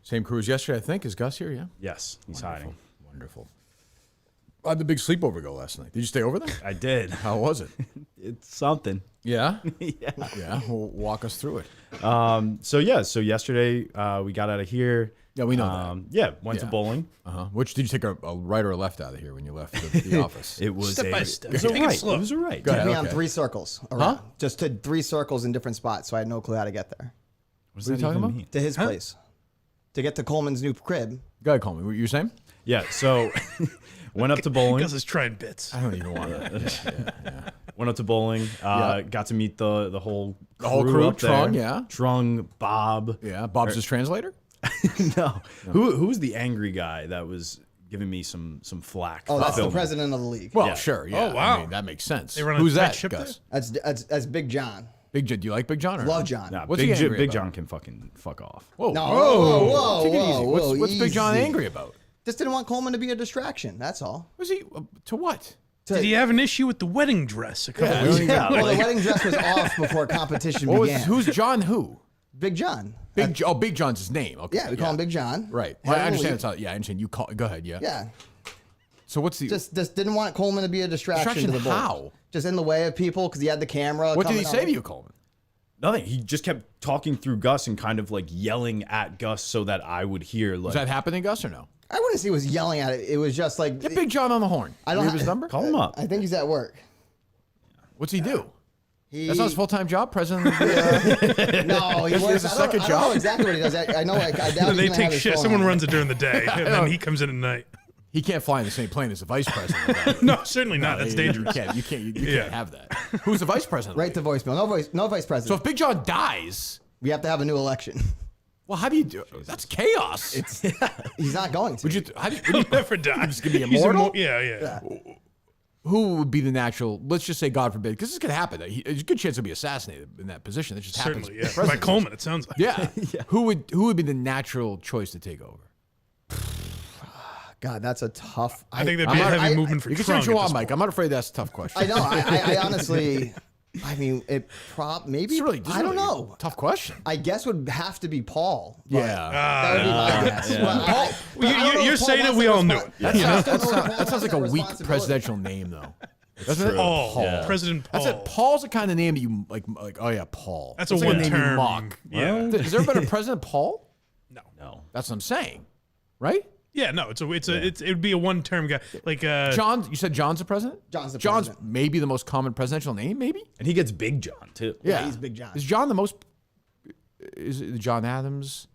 Same crew as yesterday, I think. Is Gus here? Yeah. Yes, he's hiding. Wonderful. How'd the big sleepover go last night? Did you stay over there? I did. How was it? It's something. Yeah? Yeah. Yeah, well, walk us through it. So yesterday we got out of here. Yeah, we know that. Went to bowling. Which did you take a right or a left out of here when you left the office? It was Step by step. It was Take it right. slow. It was right. Go ahead, Took me on okay. 3 circles around. Just to 3 circles in different spots, so I had no clue how to get there. What What are you talking about? mean? To his place. To get to Coleman's new crib. Go ahead, call me. What you were saying? Yeah. So went up to bowling. Gus is trying bits. I don't even want to. Went up to bowling. Yeah. Got to meet the whole whole crew, up there. Trung, yeah. Trung, Bob. Yeah, Bob's his translator? No. Who was the angry guy that was giving me some flack? Oh, for that's the filming? president of the league. Well, Yeah. sure, yeah. Oh, wow. I mean, that makes sense. They run a Who's tight that, ship Gus? That's Big John. Big John. Do you like Big John or Love no? John. Nah, What's he Big angry Big about? John can fucking fuck off. Whoa. No, Whoa. whoa, Take it whoa, easy. whoa, What's Big John easy. angry about? Just didn't want Coleman to be a distraction. That's all. Was he to what? Did he have an issue with the wedding dress a couple Yeah, weeks I ago? don't Well, the wedding dress was off before competition What was, began. who's John who? Big John. Big John's his name. Okay. Yeah, we call him Big John. Right. Head Well, of I the understand league. it's all, yeah, I understand. You call go ahead, yeah. Yeah. So what's the Just didn't want Coleman to be a distraction to the board. how? Just in the way of people because he had the camera. What did he coming say up. to you, Coleman? Nothing. He just kept talking through Gus and kind of like yelling at Gus so that I would hear. Like, Was that happening, Gus, or no? I wouldn't say he was yelling at it. It was just like Get Big John on the horn. I don't You have his ha- number? call him up. I think he's at work. What's he do? He, That's not his full-time job, president of the No, he This works. is a I don't second know job? exactly what he does. I know. I doubt And he's they gonna take have his shit. phone Someone on. runs it during the day, and then he comes in at night. He can't fly in the same plane as the vice president. No, certainly not. That's dangerous. You can't Yeah. have that. Who's the vice president? Right to voicemail. No vice So president. if Big John dies, We have to have a new election. well, how do you do it? That's chaos. He's not going to. Would you? How do you, He'll never die. He's gonna be He's immortal? yeah. who would be the natural? Let's just say, God forbid, because this could happen. There's a good chance he'll be assassinated in that position. That just happens. Certainly, yeah. in the By presidency. Coleman, it sounds like. Yeah. Who would be the natural choice to take over? God, that's a tough. I think there'd be a heavy movement for You can say Trung what you at want, this Mike. point. I'm not afraid that's a tough question. I know. I honestly. I mean, maybe. It's really, I don't know. Tough question. I guess would have to be Paul. but Yeah. That would be my guess. yeah. But I don't know You're if Paul saying it, wants we to all knew respond- it. That sounds like a weak presidential name, though. Doesn't it? Paul. Paul. President Paul. That's it. Paul's the kind of name that you like. Oh yeah, Paul. That's a like name you one-term. mock. Yeah. Has there been a President Paul? No. That's what I'm saying, right? Yeah, no, it would be a one-term guy. Like John, you said John's the president? John's the John's president. maybe the most common presidential name, maybe? And he gets Big John too. Yeah. he's Big John. Is John the most, is it John Adams?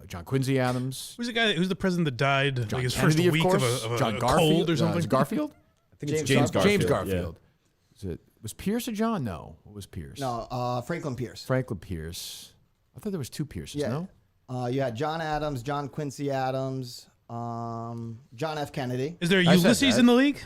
John Quincy Adams? who's the guy? Who's the president that died? John like his Kennedy, first week of of course. a John a Garfield cold or something. Is it Garfield? I think it's James James James Garfield. Garfield. Was Pierce a John? No. What was Pierce? No, Franklin Pierce. Franklin Pierce. I thought there was 2 Pierces, Yeah. no? You had John Adams, John Quincy Adams, John F. Kennedy. Is there I said Ulysses that. in the league?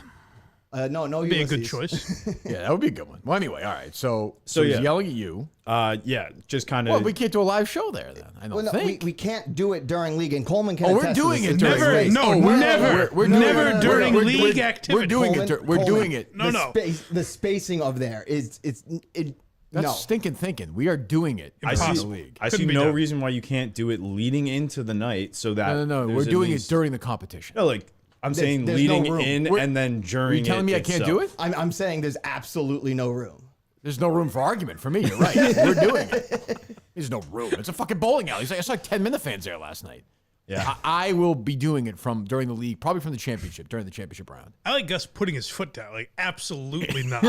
No, Be a Ulysses. good choice. Yeah, that would be a good one. Well, anyway, all right. So he's yeah. yelling at you. Yeah, just kind of. Well, we can't do a live show there then. I don't Well, no, think. we can't do it during league, and Coleman can Oh, we're attest to doing this. it It's during Never, league. no, Oh, we're- never, we're doing never it. during We're- league we're- activity. We're doing Coleman, it. We're Coleman. doing it. No, no. The spacing of there is That's no. stinking thinking. We are doing it. I in the Impossible. league. I see Couldn't be no done. reason why you can't do it leading into the night so that. No. there's We're at doing it least- during the competition. No, like I'm saying, there's no leading room. in and then Are during. you telling me I can't do it? I'm saying there's absolutely no room. There's no room for argument for me. You're right. We're doing it. There's no room. It's a fucking bowling alley. I saw like 10 Minifans there last night. Yeah. I will be doing it during the league, probably from the championship, during the championship round. I like Gus putting his foot down. Like, absolutely not.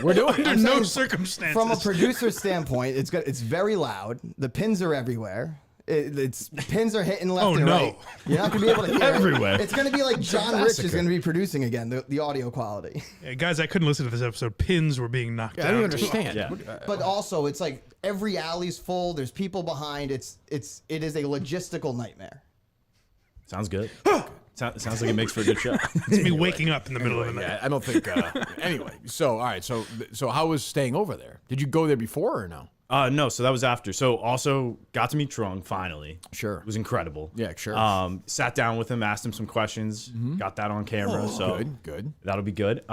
We're doing Under it. no saying circumstances. From a producer standpoint, it's good. It's very loud. The pins are everywhere. Pins are hitting left Oh, and no. right. You're not gonna be able to hear Everywhere. It. It's gonna be like John Rich is gonna be producing again. The audio quality. Yeah, guys, I couldn't listen to this episode. Pins were being knocked Yeah, I down. don't understand. Yeah. But also, it's like every alley's full. There's people behind. It is a logistical nightmare. Sounds good. Sounds like it makes for a good show. It's me waking up in the middle of the night. Yeah, I don't think. Anyway, so all right, so how was staying over there? Did you go there before or no? No, so that was after. So also got to meet Trung finally. Sure. It was incredible. Yeah, sure. Sat down with him, asked him some questions, got that on camera. so Good. that'll be good.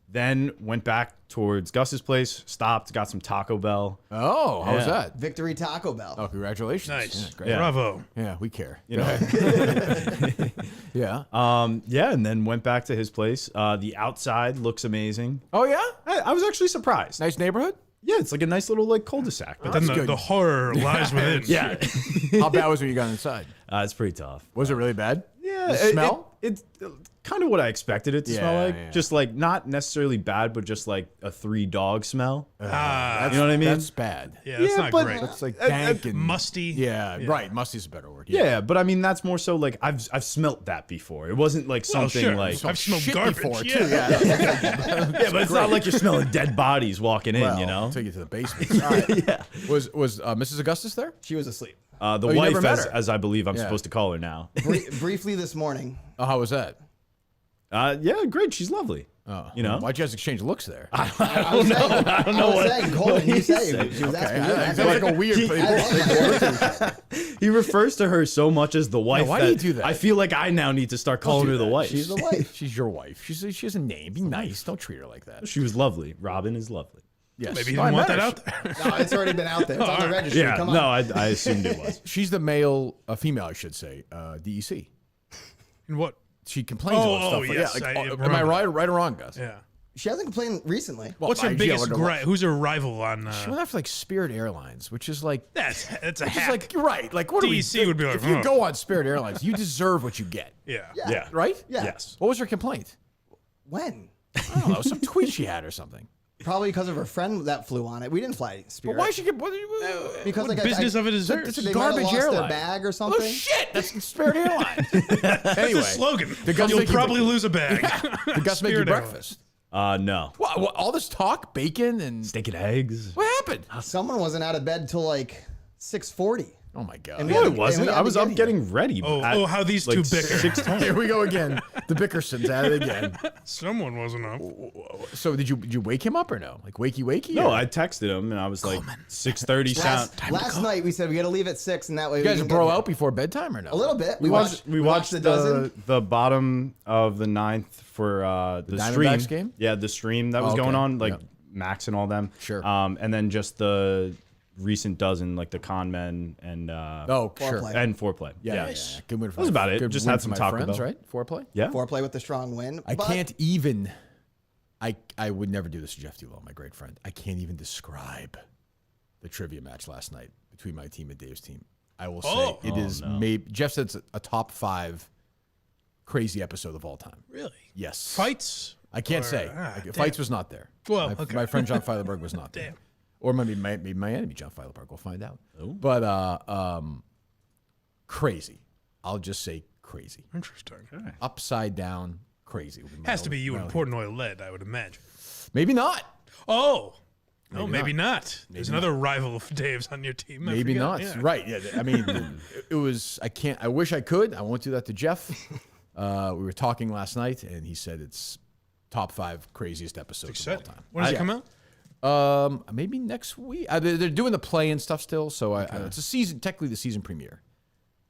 Then went back towards Gus's place, stopped, got some Taco Bell. Oh, how was Yeah. that? Victory Taco Bell. Oh, congratulations. Nice. Yeah, great. Yeah. Bravo. Yeah, we care. You know, Yeah. yeah, and then went back to his place. The outside looks amazing. Oh, yeah? I was actually surprised. Nice neighborhood? Yeah, it's like a nice little like cul-de-sac. But Then good. the horror lies within. yeah, How bad was it when you got inside? it's pretty tough. Was it really bad? Yeah, The smell? It's kind of what I expected it to smell Yeah, like. yeah. Just like not necessarily bad, but just like a 3-dog smell. Ah, You know what I mean? That's bad. yeah, that's Yeah, not but- great. That's like dank and Musty. Yeah, right. Musty's a better word. Yeah, but I mean that's more so like I've smelt that before. It wasn't like Well, something sure. like I've smelled Shit garbage. before, yeah. too. Yeah. yeah, but it's not like you're smelling dead bodies walking in. Well, You know, take you to the basement. All right. yeah. Was Mrs. Augustus there? She was asleep. The Oh, you wife, never met her? as I believe I'm Yeah. supposed to call her now. Briefly this morning. Oh, how was that? Yeah, great. She's lovely. Oh, You know? why'd you guys exchange looks there? I don't know. I don't know what. Saying, Coleman, you say she was asking you. That's like a weird. He refers to her so much as the wife. why do you do that? I feel like I now need to start calling do her the that. wife. She's the wife. She's your wife. She has a name. Be nice. Don't treat her like that. She was lovely. Robin is lovely. Yes. Maybe he No, I didn't want met that her. out there. No, it's already been out there. It's on the registry. Yeah, Come on. no, I assumed it was. She's the male, female, I should say, DEC. And what? She complains about Oh, stuff. yes, yeah, I am I remember right or wrong, Gus? Yeah. She hasn't complained recently. Well, What's her I- yeah, biggest what- gripe? Who's her rival on? She went after like Spirit Airlines, which is like, That's a just hack. like you're right. Like what DEC do we? would be like, if you "Ugh." go on Spirit Airlines, you deserve what you get, yeah. Yeah. right? Yeah. Yes. What was her complaint? When? I don't know, some tweet she had or something. Probably because of her friend that flew on it. We didn't fly But Spirit. why she get? What, Because What like business of it is It's hers? a they might have garbage lost airline. their bag or Oh something. shit! That's Spirit Airlines. That's anyway, a slogan. the Gus You'll make you- probably lose a bag. Did Gus make you Spirit Airlines. breakfast? No. What? All this talk, bacon, and Steak and eggs. what happened? Someone wasn't out of bed till like 6:40. Oh my god! And we No, had it to- wasn't. and we had I to was get up here. getting ready. Oh, how these two bicker. 6:10. Here we go again. The Bickersons at it again. Someone wasn't up. So did you wake him up or no? Like wakey? No, or- I texted him and I was like 6:30 sound. Last night we said we got to leave at 6, and that way You we guys can bro get out before bedtime or no? a little bit. We watched the dozen. the bottom of the ninth for the stream. Diamondbacks game? Yeah, the stream that was Oh, going okay. on, like Yep. Max and all them. Sure. And then just the recent dozen, like the con men and Oh, sure. Foreplay. and foreplay. Yeah. Good win for That was about it. Good Just win had for some my Taco friends, Bell. right? Foreplay. Yeah. Foreplay with the strong win. I but can't even. I would never do this to Jeff Duval, my great friend. I can't even describe the trivia match last night between my team and Dave's team. I will say Oh. it is maybe Jeff said it's a top 5 crazy episode of all time. Really? Yes. Fights? I can't Or- say. damn. Fights was not there. Well, my, okay. my friend John Feilerberg was not there. Damn. Or maybe my enemy John Feilerberg. We'll find out. But crazy. I'll just say crazy. Interesting. Upside down crazy. would my Has to be only- you my and only- Portnoy led, I would imagine. Maybe not. Oh. No, Maybe maybe not. There's another rival of Dave's on your team. I Maybe forgot. not. Yeah. Right. Yeah. I mean, it was. I can't. I wish I could. I won't do that to Jeff. We were talking last night, and he said it's top 5 craziest episodes of all Exciting. time. When does it come out? Maybe next week. They're doing the play and stuff still, so it's a season. Technically, the season premiere.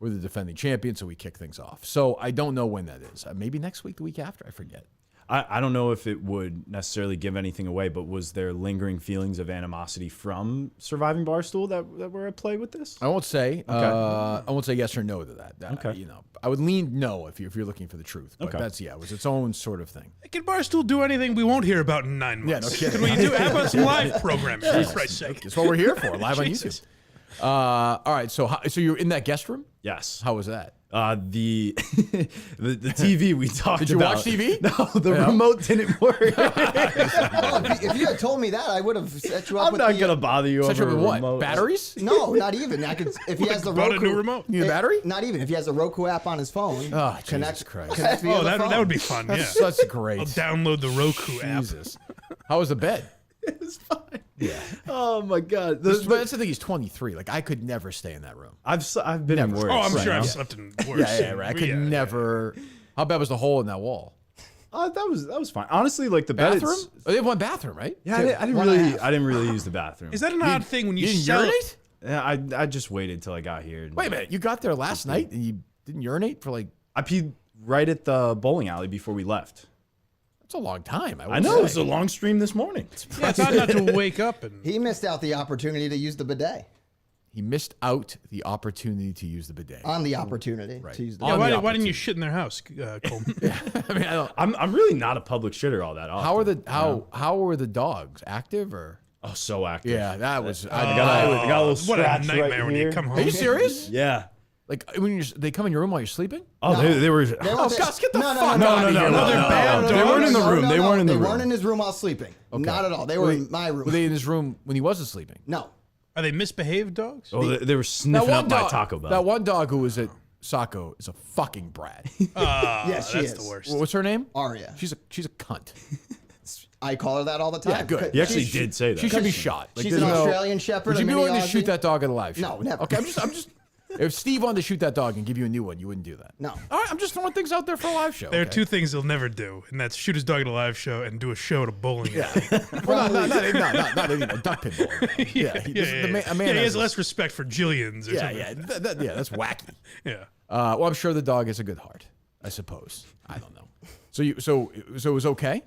We're the defending champion, so we kick things off. So I don't know when that is. Maybe next week, the week after. I forget. I don't know if it would necessarily give anything away, but was there lingering feelings of animosity from surviving Barstool that were at play with this? I won't say. I won't say yes or no to that. Okay. I would lean no if you're looking for the truth. But Okay. that's it was its own sort of thing. Can Barstool do anything we won't hear about in 9 months? Yeah, no kidding. Can we do? How about some live programming, for Christ's sake? That's what we're here for, live on Jesus. YouTube. All right. So you're in that guest room? Yes. How was that? The TV we talked about. Did you watch TV? No, the remote didn't work. Well, if you had told me that, I would have set you up I'm with not the, gonna bother you Set you over up with what? remote. Batteries? No, not even. I could if he has the Bought Roku. a new remote. You need a battery? Not even if he has a Roku app on his phone. Oh, Jesus Christ. Connect via Oh, the that phone. would be fun. Yeah. That's great. I'll download the Roku app. Jesus. How was the bed? It's fine. Yeah. Oh my god. But that's the thing. He's 23. Like I could never stay in that room. I've been in worse. Oh, I'm right sure now. I've slept in worse. Right. I could never. How bad was the hole in that wall? That was fine. Honestly, like the bed. Bathroom? Oh, they have one bathroom, right? Yeah, I didn't One and a really. half. I didn't really use the bathroom. Is that an odd thing when you You didn't sell? urinate? Yeah, I just waited till I got here. Wait a minute. You got there last night and you didn't urinate for like. I peed right at the bowling alley before we left. That's a long time. I know. It was a long stream this morning. Yeah, it's odd not to wake up and. He missed out the opportunity to use the bidet. He missed out the opportunity to use the bidet. On the opportunity Right. to use the Yeah, On the why didn't you shit in their house, Coleman? I mean, I don't. I'm really not a public shitter all that often. How were the dogs active or? Oh, so active. Yeah, that was. I got a little What a scratch nightmare right when here. you come home. Are you serious? Yeah. Like when they come in your room while you're sleeping? Oh, No. they were. They Oh, were- Gus, get the no, no, fuck no, out no, of no, here. no, they're no, bad no. They weren't in the room. They weren't in the They room. weren't in his room while sleeping. Not at all. They were in my room. Were they in his room when he wasn't sleeping? No. Are they misbehaved dogs? Oh, they were sniffing up my Taco Bell. That one dog who was at Saco is a fucking brat. Yes, she that's is. the worst. What's her name? Aria. She's a cunt. I call her that all the time. Yeah, good. He actually did say that. She should be shot. Like, She's there's an no- Australian Shepherd. Would you a be mini willing to shoot Aussie. that dog at a live show? No, never. Okay, I'm just. If Steve wanted to shoot that dog and give you a new one, you wouldn't do that. No. All right, I'm just throwing things out there for a live show. There are okay? two things he'll never do, and that's shoot his dog at a live show and do a show at a bowling alley. Well, not anymore. Duck pin bowling. Yeah, Yeah, a man he has has a- less respect for Jillian's or Yeah, something. yeah, that's wacky. Yeah. Well, I'm sure the dog has a good heart. I suppose. I don't know. So it was okay.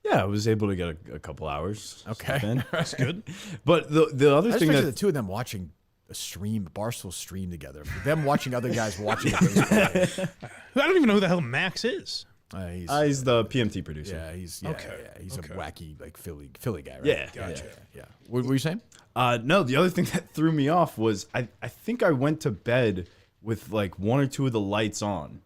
Yeah, I was able to get a couple hours. Okay, That's good. But the other I just thing picture that the two of them watching a Barstool stream together. Them watching other guys watching. I I don't even know who the hell Max is. he's the PMT producer. Yeah, he's Okay. he's a wacky like Philly guy, right? Yeah, Gotcha. Yeah. What were you saying? No, the other thing that threw me off was I think I went to bed with like one or two of the lights on.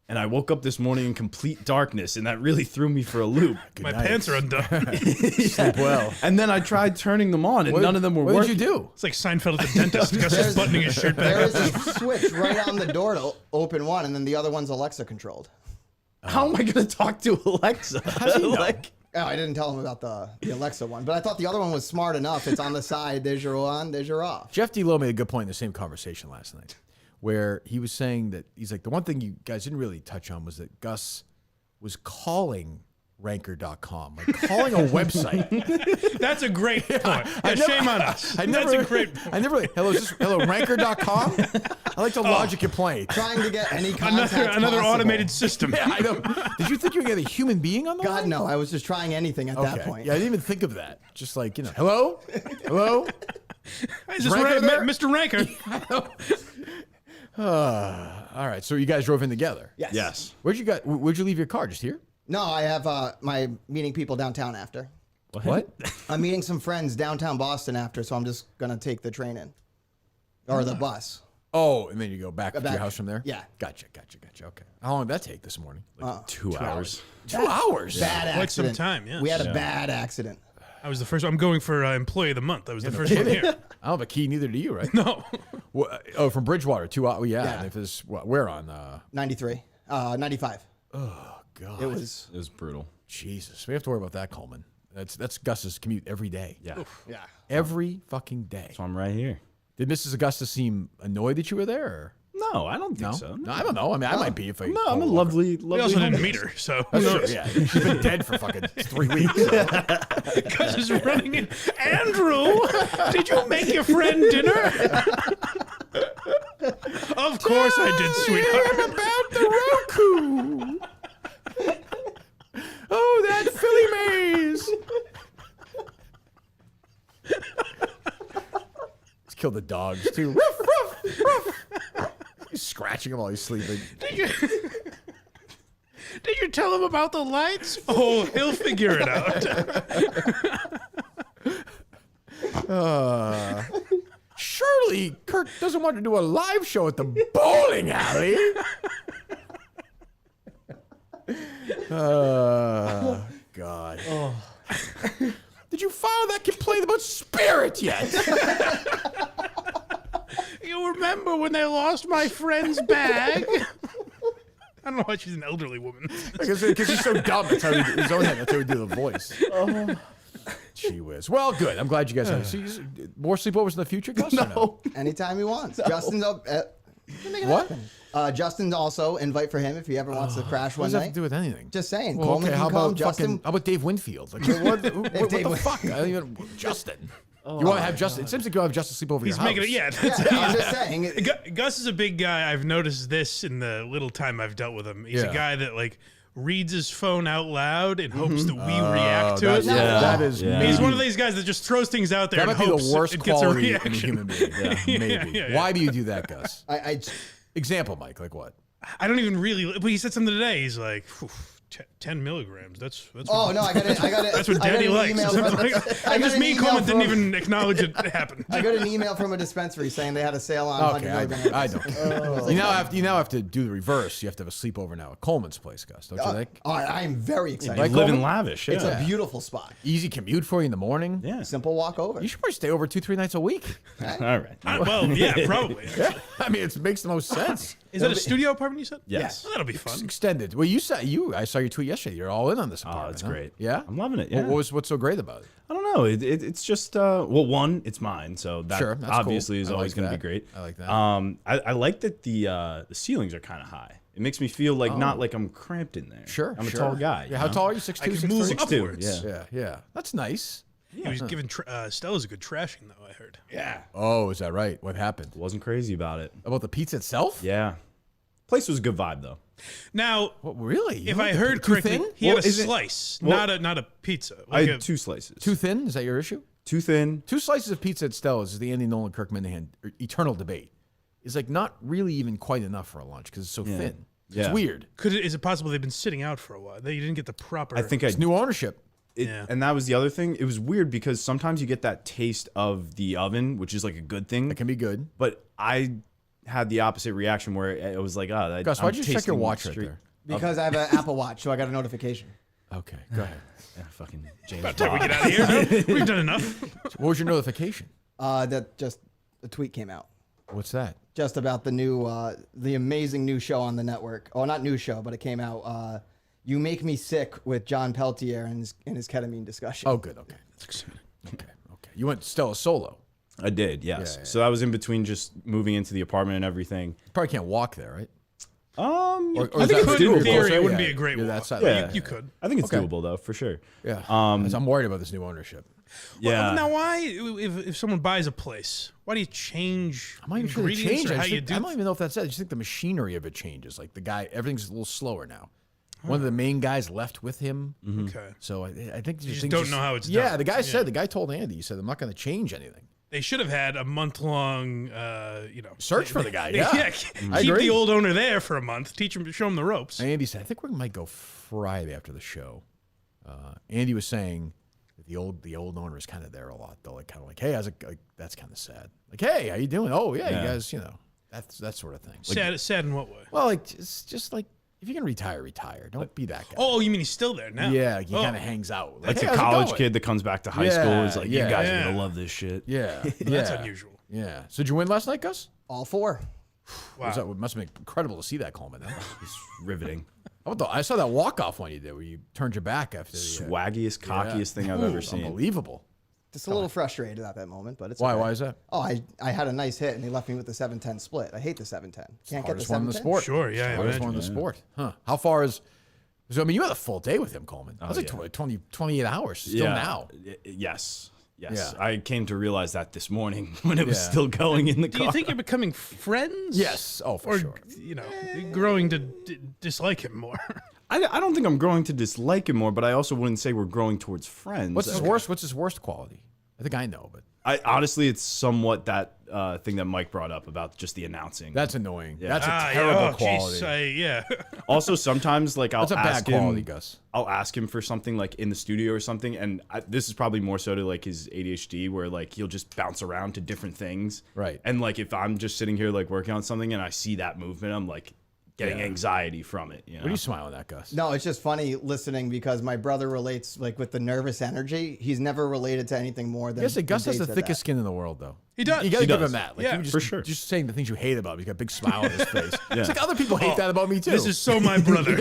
And I woke up this morning in complete darkness, and that really threw me for a loop. My night. pants are undone. Sleep well. And then I tried turning them on, and none of them were What working. did you do? It's like Seinfeld at the dentist. Gus is buttoning his shirt There back. is a switch right on the door to open one, and then the other one's Alexa controlled. How am I going to talk to Alexa? Like, Oh, I didn't tell him about the Alexa one, but I thought the other one was smart enough. It's on the side. There's your on. There's your off. Jeff D. made a good point in the same conversation last night, where he was saying that he's like, the one thing you guys didn't really touch on was that Gus was calling ranker.com, like calling a website. That's a great point. Yeah, shame on us. That's a great point. I never really, hello, ranker.com? I like the logic you play. Trying to get any contact Another possible. automated system. Yeah, I know. Did you think you were going to get a human being on the God, line? no. I was just trying anything at that point. Yeah, I didn't even think of that. Just like, hello? Hello? Is this Ranker there? Mr. Ranker? All right, so you guys drove in together. Yes. Where'd you leave your car? Just here? No, I have my meeting people downtown after. What? I'm meeting some friends downtown Boston after, so I'm just going to take the train in. Or the bus. Oh, and then you go back to your back. house from there? Yeah. Gotcha. Okay. How long did that take this morning? 2 hours. 2 hours? Bad Quite some accident. time, yes. We had a bad accident. I was the first. I'm going for Employee of the Month. I was the first one here. I don't have a key, neither do you, right? No. From Bridgewater, 2 hours. Yeah. Yeah. And if it's, we're on, 93. 95. oh, God. It was. It was brutal. Jesus. We have to worry about that, Coleman. That's Gus's commute every day. Yeah. Yeah. Every fucking day. So I'm right here. Did Mrs. Augusta seem annoyed that you were there? Or? No, I don't think No? so. No, I don't know. I mean, I might be if I. No, I'm a lovely, lovely. We also didn't woman. meet her, so That's true, yeah. She's been dead for fucking 3 weeks. So. Gus is running in. Andrew, did you make your friend dinner? Of course I did, sweetheart. About the Roku. Oh, that Philly maze. Let's kill the dogs too. Ruff, ruff, ruff. He's scratching him while he's sleeping. Did you tell him about the lights? Oh, he'll figure it out. Surely Kirk doesn't want to do a live show at the bowling alley. God. Did you file that complaint about Spirit yet? You remember when they lost my friend's bag? I don't know why she's an elderly woman. Because he's so dumb. That's how his own head. That's how he do the voice. Gee whiz. Well, good. I'm glad you guys have more sleepovers in the future, Gus? No. Anytime he wants. Justin's up. What? Justin's also invite for him if he ever wants to crash What one does that have night. to do with anything? Just saying. Well, Coleman okay, can how come. about Justin. how about Dave Winfield? Like, what the Dave fuck? I don't even Justin. You want to have Justin? It seems like you have Justin sleep over He's your house. making it, yeah. Yeah, I'm just saying. Gus is a big guy. I've noticed this in the little time I've dealt with him. He's Yeah. a guy that, like, reads his phone out loud and hopes that we react to it. That is He's one of these guys that just throws things out there that and might be hopes the worst it gets a quality in a reaction. human being. Maybe. Yeah. Why do you do that, Gus? I Example, Mike. Like what? I don't even really. But he said something today. He's like, 10 milligrams. That's. Oh no, I got it. That's what Daddy likes. And just me, Coleman didn't even acknowledge it happened. I got an email from a dispensary saying they had a sale on. Okay, 100 milligrams. I don't. You now have to do the reverse. You have to have a sleepover now at Coleman's place, Gus. Don't you think? I am very excited. Like living lavish. Yeah. It's a beautiful spot. Easy commute for you in the morning. Yeah. Simple walk over. You should probably stay over 2-3 nights a week. All right. Well, yeah, probably. Yeah. I mean, it makes the most sense. Is that a studio apartment you said? Yes. Well, that'll be fun. Extended. Well, I saw your tweet yesterday. You're all in on this apartment. Oh, it's huh? great. Yeah, I'm loving it. Yeah. What's so great about it? I don't know. It's just well, one, it's mine, so that Sure, that's obviously cool. is I always like going to be that. great. I like that. I like that the ceilings are kind of high. It makes me feel like not like I'm cramped in there. Sure, I'm sure. a tall guy. Yeah, how tall are you? 6'2", I can move 6'3"? 6'2", upwards. yeah. Yeah. That's nice. He was giving Stella's a good trashing, though, I heard. Yeah. Oh, is that right? What happened? Wasn't crazy about it. About the pizza itself? Yeah. Place was a good vibe though. Now, What, really? You if want I the heard too correctly, thin? he had a Well, is it- slice, well- not a pizza. I Like had 2 slices. Too thin? Is that your issue? Too thin. 2 slices of pizza at Stella's is the Andy Nolan Kirk Minahan eternal debate. Is like not really even quite enough for a lunch because it's so thin. Yeah. It's weird. is it possible they've been sitting out for a while? They didn't get the proper. I think It's new ownership. Yeah. and that was the other thing. It was weird because sometimes you get that taste of the oven, which is like a good thing. It can be good. But I had the opposite reaction where it was like, oh, Gus, why'd you check your watch right there? Because I have an Apple Watch, so I got a notification. Okay, go ahead. Yeah, fucking James About time we Bond. get out of here. No, we've done enough. What was your notification? That just a tweet came out. What's that? Just about the new, the amazing new show on the network. Oh, not new show, but it came out. You Make Me Sick with John Peltier and his ketamine discussion. Oh, good. Okay. Okay. You went Stella solo. I did, yes. Yeah. So that was in between just moving into the apartment and everything. You probably can't walk there, right? Or Or I is think that in doable? theory Yeah, it wouldn't yeah. be a great You're walk. that side. Yeah. You could. I think it's Okay. doable though, for sure. Yeah. I'm worried about this new ownership. Yeah. Now, why, if someone buys a place, why do you change I'm not even sure they ingredients change. or I, how just you think, do I don't even know if that's it. I just think the machinery of it changes. Like the guy, everything's a little slower now. One of the main guys left with him. Okay. So I think just things don't know how it's Yeah, done. the guy Yeah. said, the guy told Andy, he said, I'm not going to change anything. They should have had a month-long, Search for the guy, Yeah, yeah. I keep agree. the old owner there for a month. Teach him, show him the ropes. Andy said, I think we might go Friday after the show. Andy was saying that the old owner is kind of there a lot, though. Like kind of like, hey, that's kind of sad. Like, hey, how you doing? Oh, yeah, you guys, that's that sort of thing. Sad in what way? Well, like it's just like if you can retire. Don't be that guy. Oh, you mean he's still there now? Yeah, he Oh. kind of hangs out. Like, That's hey, a how's it college going? kid that comes back to high Yeah, school. Is like, yeah. you guys Yeah. are gonna love this shit. Yeah, That's yeah. unusual. Yeah. So did you win last night, Gus? All 4. Wow. It must have been incredible to see that, Coleman. Huh? It's riveting. I saw that walk-off one you did where you turned your back after the Swaggiest, cockiest thing I've ever seen. Unbelievable. Just a little frustrated at that moment, but it's Why? okay. Why is that? Oh, I had a nice hit, and he left me with the 7-10 split. I hate the 7-10. Can't get the Hardest one in the 7-10. sport. Sure, yeah, I Hardest imagine. one in the sport. Huh. How far is... So, I mean, you had a full day with him, Coleman. That was like yeah. 28 hours. Still now. Yes. Yeah. I came to realize that this morning when it was Yeah. still going in the Do car. you think you're becoming friends? Yes. Oh, for Or, sure. growing to dislike him more? I don't think I'm growing to dislike him more, but I also wouldn't say we're growing towards friends. What's his worst? What's his worst quality? I think I know, but Honestly, it's somewhat that thing that Mike brought up about just the announcing. that's annoying. Yeah. That's a terrible quality. Yeah. Also, sometimes like I'll That's a bad ask quality, him, Gus. I'll ask him for something like in the studio or something, and this is probably more so to like his ADHD, where like he'll just bounce around to different things. Right. And like if I'm just sitting here like working on something and I see that movement, I'm like getting anxiety from it. You know? What are you smiling at, Gus? No, it's just funny listening because my brother relates like with the nervous energy. He's never related to anything more than. I guess Gus has the Dates at thickest that. skin in the world, though. He does. You gotta He give does. him that. Like, Yeah, you just, for sure. Just saying the things you hate about him. He's got a big smile on his face. It's like other people hate that about me too. This is so my brother.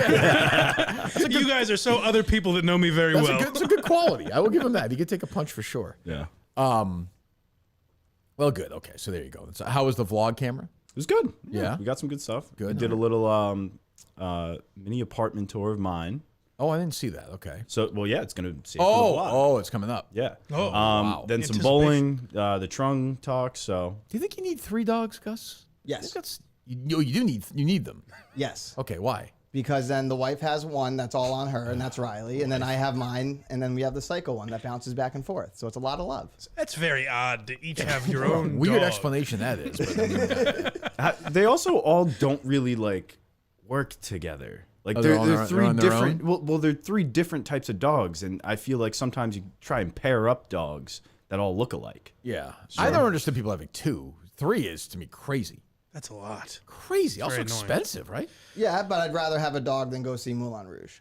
You guys are so other people that know me very That's well. it's a good quality. I will give him that. He could take a punch for sure. Yeah. Well, good. Okay, so there you go. So how was the vlog camera? It was good. Yeah? We got some good stuff. Good. We did a little mini apartment tour of mine. Oh, I didn't see that. Okay. So, well, yeah, it's going to save for the vlog. Oh, it's coming up. Yeah. Oh, wow. Then some Anticipation. bowling, the Trung talk. So, Do you think you need 3 dogs, Gus? I Yes. think that's you do need them. Yes. Okay, why? because then the wife has one that's all on her, and that's Riley, and then I have mine, and then we have the psycho one that bounces back and forth. So it's a lot of love. That's very odd to each have your own Weird dog. explanation that is. But I mean, They also all don't really like work together. Like Oh, they're they're three on their different. Well, they're three different types of dogs, and I feel like sometimes you try and pair up dogs that all look alike. yeah. I don't understand people having 2. 3 is to me crazy. That's a lot. Crazy. Also very annoying. expensive, right? Yeah, but I'd rather have a dog than go see Moulin Rouge.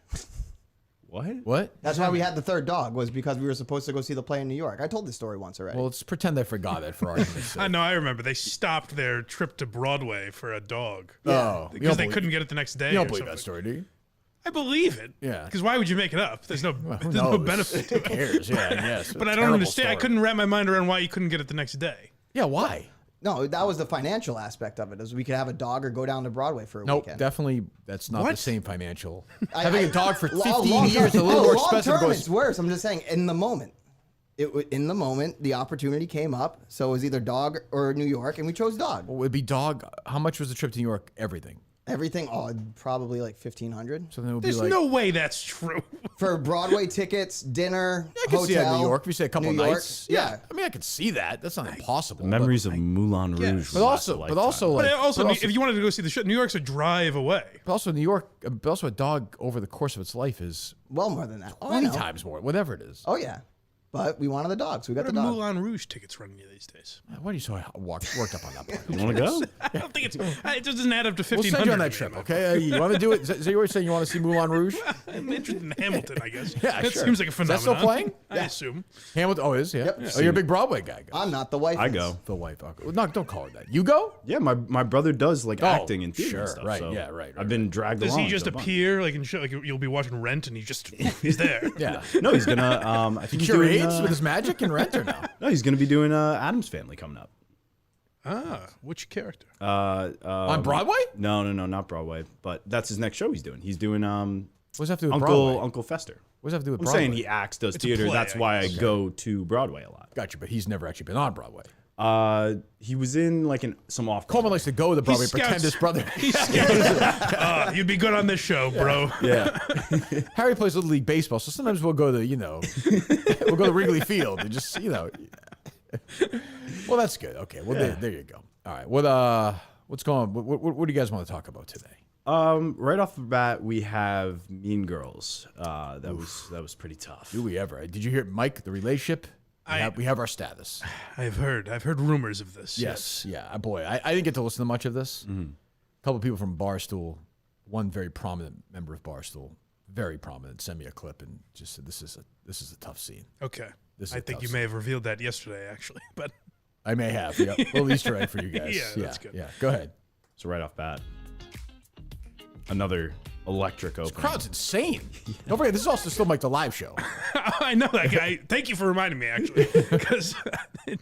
What? What? That's why we had the third dog, was because we were supposed to go see the play in New York. I told this story once already. Well, let's pretend I forgot it for argument's sake. I know. I remember they stopped their trip to Broadway for a dog Oh, you because don't they believe- couldn't get it the next day. You don't or believe something. that story, do you? I believe it. Yeah. Because why would you make it up? There's no, Who there's no knows? benefit to Who it. cares? Yeah, I guess. But I don't understand. I couldn't wrap my mind around why you couldn't get it the next day. Yeah, why? No, that was the financial aspect of it, is we could have a dog or go down to Broadway for a Nope, weekend. definitely that's not the What? same financial. I- Having I- a dog for 15 long years is a term- little more long expensive. term, to go it's worse. I'm just saying, in the moment. In the moment, the opportunity came up, so it was either dog or New York, and we chose dog. Well, it'd be dog. How much was the trip to New York? Everything. Everything, probably like $1,500 So then it would There's be like. no way that's true. for Broadway tickets, dinner, I could hotel. see that in New York. If you say a couple New York, nights. yeah. I mean, I could see that. That's not impossible. Memories of Moulin Rouge. Yes. will But last a also, lifetime. like, But also, but also, if you wanted to go see the show, New York's a drive away. but also New York. But also, a dog over the course of its life is Well, more than that. Oh, I 20 know. times more. Whatever it is. Oh, yeah. But we wanted the dog, so we got What the are dog. Moulin Rouge tickets running you these days? Why are you so worked up on that part? You want to go? I don't think it just doesn't add up to We'll 1,500. send you on that trip, okay? You want to do it? Is that you were saying you want to see Moulin Rouge? I'm interested in Hamilton, I guess. Yeah, that sure. seems like a Is phenomenon. that still playing? I assume. Hamilton. Oh, it is. Yeah. Yep. Oh, you're a big Broadway guy. I'm not the wife. I is. go. The wife. Okay. Well, no, don't call it that. You go? Yeah, my brother does like acting and theater sure, and stuff. right, so yeah, right, I've been dragged Does along. he just to a bunch. appear like in show? Like you'll be watching Rent and he's there. Yeah. No, he's gonna. I think he's Cure doing. AIDS with his magic and Rent or no? No, he's gonna be doing Adam's Family coming up. Which character? On Broadway? No, not Broadway. But that's his next show he's doing. He's doing What does that have to do with Broadway? Uncle Fester. What does that have to do with I'm Broadway? saying he acts, does It's a theater. play, That's I why I guess. go to Broadway a lot. Gotcha, but he's never actually been on Broadway. He was in like some off. Coleman likes to go to Broadway, pretend scouts. his brother. You'd be good on this show, bro. Yeah, Harry plays Little League Baseball, so sometimes we'll go to, we'll go to Wrigley Field and just, Well, that's good. Okay, well, there you go. All right, what's going on? What do you guys want to talk about today? right off the bat, we have Mean Girls. That was pretty tough. Do we ever? Did you hear Mike, the relationship? We have our status. I've heard rumors of this. Yes. Yeah. Boy, I didn't get to listen to much of this. A couple of people from Barstool, one very prominent member of Barstool, very prominent, sent me a clip and just said, this is a tough scene. Okay. This is I a think tough you scene. may have revealed that yesterday, actually. But I may have. Yeah. Little Easter egg for you guys. Yeah, that's good. Yeah. Go ahead. So right off bat, another electric opening. Crowd's insane. Don't forget, this is also still Mike the live show. I know that guy. Thank you for reminding me, actually, because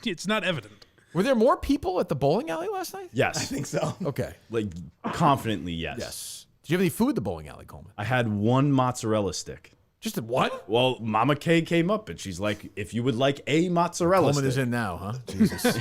it's not evident. Were there more people at the bowling alley last night? Yes, I think so. Okay. like confidently, yes. Yes. Did you have any food at the bowling alley, Coleman? I had one mozzarella stick. Just one? Well, Mama K came up and she's like, "If you would like a mozzarella Coleman stick, is in now, huh? Jesus.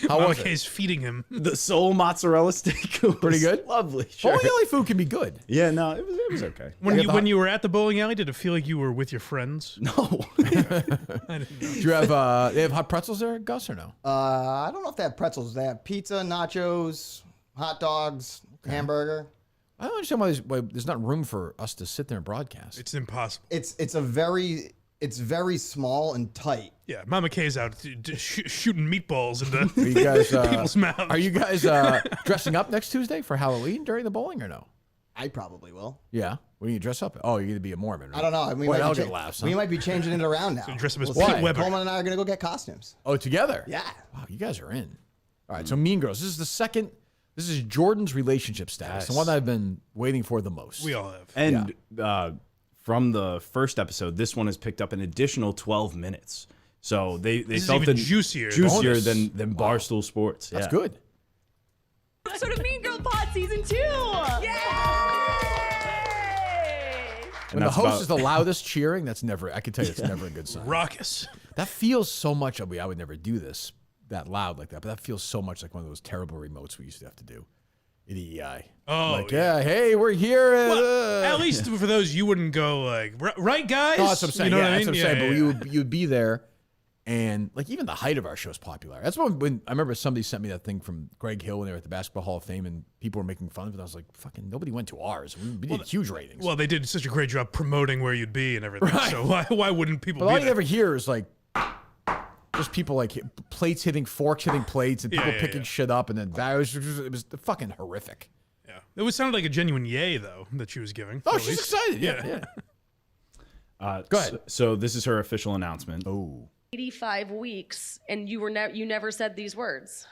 How Mama was it? K's feeding him. the soul mozzarella stick was Pretty good? lovely." Sure. Bowling alley food can be good. Yeah, no, it was okay. When you were at the bowling alley, did it feel like you were with your friends? No, I didn't know. Do you have they have hot pretzels there, Gus, or no? I don't know if they have pretzels. They have pizza, nachos, hot dogs, hamburger. I don't understand why there's not room for us to sit there and broadcast. It's impossible. It's very small and tight. Yeah, Mama K's out shooting meatballs into Are you guys people's mouths. Are you guys dressing up next Tuesday for Halloween during the bowling or no? I probably will. Yeah. What do you dress up? Oh, you're gonna be a Mormon. Right? I don't know. We Boy, might that'll be get laughs. Huh? We might be changing it around now. dress up as Why? Pete Weber. Coleman and I are gonna go get costumes. Oh, together. Yeah. Wow, you guys are in. All right. So Mean Girls. This is the second. This is Jordan's relationship status, the one that I've been waiting for the most. We all have. and from the first episode, this one has picked up an additional 12 minutes. So they is felt even it juicier. Bonus. than Barstool Sports. That's Yeah. good. Episode of Mean Girl Pod Season 2! Yay! When the that's host about- is the loudest cheering, that's never. I can tell you, it's never a good sign. Raucous. That feels so much. I would never do this that loud like that, but that feels so much like one of those terrible remotes we used to have to do. in EI. Oh, like, yeah, hey, we're here. Well, at least for those, you wouldn't go like, right, guys? No, that's what I'm saying. You know yeah, what I mean? that's what I'm saying. But you'd be there, and like even the height of our show is popular. That's when I remember somebody sent me that thing from Greg Hill when they were at the Basketball Hall of Fame, and people were making fun of it. I was like, fucking nobody went to ours. We did huge ratings. Well, they did such a great job promoting where you'd be and everything. Right. So why wouldn't people but be all there? you ever hear is like just people like forks hitting plates, and people picking shit up, and then it was fucking horrific. Yeah. It sounded like a genuine yay, though, that she was giving. Oh, at she's least. excited. Yeah. Go ahead. So this is her official announcement. Oh. 85 weeks, and you never said these words.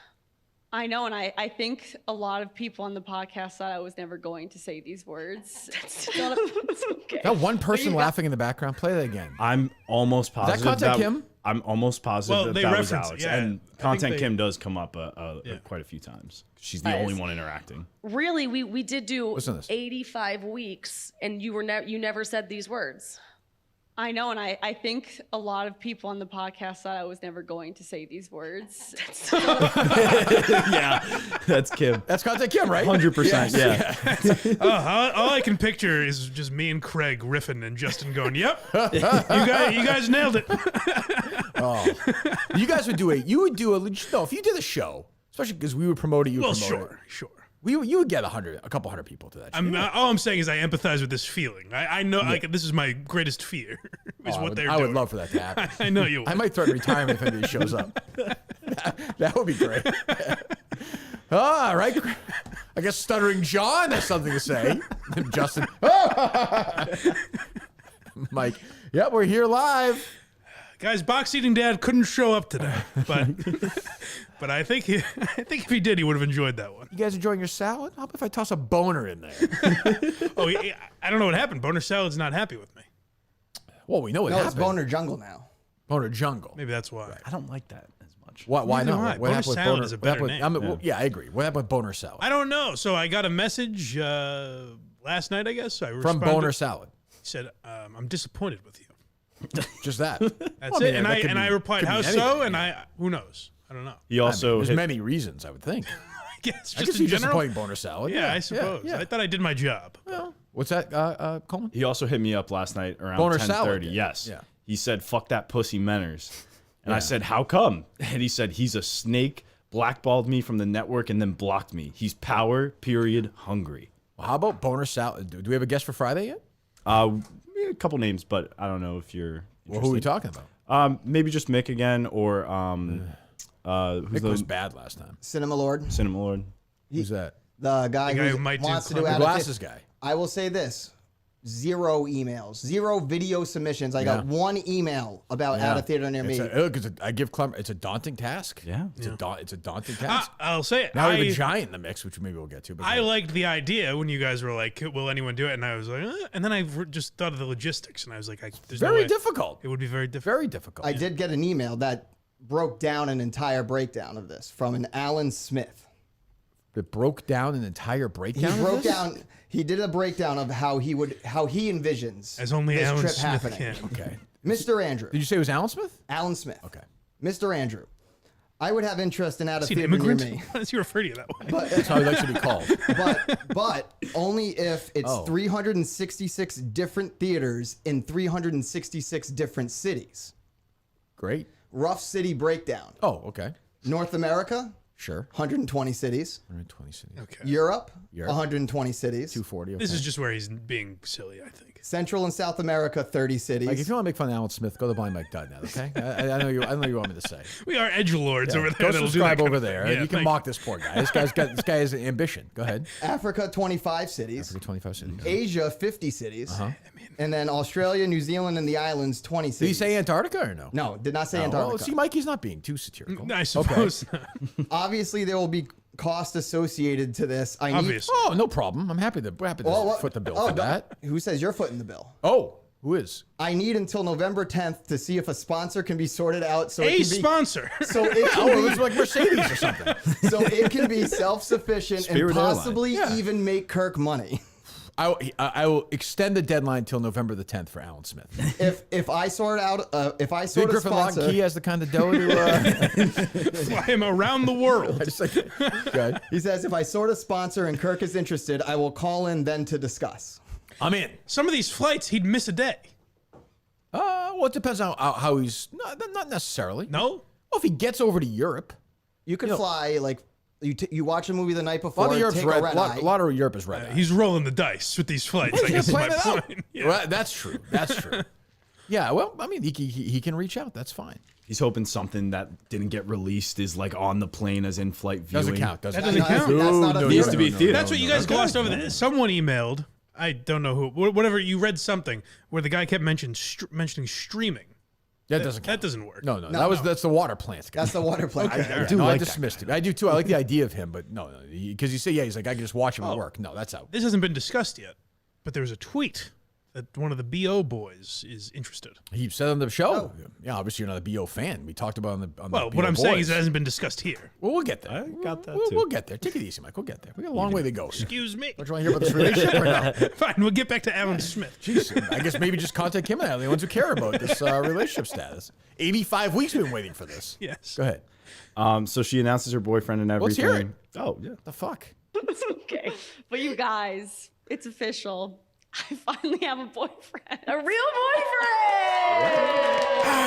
I know, and I think a lot of people on the podcast thought I was never going to say these words. It's okay. That one person laughing in the background, play that again. I'm almost positive. Kontent Kim? I'm almost positive Well, that they that was reference it, Alex. yeah. And I think Kontent they- Kim does come up quite a few times. She's the only one interacting. Really, we did do Listen to this. 85 weeks, and you never said these words. I know, and I think a lot of people on the podcast thought I was never going to say these words. Yeah, that's Kim. That's Kontent Kim, right? 100%. Yeah. All I can picture is just me and Craig riffing and Justin going, "Yep, you guys nailed it." You guys would do if you did a show, especially because we would promote it, you would Well, promote it. sure. You would get a couple hundred people to that show. All I'm saying is I empathize with this feeling. I know like this is my greatest fear. Is what they're doing. I would love for that to happen. I know you would. I might threaten retirement if anybody shows up. That would be great. All right. I guess Stuttering John has something to say. Justin. Mike. Yep, we're here live. Guys, box eating dad couldn't show up today, but I think if he did, he would have enjoyed that one. You guys enjoying your salad? How about if I toss a boner in there? Oh, yeah, I don't know what happened. Boner Salad's not happy with me. Well, we know what No, happened. it's Boner Jungle now. Boner Jungle. Maybe that's why. I don't like that as much. Why Neither not? do I. What Boner happened with salad Boner? is a better what happened with- name. I agree. What happened with Boner Salad? I don't know. So I got a message last night, I guess. I From responded. Boner Salad. He said, "I'm disappointed with you." Just that. That's Well, I mean, it. And that could I be- replied, could be "How anything, so?" And yeah. who knows? I don't know. He also There's hit, many reasons, I would think. I guess I just can see in general. disappointing Boner Salad. Yeah, I suppose. Yeah. I thought I did my job. What's that, Coleman? he also hit me up last night around Boner 10:30. Salad. Yes. Yeah. He said, "Fuck that pussy Menners." And I said, "How come?" And he said, "He's a snake, blackballed me from the network, and then blocked me. He's power, period, hungry." Well, how about Boner Salad? Do we have a guest for Friday yet? A couple names, but I don't know if you're Well, who are we interested. talking about? Maybe just Mick again, or who's Nick was the bad last time. Cinema Lord, Cinema Lord? Who's that? the guy, guy who who might do wants to do clever- The adaptation. glasses guy. I will say this. 0 emails, 0 video submissions. I got 1 email about Out of Theater Near Me. I give Clem. It's a daunting task. Yeah. It's a daunting task. I'll say it. Now we have a giant in the mix, which maybe we'll get to. But I liked the idea when you guys were like, "Will anyone do it?" And I was like, and then I just thought of the logistics, and I was like, "There's no very way. difficult. It would be very difficult." Very difficult. I did get an email that broke down an entire breakdown of this from an Alan Smith. It broke down an entire breakdown. He of broke this? down. He did a breakdown of how he envisions As only this Alan trip Smith happening. can. Okay. Mr. Andrew, Did you say it was Alan Smith? Alan Smith. Okay. Mr. Andrew, I would have interest in Out of Is he an Theater Near immigrant? Me, Why does he refer to you that way? That's how he likes to be called. but only if it's Oh. 366 different theaters in 366 different cities. Great. Rough city breakdown. Oh, okay. North America, Sure. 120 cities. 120 cities. Okay. Europe, Europe. 120 cities. 240. Okay. This is just where he's being silly, I think. Central and South America, 30 cities. Like, if you want to make fun of Alan Smith, go to Blind Mike Dutt now, okay? I know you. I know you want me to say. We are edgelords over there. Go that'll do subscribe that kind over of thing. there. Yeah, You can thank mock this poor guy. This guy has ambition. Go ahead. Africa, 25 cities. For 25 cities. Asia, 50 cities. And then Australia, New Zealand, and the islands, 20 cities. Did he say Antarctica or no? No, did not say Oh, Antarctica. well, see, Mikey's not being too satirical. I suppose. Obviously, there will be cost associated to this. I need. Obviously. Oh, no problem. I'm happy to foot the bill for that. Who says you're footing the bill? Oh, who is? I need until November 10th to see if a sponsor can be sorted out. So it A can sponsor. Be, so it Oh, it can was like Mercedes or something. be, so it can be self-sufficient and Spirit Airline. possibly Yeah. even make Kirk money. I will extend the deadline till November the 10th for Alan Smith. If I sort out, if I Big sort of Griffin Lock sponsor, Key has the kind of dough to. Fly him around the world. Just like, okay. he says, if I sort of sponsor and Kirk is interested, I will call in then to discuss. I'm in. Some of these flights, he'd miss a day. Well, it depends on how he's. Not necessarily. No? Well, if he gets over to Europe. You could fly like you watch a movie the night A before. lot of Europe's take red. a red eye. A lot of Europe is red. He's rolling the dice with these flights. I guess is my point. Yeah. Well, that's true. That's true. Yeah. Well, I mean, he can reach out. That's fine. He's hoping something that didn't get released is like on the plane as in-flight viewing. Doesn't count. That doesn't count. That's not a It needs to be theater. That's what you guys glossed over. Someone emailed. I don't know who. Whatever, you read something where the guy kept mentioning streaming. That doesn't count. That doesn't work. No. That's the water plant. That's the water plant. I do like I dismissed him. I do too. I like the idea of him, but no, because you say he's like I can just watch him at work. No, that's out. This hasn't been discussed yet, but there was a tweet that one of the BO boys is interested. He said on the show. Yeah, obviously you're not a BO fan. We talked about on the. Well, the what BO I'm saying boys. is it hasn't been discussed here. Well, we'll get there. I got that too. We'll get there. Take it easy, Mike. We'll get there. We got a long way to go. Excuse me. Don't you want to hear about this relationship or no? Fine, we'll get back to Alan Smith. Jeez, I guess maybe just contact Kim and I, the ones who care about this relationship status. 85 weeks we've been waiting for this. Yes. Go ahead. So she announces her boyfriend and everything. Let's hear it. Oh yeah. The fuck? Okay. But you guys, it's official. I finally have a boyfriend. A real boyfriend!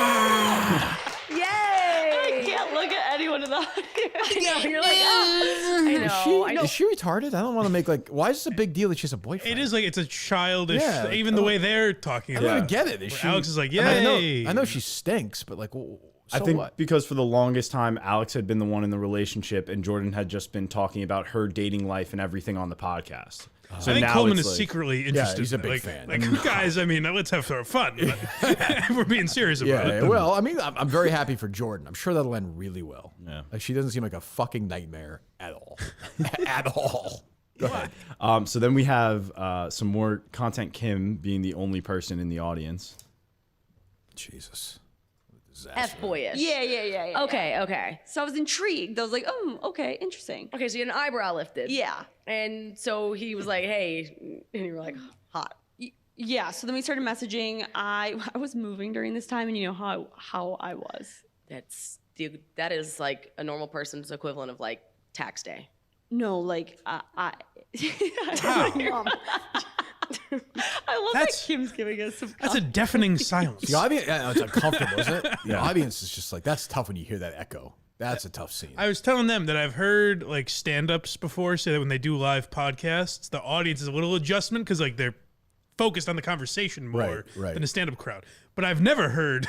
Yay! I can't look at anyone in the audience. You're like, I know. Is she retarded? I don't want to make like. Why is this a big deal that she has a boyfriend? It is like it's a childish. Yeah, like, even the way they're talking I about don't it. even get it. Is Where she, Alex is like, I mean, yay. I know she stinks, but like, so I think what? because for the longest time, Alex had been the one in the relationship, and Jordyn had just been talking about her dating life and everything on the podcast. So I think now Coleman it's is like- secretly interested. he's a big like, fan. Like, guys, I mean, let's have some fun. But we're being serious about Yeah, it. well, I mean, I'm very happy for Jordyn. I'm sure that'll end really well. Yeah. Like, she doesn't seem like a fucking nightmare at all. At all. Go ahead. So then we have some more Kontent Kim being the only person in the audience. Jesus. F-boyish. Yeah. Okay. So I was intrigued. I was like, okay, interesting. Okay, so you had an eyebrow lifted. Yeah. And so he was like, hey, and you were like, hot. Yeah, so then we started messaging. I was moving during this time, and you know how I was. Dude, that is like a normal person's equivalent of like tax day. No, like I love That's- that Kim's giving us some. That's a deafening silence. The audience, it's uncomfortable, isn't it? The audience is just like, that's tough when you hear that echo. That's a tough scene. I was telling them that I've heard like stand-ups before say that when they do live podcasts, the audience is a little adjustment because like they're focused on the conversation more Right. than a stand-up crowd. But I've never heard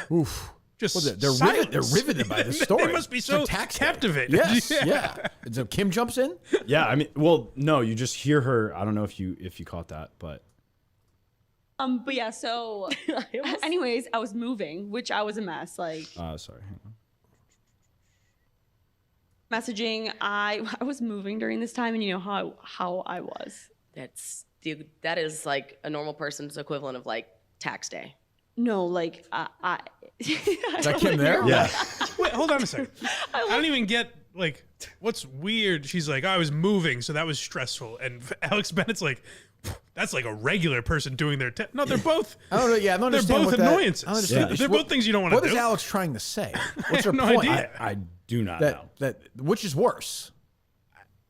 just Well, they're silence. riveted by the story. They must be It's so like tax day. captivated. Yes, yeah. And so Kim jumps in. Yeah, I mean, well, no, you just hear her. I don't know if you caught that, but But yeah, so anyways, I was moving, which I was a mess. Like sorry. Hang on. messaging, I was moving during this time, and you know how I was. Dude, that is like a normal person's equivalent of like tax day. No, like Is that Kim there? Yeah. Wait, hold on a second. I don't even get like what's weird. She's like, I was moving, so that was stressful. And Alex Bennett's like, that's like a regular person doing their no, they're both. I don't know. Yeah, I don't They're understand both what that- annoyances. I don't understand. They're both things you don't want to What do. is Alex trying to say? What's her no point? idea. I do not know. That which is worse?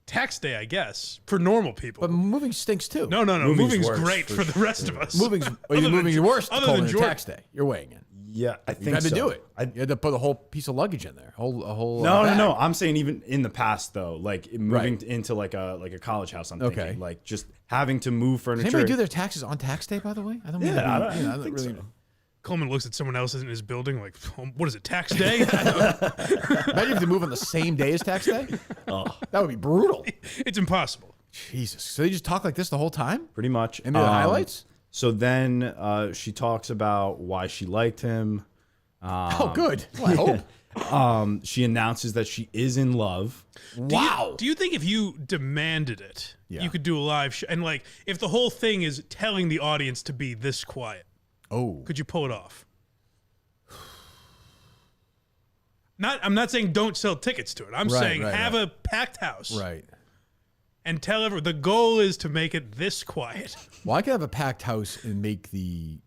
Tax day, I guess, for normal people. But moving stinks too. No. Moving's Moving's worse, great for for the rest of us. Moving's Other than- moving's worse other than than Jordan. tax day. You're weighing in. Yeah, I think You had to so. do it. You had to put a whole piece of luggage in there. A whole. No. bag. I'm saying even in the past though, like moving Right. into like a college house. I'm Okay. thinking like just having to move Does anybody anybody do their taxes on tax day? By the way, I don't. mean to be- I don't I don't think really. so. Coleman looks at someone else in his building like, what is it, tax day? Imagine if they move on the same day as tax day. That would be brutal. It's impossible. Jesus. So they just talk like this the whole time? Pretty much. And the highlights? So then she talks about why she liked him. Oh, good. Well, I hope. She announces that she is in love. Wow. Do you think if you demanded it, Yeah. you could do a live show? And like, if the whole thing is telling the audience to be this quiet, Oh. could you pull it off? I'm not saying don't sell tickets to it. I'm saying right, have right. a packed house. Right. and tell everyone. The goal is to make it this quiet. Well, I could have a packed house and make the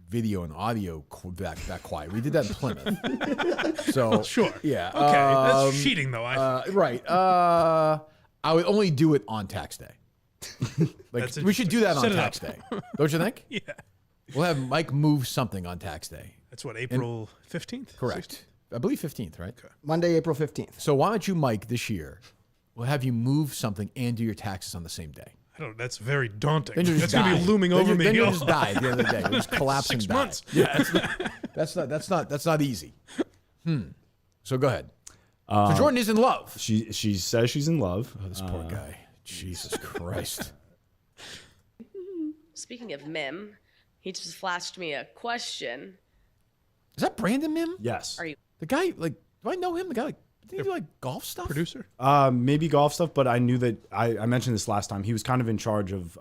video and audio that quiet. We did that in Plymouth. So Sure. yeah. Okay. That's cheating, though. I think. Right. I would only do it on tax day. Like That's we should do that on Set it tax up. day, don't you think? Yeah. We'll have Mike move something on tax day. That's what, April 15th? Correct. I believe 15th, right? Okay. Monday, April 15th. So why don't you, Mike, this year, we'll have you move something and do your taxes on the same day. I don't. That's very daunting. Then you That's just going to die. be looming Then over you- me. Then you'll just die at the end of the day. You'll just collapse 6 and die. months. Yeah, that's not easy. So go ahead. So Jordyn is in love. She says she's in love. Oh, this poor guy. Jesus Christ. Speaking of Mim, he just flashed me a question. Is that Brandon Mim? Yes. Are you The guy, like, do I know him? The guy, like, did he do like golf stuff? Producer? Maybe golf stuff, but I knew that I mentioned this last time. He was kind of in charge of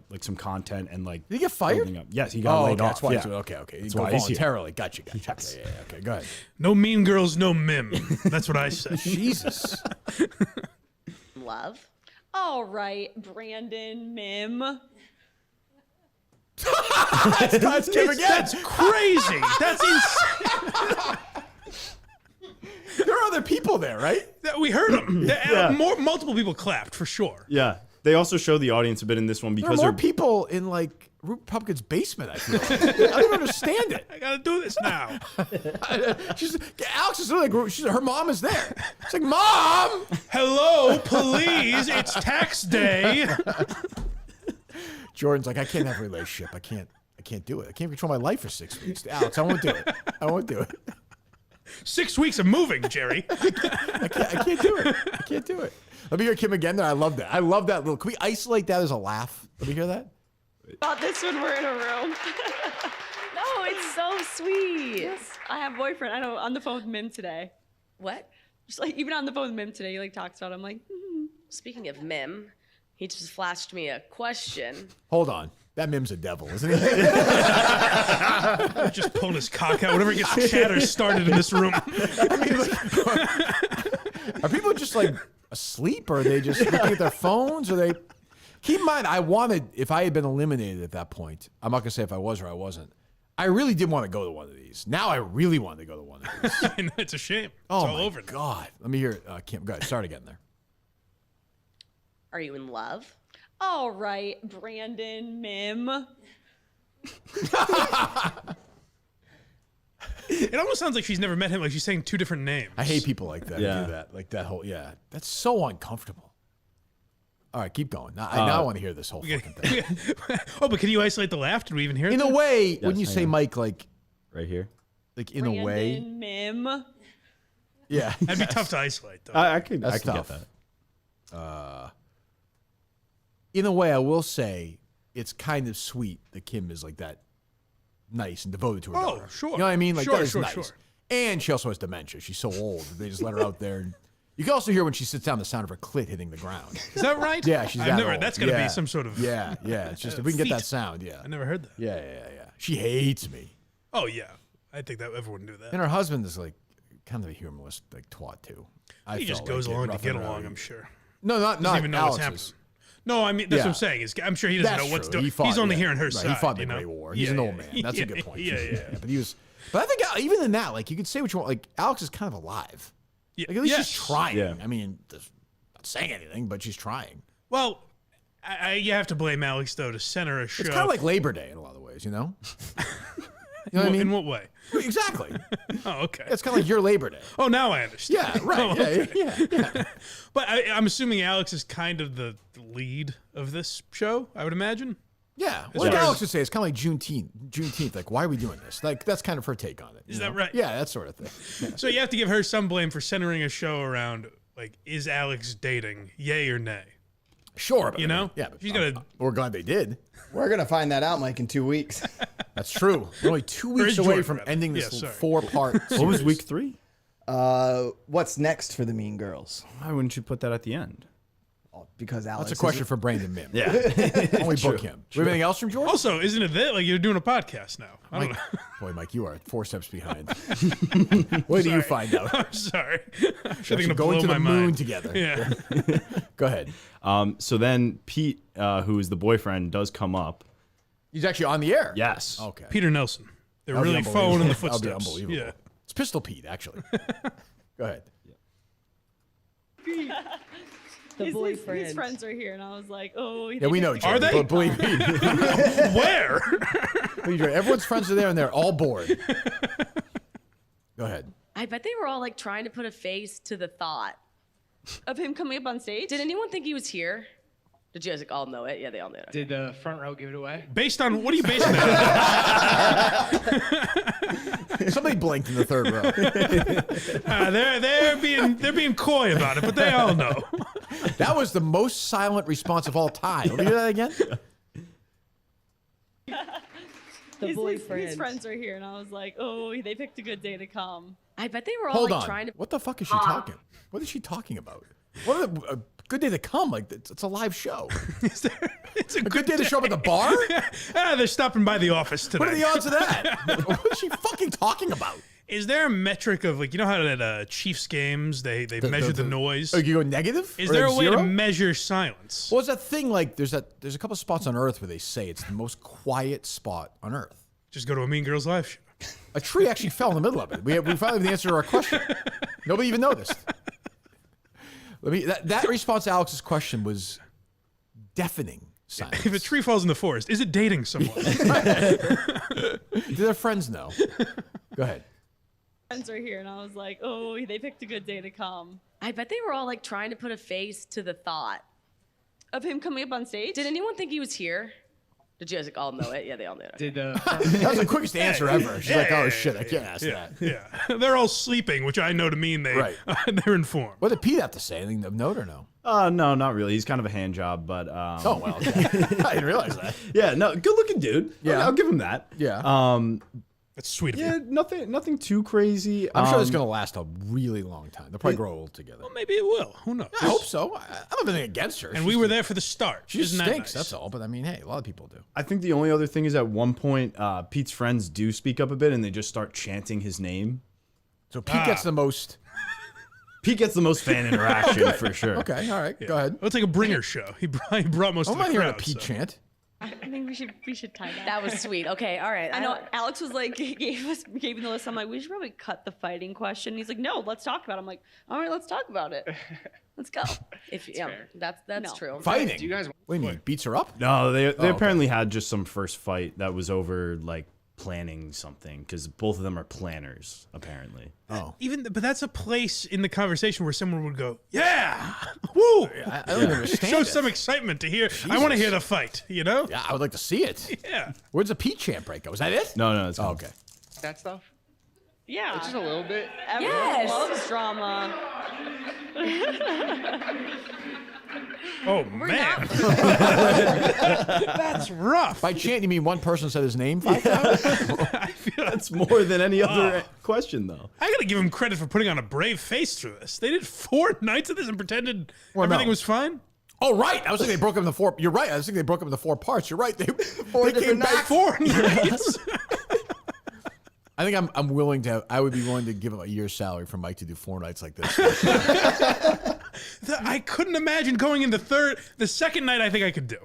like some content and like. Did he get fired? building up. Yes, he got laid okay, off. that's why. yeah. Okay. That's Go why he's here. voluntarily. Gotcha. Yes. Okay, yeah, okay, go ahead. No mean girls, no Mim. That's what I said. Jesus. in love? All right, Brandon, Mim. That's Kim again. That's crazy. That's insane. There are other people there, right? We heard him. Multiple people clapped for sure. Yeah. They also show the audience a bit in this one There are because more they're people in like Republican's basement. I feel like. I don't understand it. I got to do this now. Alex is like her mom is there. It's like, Mom. Hello, please. It's tax day. Jordan's like, I can't have a relationship. I can't do it. I can't control my life for 6 weeks. Alex, I won't do it. I won't do it. 6 weeks of moving, Jerry. I can't do it. I can't do it. Let me hear Kim again there. I love that. I love that little. Can we isolate that as a laugh? Let me hear that. About this when we're in a room. No, it's so sweet. I have a boyfriend. I know. On the phone with Mim today. What? Just like even on the phone with Mim today, he like talks about. It. I'm like, Speaking of Mim, he just flashed me a question. Hold on. That Mim's a devil, isn't he? Just pulling his cock out whenever he gets chatter started in this room. I mean, like, are people just like asleep, or are they just looking at their phones? Or they? Keep in mind, I wanted, if I had been eliminated at that point, I'm not gonna say if I was or I wasn't. I really did want to go to one of these. Now I really want to go to one of these. I know, it's a shame. It's Oh all my over now. God! Let me hear. Kim, go ahead. Start again there. Are you in love? all right, Brandon, Mim. It almost sounds like she's never met him. Like she's saying two different names. I hate people like that. who Yeah. do that. Like that whole. Yeah. That's so uncomfortable. All right, keep going. Now I want to hear this whole fucking thing. Oh, but can you isolate the laugh? Did we even hear it? In a way, when you hang say on. Mike, like Right here. in a way, Brandon, Mim. yeah, That'd be tough to isolate, though. I could That's get tough. that. In a way, I will say it's kind of sweet that Kim is like that, nice and devoted to her Oh, daughter. sure. You know what I mean? Like Sure, that is sure, nice. sure. And she also has dementia. She's so old that they just let her out there. And you can also hear when she sits down the sound of her clit hitting the ground. Is that right? Yeah, she's I've that never. old. That's gonna Yeah. be some sort of. Yeah. It's just if we can get that feat. sound. Yeah. I never heard that. Yeah. She hates me. Oh yeah, I think that everyone knew that. And her husband is like kind of a humorless like twat too. He just goes along to get along. I'm sure. No, not Doesn't even know what's Alex's. happening. No, I mean that's Yeah. what I'm saying. Is I'm sure he doesn't That's know what's true. doing. He He's only yeah. hearing her Right, side. He fought in you the know? Great War. He's an old man. That's a good point. Yeah. But he was. But I think even in that, like you could say what you want. Like Alex is kind of alive. Yeah. Like at least Yes. she's trying. Yeah. I mean, not saying anything, but she's trying. Well, you have to blame Alex though to center a show. It's kind of like Labor Day in a lot of ways, you know. You know what I mean? In what way? Exactly. Oh, okay. It's kind of like your Labor Day. Oh, now I understand. Yeah. Right. Oh, Yeah. But I'm assuming Alex is kind of the lead of this show. I would imagine. Yeah. As Like far Alex as- would say, it's kind of like Juneteenth. Like, why are we doing this? Like, that's kind of her take on it. Is you that know? right? Yeah, that sort of thing. Yeah. So you have to give her some blame for centering a show around like, is Alex dating? Yay or nay? Sure, but You I mean, know? yeah, but She's gotta- we're glad they did. We're gonna find that out, Mike, in 2 weeks. That's true. We're only 2 weeks is away Jordan, from rather. ending Yeah, this sorry. 4-part. What was week 3? What's next for the Mean Girls? Why wouldn't you put that at the end? because Alex. That's a question for Brandon Mim. Yeah. Only book him. Do we have anything else from Jordan? Also, isn't it that like you're doing a podcast now? I don't Mike, know. boy, Mike, you are 4 steps behind. Wait till you find out. I'm sorry. I'm Actually gonna going blow to my the moon mind. together. Yeah. Go ahead. So then Pete, who is the boyfriend, does come up. He's actually on the air. Yes. Okay. Peter Nelson. They're That'll be really following in the unbelievable. That'll be footsteps. unbelievable. Yeah. It's Pistol Pete, actually. Go ahead. His friends are here, and I was like, oh. Yeah, we know. Are Jordan, they? but believe me. Where? Everyone's friends are there, and they're all bored. Go ahead. I bet they were all like trying to put a face to the thought. Of him coming up on stage? Did anyone think he was here? Did you guys all know it? Yeah, they all knew it. Did the front row give it away? Based on what are you basing that on? Somebody blinked in the third row. They're being coy about it, but they all know. That was the most silent response of all time. Let me hear that again. His friends are here, and I was like, oh, they picked a good day to come. I bet they were all Hold like on. trying to. What the fuck is she talking? What is she talking about? What a good day to come. Like, it's a live show. It's a Good day to show up at the bar? They're stopping by the office today. What are the odds of that? What is she fucking talking about? Is there a metric of like, you know how at Chiefs games they measure the noise? Oh, you go negative? Is Or there a like way to zero? measure silence? Well, it's that thing like there's a couple spots on Earth where they say it's the most quiet spot on Earth. Just go to a Mean Girls live show. A tree actually fell in the middle of it. We finally have the answer to our question. Nobody even noticed. That response to Alex's question was deafening silence. If a tree falls in the forest, is it dating someone? Do their friends know? Go ahead. Friends are here, and I was like, oh, they picked a good day to come. I bet they were all like trying to put a face to the thought. Of him coming up on stage? Did anyone think he was here? Did you guys all know it? Yeah, they all knew it. Did the That was the quickest answer ever. She's like, oh shit, I can't ask Yeah, that. yeah. They're all sleeping, which I know to mean Right. they're informed. What did Pete have to say? Anything of note or no? No, not really. He's kind of a hand job, but Oh, well, okay. I didn't realize that. yeah, no, good looking dude. Yeah. I'll give him that. Yeah. That's sweet of Yeah, you. nothing too crazy. I'm sure this is going to last a really long time. They'll probably grow old together. Well, maybe it will. Who knows? I hope so. I don't have anything against her. And we were there for the start. She just Isn't stinks, that nice? that's all. But I mean, hey, a lot of people do. I think the only other thing is at one point, Pete's friends do speak up a bit and they just start chanting his name. So Pete gets the most. Pete gets the most fan interaction for sure. Okay, all right, go ahead. Well, it's like a bringer show. He brought most I'm of the not hearing a crowd. Pete so. chant. I think we should tie that. That was sweet. Okay, all right. I know Alex was like gave me the list. I'm like, we should probably cut the fighting question. He's like, no, let's talk about it. I'm like, all right, let's talk about it. Let's go. If that's No. true. Fighting. do you guys What do you mean? Beats her up? No, they okay. apparently had just some first fight that was over like planning something because both of them are planners apparently. Oh, But that's a place in the conversation where someone would go, "Yeah, woo!" I don't even understand. Show it. some excitement to hear. I want to hear the fight. You know? Yeah, I would like to see it. Yeah. Where's the Pete chant break? Was that it? No, it's Oh, okay. that stuff? Yeah. Just a little bit. Everyone Yes. loves drama. Oh man, that's rough. By chant, you mean one person said his name 5 times? I feel That's more than any other question though. I gotta give him credit for putting on a brave face through this. They did 4 nights of this and pretended Well, everything no. was fine. Oh, right. I was thinking they broke up into 4. You're right. I was thinking they broke up into 4 parts. You're right. They came different back. 4 nights. I think I'm willing to. I would be willing to give him a year's salary for Mike to do 4 nights like this. I couldn't imagine going in the second night. I think I could do.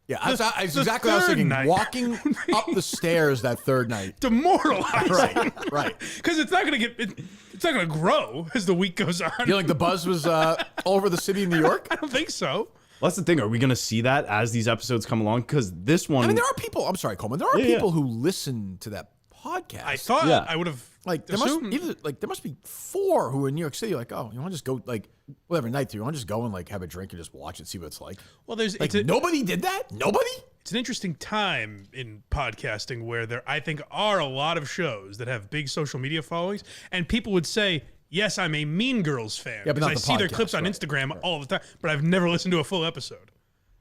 Yeah, that's the exactly what I was third thinking. night. Walking up the stairs that third night. Demoralizing. Right. Because it's not gonna grow as the week goes on. You know, like the buzz was all over the city of New York. I don't think so. Well, that's the thing. Are we going to see that as these episodes come along? Because this one, I mean, there are people. I'm sorry, Coleman. There are Yeah, people who listen to that podcast. I thought Yeah. I would have like there assumed. must be 4 who are in New York City. Like, oh, you want to just go like whatever night? Do you want to just go and like have a drink and just watch it, see what it's like? Well, there's Like it's, nobody did that. Nobody. it's an interesting time in podcasting where there I think are a lot of shows that have big social media followings, and people would say, "Yes, I'm a Mean Girls fan." Yeah, but because not I the see their podcast, clips on right, Instagram all the time, but I've never listened to a full episode.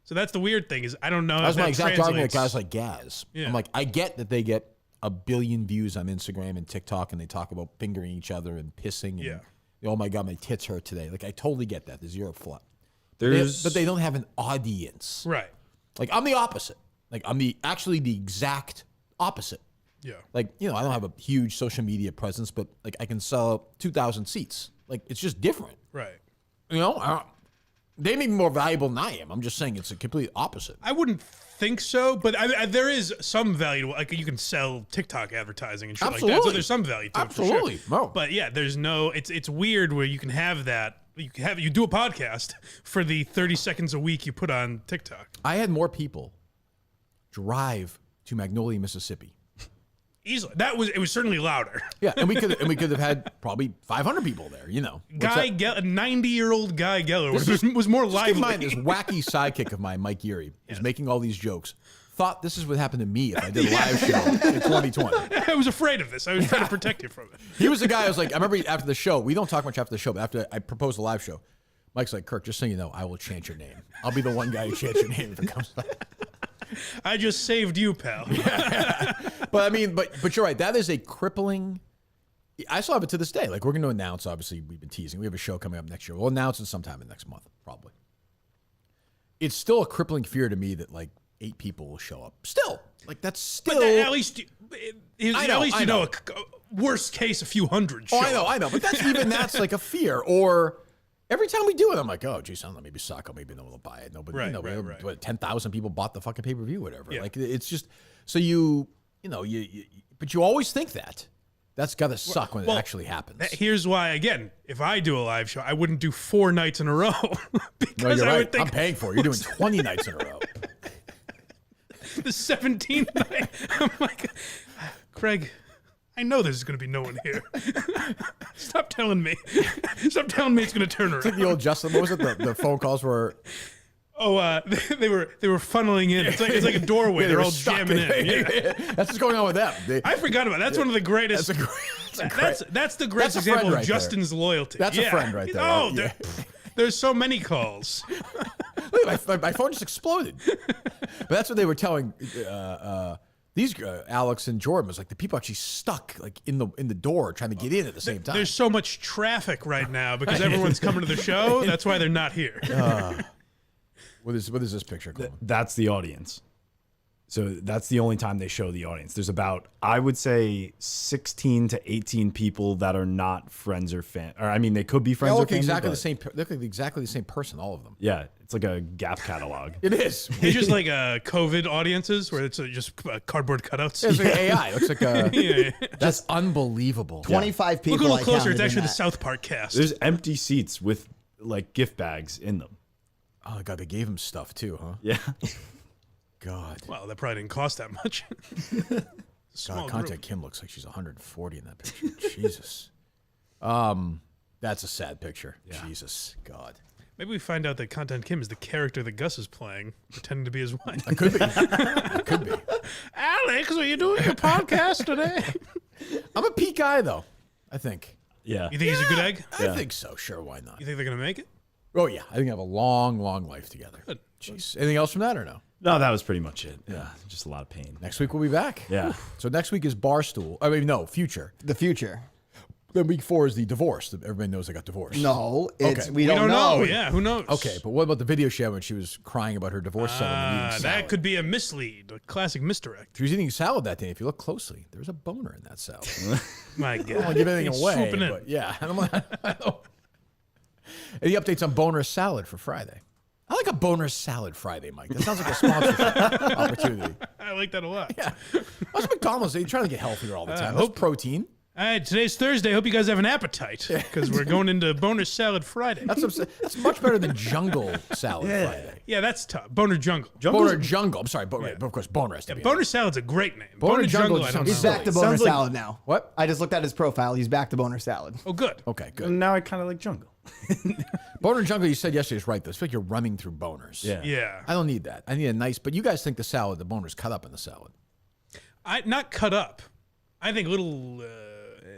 So that's the weird thing is I don't know. That was if my exact argument with translates. guys like Gaz. Yeah. I'm like, I get that they get a billion views on Instagram and TikTok, and they talk about fingering each other and pissing. And, Yeah. oh my God, my tits hurt today. Like, I totally get that. There's zero fluff. But they don't have an audience. Right. Like I'm the opposite. Like I'm actually the exact opposite. Yeah. Like, I don't have a huge social media presence, but like I can sell 2,000 seats. Like it's just different. Right. They may be more valuable than I am. I'm just saying it's a complete opposite. I wouldn't think so, but there is some value to, like, you can sell TikTok advertising and shit like that. So there's some value to it for sure. No. But yeah, there's no. It's weird where you can have that. You do a podcast for the 30 seconds a week you put on TikTok. I had more people drive to Magnolia, Mississippi. Easily, it was certainly louder. Yeah, and we could have had probably 500 people there. Guy Geller, a 90-year-old Guy Geller was more Keep lively. in mind, this wacky sidekick of mine, Mike Geary, is making all these jokes. Thought this is what happened to me if I did a live show in 2020. I was afraid of this. I was trying to protect you from it. He was the guy. I was like, I remember after the show. We don't talk much after the show, but after I proposed a live show, Mike's like, Kirk, just so you know, I will chant your name. I'll be the one guy who chants your name if it comes back. I just saved you, pal. But I mean, but you're right. That is a crippling. I still have it to this day. Like we're going to announce. Obviously, we've been teasing. We have a show coming up next year. We'll announce it sometime in next month, probably. It's still a crippling fear to me that like 8 people will show up. Still, like that's still. But at least you know, a worst case, a few hundred. Oh, I know. But that's like a fear. Or every time we do it, I'm like, oh, geez, I don't know, maybe suck. Maybe no one will buy it. Nobody, Right. What, 10,000 people bought the fucking pay-per-view, whatever. Yeah. Like it's just so you but you always think that. That's got to suck when it actually happens. Here's why, again, if I do a live show, I wouldn't do 4 nights in a row. Because you're I right. would think I'm paying for it. You're doing 20 nights in a row. the 17th night, I'm like, Craig, I know there's going to be no one here. Stop telling me. Stop telling me it's going to turn around. It's like the old Justin. What was it? The phone calls were. Oh, they were funneling in. It's like a doorway. They're all jamming in. Yeah. That's what's going on with them. I forgot about that. That's one of the greatest. That's the greatest example of Justin's loyalty. That's a friend right there. Oh, there's so many calls. my phone just exploded. But that's what they were telling these Alex and Jordan was like the people actually stuck like in the door trying to get in at the same time. There's so much traffic right now because everyone's coming to the show. That's why they're not here. What is this picture, Coleman? That's the audience. So that's the only time they show the audience. There's about, I would say, 16 to 18 people that are not friends or fan. Or I mean, they could be friends or family. Exactly the same. They look like exactly the same person, all of them. Yeah, it's like a Gap catalog. It is. It's just like COVID audiences where it's just cardboard cutouts. It's like AI. It looks like a. Yeah. That's unbelievable. 25 people. Look a little I closer. counted It's in actually the that. South Park cast. There's empty seats with like gift bags in them. Oh God, they gave him stuff too, huh? Yeah. God. Well, that probably didn't cost that much. God, Kontent Kim looks like she's 140 in that picture. Jesus. That's a sad picture. Yeah. Jesus. God. Maybe we find out that Kontent Kim is the character that Gus is playing, pretending to be his wife. It could be. It could be. Alex, are you doing a podcast today? I'm a peak guy though. I think. Yeah. You think he's a good egg? I think so. Sure. Why not? You think they're gonna make it? Oh yeah. I think I have a long, long life together. Good. Jeez. Anything else from that or no? No, that was pretty much it. Yeah. Just a lot of pain. Next week we'll be back. Yeah. So next week is Barstool. I mean, no, Future. The future. Then week 4 is the divorce. Everybody knows I got divorced. No, it's Okay. we don't know. Yeah, who knows? Okay, but what about the video she had when she was crying about her divorce settlement? eating That salad? could be a mislead, a classic misdirect. She was eating salad that day. If you look closely, there was a boner in that salad. My I don't God. want to give anything He's away, swooping in. but yeah. I don't. Any updates on boner salad for Friday? I like a boner salad Friday, Mike. That sounds like a sponsorship opportunity. I like that a lot. Yeah. What's McDonald's? They're trying to get healthier all the time. hope- Protein. All right, today's Thursday. Hope you guys have an appetite because we're going into Boner Salad Friday. That's much better than jungle salad Friday. Yeah, that's tough. Boner Jungle. Boner jungle. I'm sorry, right, but of course, boner has to be. Boner Salad's a great name. Boner Jungle I don't sounds know. He's back to boner Sounds like- salad now. What? I just looked at his profile. He's back to boner salad. Oh, good. Okay, good. And now I kind of like jungle. Boner jungle, you said yesterday is right though. It's like you're running through boners. Yeah. Yeah. I don't need that. I need a nice. But you guys think the boner's cut up in the salad. Not cut up. I think little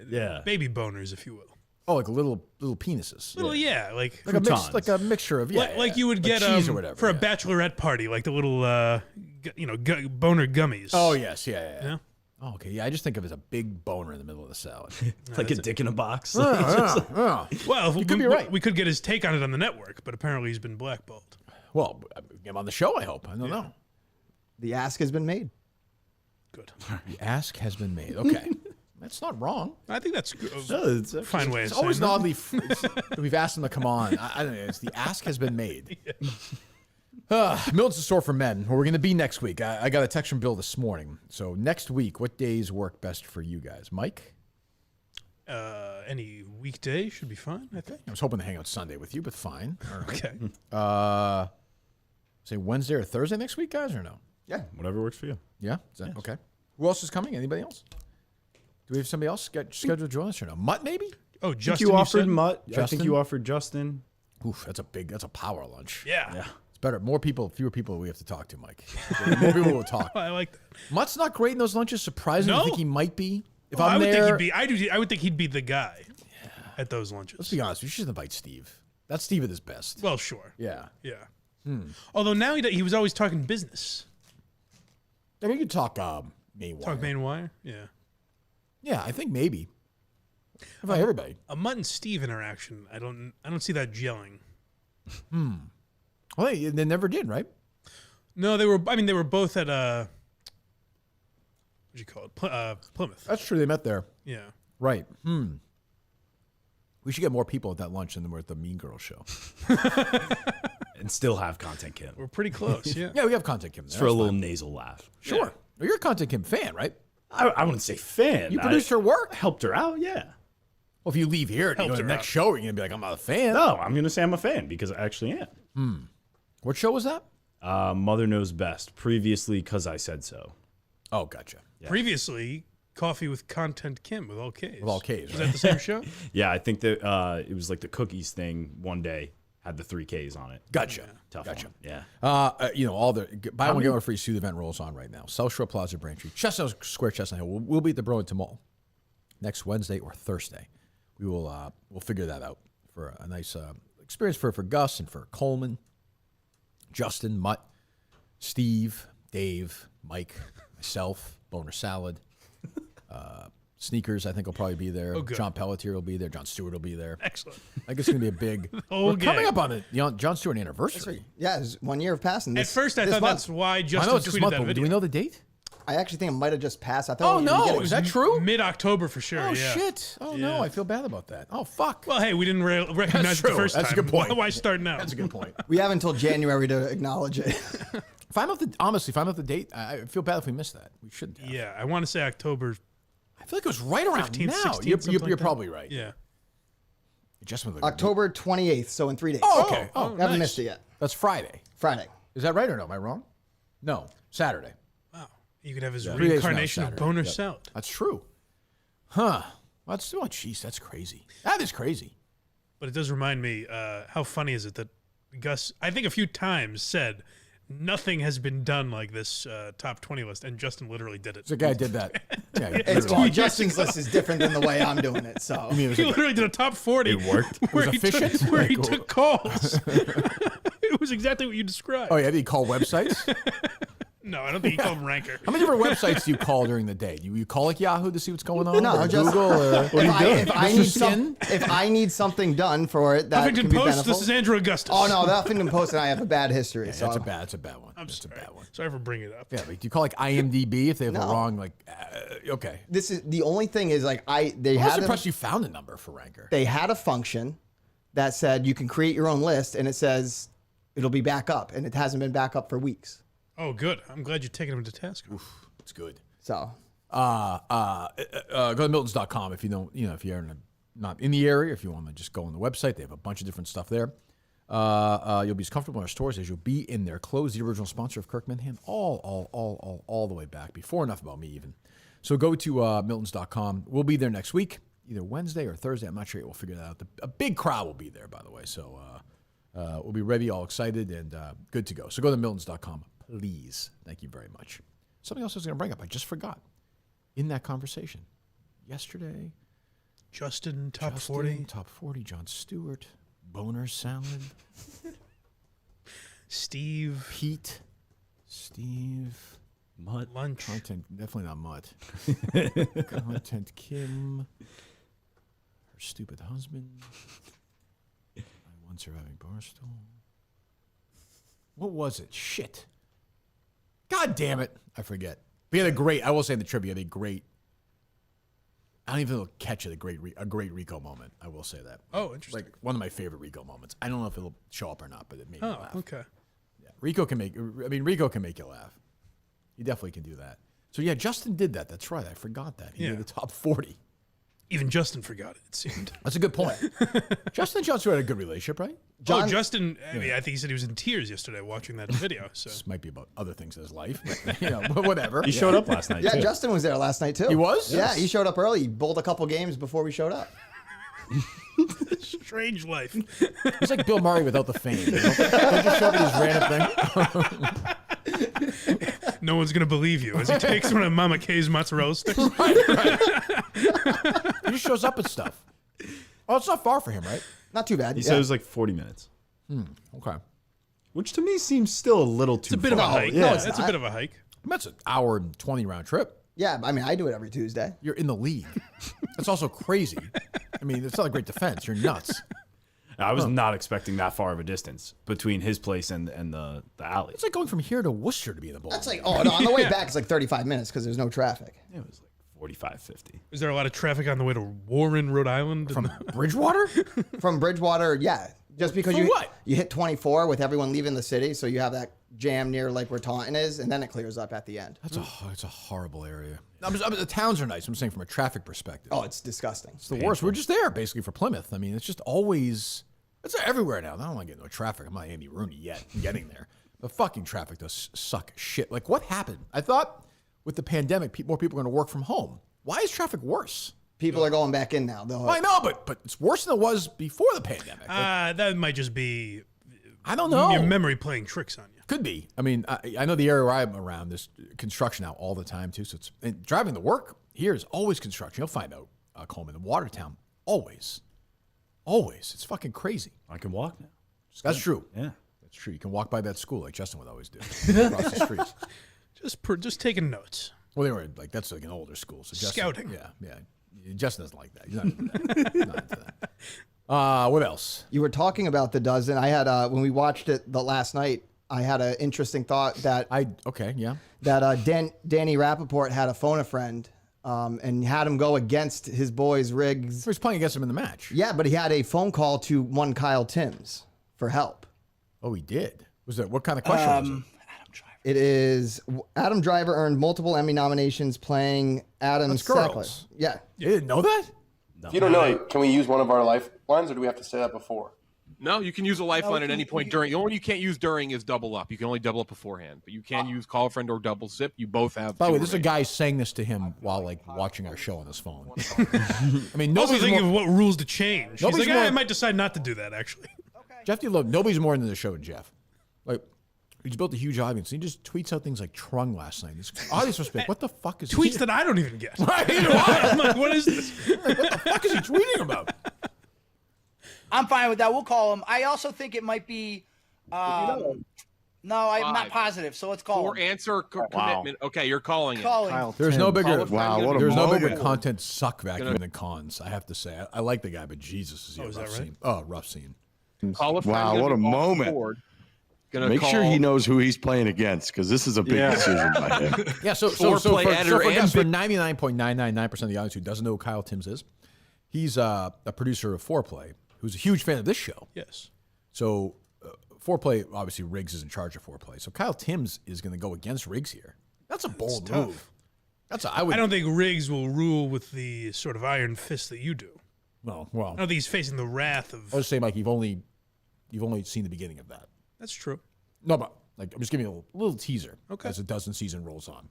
Yeah. baby boners, if you will. Oh, like little penises. Little, yeah, like Like a mixture of like you would get cheese or whatever for a yeah. bachelorette party, like the little boner gummies. Oh yes, yeah. Yeah. Oh, okay. Yeah, I just think of it as a big boner in the middle of the salad. It's like a dick in a box. Well, You could be right. We could get his take on it on the network, but apparently he's been blackballed. Well, get him on the show, I hope. I don't know. The ask has been made. Good. The ask has been made. Okay. That's not wrong. I think that's No, it's a fine way of It's saying always that. oddly. We've asked him to come on. I don't know. It's the ask has been made. Milton's the store for men, where we're going to be next week. I got a text from Bill this morning. So next week, what days work best for you guys? Mike? Any weekday should be fine, I think. I was hoping to hang out Sunday with you, but fine. All right. Okay. Say Wednesday or Thursday next week, guys, or no? Yeah. Whatever works for you. Yeah? Is that okay? Who else is coming? Anybody else? Do we have somebody else scheduled to join us or no? Mutt, maybe? Oh, I think Justin, you offered said? Mutt. I Justin? think you offered Justin. Oof, that's a power lunch. Yeah. It's better. Fewer people we have to talk to, Mike. More people will talk. I like that. Mutt's not great in those lunches. Surprisingly, I No? think he might be. If Well, I'm I would there, think he'd be. I would think he'd be the guy at those lunches. let's be honest. We should invite Steve. That's Steve at his best. Well, sure. Yeah. Yeah. Although now he was always talking business. I mean, you could talk Maine wire. Talk main wire. Yeah. Yeah, I think maybe. Invite everybody. A Mutt and Steve interaction. I don't see that gelling. Well, they never did, right? No, they were. I mean, they were both at what do you call it? Plymouth. That's true. They met there. Yeah. Right. We should get more people at that lunch than we're at the Mean Girls show. And still have Kontent Kim. We're pretty close. Yeah. Yeah, we have Kontent Kim there. Just for a That's little fine. nasal laugh. Sure. Well, you're a Kontent Kim fan, right? I wouldn't say fan. You produced her I work. helped her out, yeah. Well, if you leave here and you go Helped to the her next out. show, you're going to be like, I'm not a fan. No, I'm going to say I'm a fan because I actually am. What show was that? Mother Knows Best. Previously, Because I Said So. Oh, gotcha. Previously, Coffee with Kontent Kim with all K's. With all Ks, Was right? that the same show? Yeah, I think that it was like the cookies thing one day had the 3 Ks on it. Gotcha. Tough Gotcha. one. Yeah. All the buy one get one free suit event rolls on right now. South Shore Plaza, Braintree, Chestnut Square, Chestnut Hill. We'll be at the Burlington Mall next Wednesday or Thursday. We will we'll figure that out for a nice experience for Gus and for Coleman, Justin, Mutt, Steve, Dave, Mike, myself, Boner Salad, Sneakers. I think will probably be there. Oh, good. John Pelletier will be there. John Stewart will be there. Excellent. I guess it's gonna be a big. We're Okay. coming up on the John Stewart anniversary. Yeah, it's 1 year of passing. At first, I thought that's why I Justin know it's this tweeted month, that but video. do we know the date? I actually think it might have just passed. I Oh, thought we were no. getting- Is that true? Mid-October for sure. Oh yeah. shit! Oh no, Yeah. I feel bad about that. Oh fuck! Well, hey, we didn't recognize it the true. first That's a time. good point. Why start now? That's a good point. We have until January to acknowledge it. Find out the date. I feel bad if we missed that. We shouldn't have. Yeah, I want to say October I feel like it was right around 15th, now. 16th, You're something like that. probably right. Yeah. Adjustment of the October 28th, so in 3 days. Oh, okay. Oh, Haven't nice. missed it yet. that's Friday. Friday. Is that right or no? Am I wrong? No, Saturday. Wow. You could have his 3 days from now, reincarnation of Saturday. Boner Yep. Salad. That's true. Huh? That's jeez, that's crazy. That is crazy. But it does remind me, how funny is it that Gus, I think a few times, said nothing has been done like this top 20 list, and Justin literally did it. The guy did that. Yeah, It's, literally. well, Justin's list is different than the way I'm doing it. So I mean, it was He like, literally did a top 40. It worked. Where, was he took, efficient? where he Like, took calls. It was exactly what you described. oh yeah, did he call websites? No, I don't think he called him Ranker. How many different websites do you call during the day? You call like Yahoo to see what's going on? No, or just- Google. Or, if I need something done for it, that Huffington can be Post, beneficial. this is Andrew Augustus. Oh no, the Huffington Post and I have a bad history. so that's a bad one. I'm That's sorry. a bad one. Sorry for bringing it up. Yeah, like, do you call like IMDb if they have the No. wrong okay. this is the only thing is like they I was had impressed you found a number for Ranker. they had a function that said you can create your own list and it says it'll be back up and it hasn't been back up for weeks. Oh, good. I'm glad you're taking him to task. It's good. So Go to Miltons.com if if you're not in the area, if you want to just go on the website. They have a bunch of different stuff there. You'll be as comfortable in our stores as you'll be in their clothes. The original sponsor of Kirk Minhan, all the way back, before Enough About Me even. So go to Miltons.com. We'll be there next week, either Wednesday or Thursday. I'm not sure yet. We'll figure that out. A big crowd will be there, by the way. So we'll be ready, all excited, and good to go. So go to Miltons.com, please. Thank you very much. Something else I was going to bring up. I just forgot. In that conversation yesterday, Justin, top 40. top 40, John Stewart, Boner Salad, Steve. Pete, Steve, Mutt. Lunch. Content, definitely not Mutt. Kontent Kim. Her stupid husband. My one surviving Barstool. What was it? Shit. God damn it. I forget. We had I will say in the trivia, a great, I don't even catch it, a great Rico moment. I will say that. Oh, interesting. Like one of my favorite Rico moments. I don't know if it'll show up or not, but it made me laugh. Okay. Yeah. Rico can make you laugh. He definitely can do that. So yeah, Justin did that. That's right. I forgot that. He did the top 40. Even Justin forgot it seemed. That's a good point. Justin and Justin had a good relationship, right? Justin, I think he said he was in tears yesterday watching that video. So This might be about other things in his life, but whatever. He showed up last night. Yeah, too. Justin was there last night too. He was? Yeah, he showed up early. He bowled a couple games before we showed up. strange life. He's like Bill Murray without the fame. You know? They just show up these random thing. No one's gonna believe you as he takes one of Mama K's mozzarella sticks. Right. He just shows up and stuff. Oh, it's not far for him, right? Not too bad. He said it was like 40 minutes. Okay. Which to me seems still a little too It's a bit of a far. hike. No, it's That's a not. bit of a hike. That's an hour and 20 round trip. Yeah, I mean, I do it every Tuesday. You're in the league. That's also crazy. I mean, it's not a great defense. You're nuts. I was not expecting that far of a distance between his place and the alley. It's like going from here to Worcester to be in the bowl. That's like, oh, no, on the way back, it's like 35 minutes because there's no traffic. It was like 45, 50. Is there a lot of traffic on the way to Warren, Rhode Island? From Bridgewater? From Bridgewater, yeah. Just because For what? you hit 24 with everyone leaving the city, so you have that jam near like where Taunton is, and then it clears up at the end. It's a horrible area. The towns are nice. I'm saying from a traffic perspective. Oh, it's disgusting. It's the worst. We're just there basically for Plymouth. I mean, it's just always, it's everywhere now. I don't want to get no traffic. I'm not Andy Rooney yet. I'm getting there. But fucking traffic does suck shit. Like what happened? I thought with the pandemic, more people are going to work from home. Why is traffic worse? People are going back in now. Well, I know, but it's worse than it was before the pandemic. That might just be I don't know. your memory playing tricks on you. Could be. I mean, I know the area where I'm around, there's construction out all the time too. So it's and driving to work here is always construction. You'll find out Coleman in Watertown. Always. It's fucking crazy. I can walk now. That's true. Yeah. That's true. You can walk by that school like Justin would always do across the streets. Just taking notes. Well, they were like that's like an older school. So Justin, Scouting. Yeah. Justin doesn't like that. He's not into that. Not into that. What else? You were talking about the dozen. I had when we watched it the last night, I had an interesting thought that Danny Rappaport had a phone a friend and had him go against his boys Riggs. He was playing against him in the match. Yeah, but he had a phone call to one Kyle Timms for help. Oh, he did. Was that what kind of question was it? It is Adam Driver earned multiple Emmy nominations playing Adam That's Sackler. girls. Yeah. You didn't know that? If you don't know, can we use one of our lifelines, or do we have to say that before? No, you can use a lifeline at any point during. The only one you can't use during is double up. You can only double up beforehand, but you can use call a friend or double zip. You both have. By the way, two this is a remaining. guy saying this to him while like watching our show on his phone. I mean, Also nobody's thinking more, of what rules to change. He's Nobody's like, more- I might decide not to do that, actually. Jeff D. Love. Nobody's more into the show than Jeff. Like, he's built a huge audience. He just tweets out things like Trung last night. His audience was like, what the fuck is Tweets that I don't even get. Right, you know what? I'm like, what is this? What the fuck is he tweeting about? I'm fine with that. We'll call him. I also think it might be. No, I'm not Five. positive. So let's call Or him. answer commitment. Okay, you're calling it. Call him. There's no bigger Call a friend, get a there's no moment. bigger content suck vacuum than Cons. I have to say. I like the guy, but Jesus is he a is rough that right? scene. Oh, rough scene. Call a friend, Wow, get what a off the moment. board. Gonna Make sure call- he knows who he's playing against, because this is a big decision by him. Yeah, so Foreplay editor for and 99.999% of the audience who doesn't know who Kyle Timms is, he's a producer of Foreplay who's a huge fan of this show. Yes. So Foreplay, obviously Riggs is in charge of Foreplay. So Kyle Timms is going to go against Riggs here. That's a bold tough. move. I I don't think Riggs will rule with the sort of iron fist that you do. Well, I don't think he's facing the wrath of. I was saying, Mike, you've only seen the beginning of that. That's true. No, but like I'm just giving you a little teaser Okay. as the dozen season rolls on.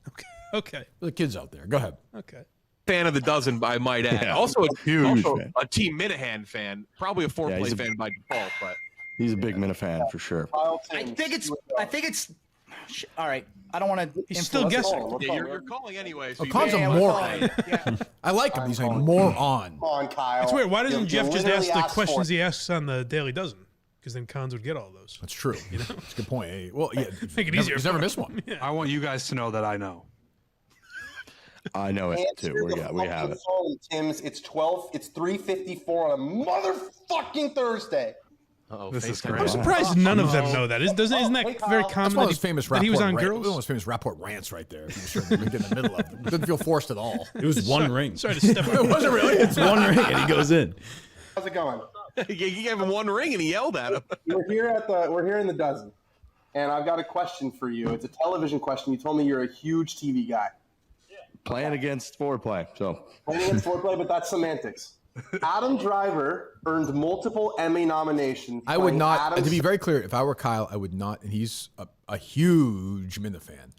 Okay. For the kids out there, go ahead. Okay. fan of the dozen, I might add. Yeah, also, huge also fan. a Team Minahan fan, probably a Yeah, foreplay he's a- fan by default, but He's a big Mina fan for sure. I think it's. All right. I don't want to. He's still guessing. yeah, you're calling anyway. So Oh, you Con's may- a moron. I like him. He's like moron. Come on, Kyle. It's weird. Why doesn't You Jeff just literally ask the asked questions for it. he asks on the Daily Dozen? because then cons would get all those. That's true. You know, that's a good point. Hey, well, yeah, Make it easier. He's never missed one. Yeah. I want you guys to know that I know. I know it too. We have it. Tim's. It's 3:54 on a motherfucking Thursday. This is great. I'm surprised none of them know that. Isn't that very common? That's one of those famous that he was on Rapport Girls? one of those famous Rapport rants right there. If you get in the middle of them, didn't feel forced at all. It was one ring. Sorry to step It wasn't really. It's one ring, and he goes in. How's it going? He gave him one ring and he yelled at him. We're here in the dozen, and I've got a question for you. It's a television question. You told me you're a huge TV guy. Playing against foreplay. So Playing against foreplay, but that's semantics. Adam Driver earned multiple Emmy nominations. I would not. Adam To be very clear, if I were Kyle, I would not. And he's a huge Minna fan.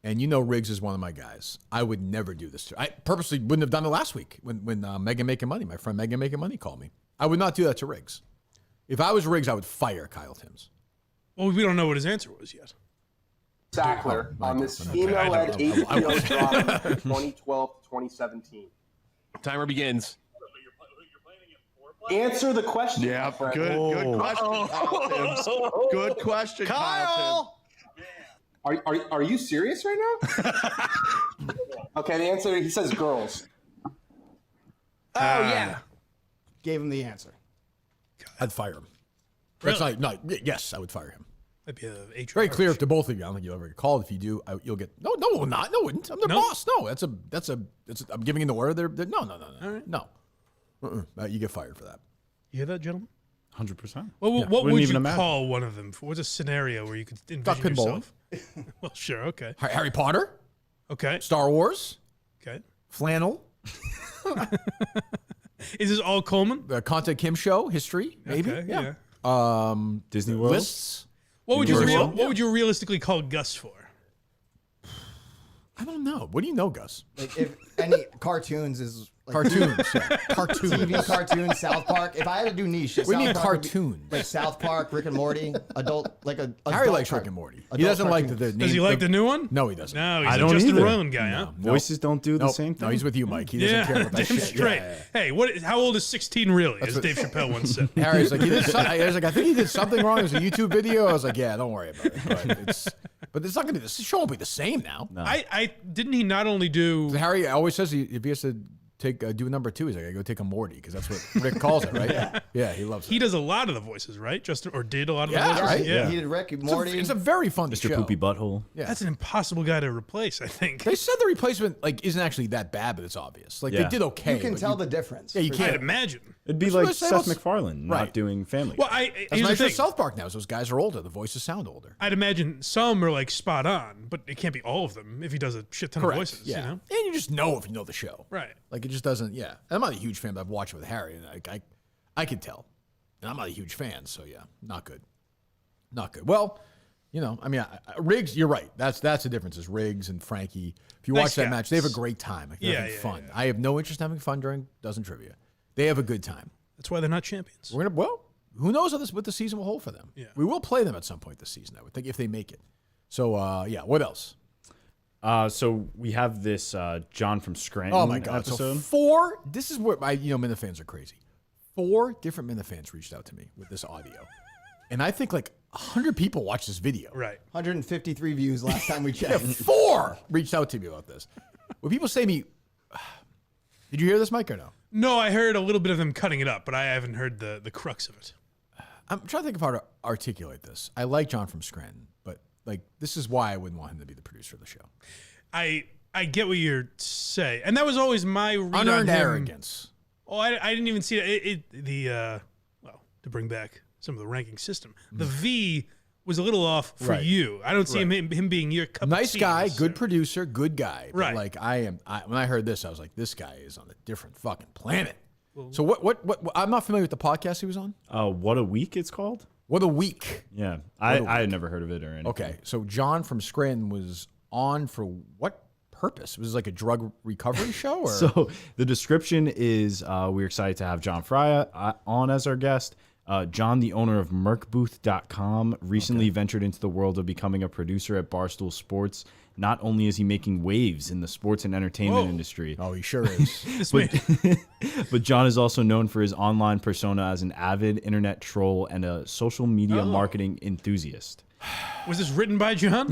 And you know Riggs is one of my guys. I would never do this. I purposely wouldn't have done it last week when Megan Making Money, my friend Megan Making Money, called me. I would not do that to Riggs. If I was Riggs, I would fire Kyle Timms. Well, we don't know what his answer was yet. Sackler on this female-led HBO drama from 2012 to 2017. Timer begins. Answer the question. yeah, my friend. good question, Kyle Timms. Good question, Kyle. Are you serious right now? Okay, the answer, he says girls. Oh, yeah. Gave him the answer. I'd fire him. Really? That's not, yes, I would fire him. That'd be a HR. Very clear to both of you. I don't think you'll ever get called. If you do, you'll get no, not. No, wouldn't. I'm their boss. No, that's a. I'm giving in the word. No. All right. No. You get fired for that. You hear that, gentlemen? 100%. Well, Yeah. what Wouldn't would even you imagine. call one of them? What's a scenario where you could Duck envision pinball. yourself? Well, sure. Okay. Harry Potter, Okay. Star Wars, Okay. flannel, Is this all Coleman? the Kontent Kim show, history, maybe. Okay, Yeah. Disney World. Lists. What would you Universal? what would you realistically call Gus for? I don't know. What do you know, Gus? Like if any cartoons is like Cartoons. Yeah. Cartoons. TV cartoons, South Park. If I had to do niche, What do you mean South Park would be- cartoons? like South Park, Rick and Morty, adult like a. Harry adult likes car- Rick and Morty. He adult doesn't like the cartoons. name. Does he like the new one? No, he doesn't. No, he's I a don't Justin either. Roiland guy, huh? Voices don't do the Nope. same thing. No, he's with you, Mike. He doesn't care about that damn shit. straight. Yeah. Hey, how old is 16 really? As Dave Chappelle once said. Harry's like, I was like, I think he did something wrong. It was a YouTube video. I was like, yeah, don't worry about it. But it's not going to. This show won't be the same now. No. I didn't he not only do Harry always says if he has to do number 2, he's like, I go take a Morty because that's what Rick calls it, right? Yeah, he loves it. he does a lot of the voices, right? Justin or did a lot of Yeah, the voices? right? Yeah. He did Rick and Morty. It's a very fun Mr. show. Poopy Butthole. Yeah. That's an impossible guy to replace, I think. They said the replacement isn't actually that bad, but it's obvious. Like they Yeah. did okay. you can but tell the difference. Yeah, you for can't I'd imagine. It'd be That's what like I say Seth about- MacFarlane Right. not doing Family Well, Guy. here's That's the nice thing. with South Park now. Is those guys are older. The voices sound older. I'd imagine some are like spot on, but it can't be all of them if he does a shit ton Correct. of voices. Yeah. You know? And you just know if you know the show. Right. Like it just doesn't. Yeah. I'm not a huge fan, but I've watched it with Harry, and I can tell. And I'm not a huge fan, so yeah, not good. Not good. Well, you know, I mean, Riggs. You're right. That's the difference. Is Riggs and Frankie. If you Nice watch that guys. match, they have a great time. Like, they're Yeah, having yeah, fun. yeah. I have no interest in having fun during Dozen Trivia. They have a good time. That's why they're not champions. We're gonna. Well, who knows what the season will hold for them? Yeah. We will play them at some point this season. I would think if they make it. So yeah. What else? So we have this John from Scranton Oh my God! episode. So 4. This is where Minna fans are crazy. 4 different Minna fans reached out to me with this audio, and I think like 100 people watched this video. Right. 153 views last time we Yeah, checked. 4 reached out to me about this. When people say to me, "Did you hear this, Mike, or no?" No, I heard a little bit of them cutting it up, but I haven't heard the crux of it. I'm trying to think of how to articulate this. I like John from Scranton, but like this is why I wouldn't want him to be the producer of the show. I get what you're saying, and that was always my read on Unearned him. arrogance. Oh, I didn't even see it. Well, to bring back some of the ranking system, the V was a little off for Right. you. I don't see him being your cup of Nice tea, guy, necessarily. good producer, good guy. But Right. like when I heard this, I was like, this guy is on a different fucking planet. So what I'm not familiar with the podcast he was on. What a Week it's called? What a week. Yeah. I had never heard of it or anything. Okay. So John from Scranton was on for what purpose? Was it like a drug recovery show? Or? So the description is we're excited to have John Frya on as our guest. John, the owner of merkbooth.com, recently ventured into the world of becoming a producer at Barstool Sports. Not only is he making waves in the sports and entertainment industry. Oh, he sure is. but John is also known for his online persona as an avid internet troll and a social media marketing enthusiast. Was this written by John?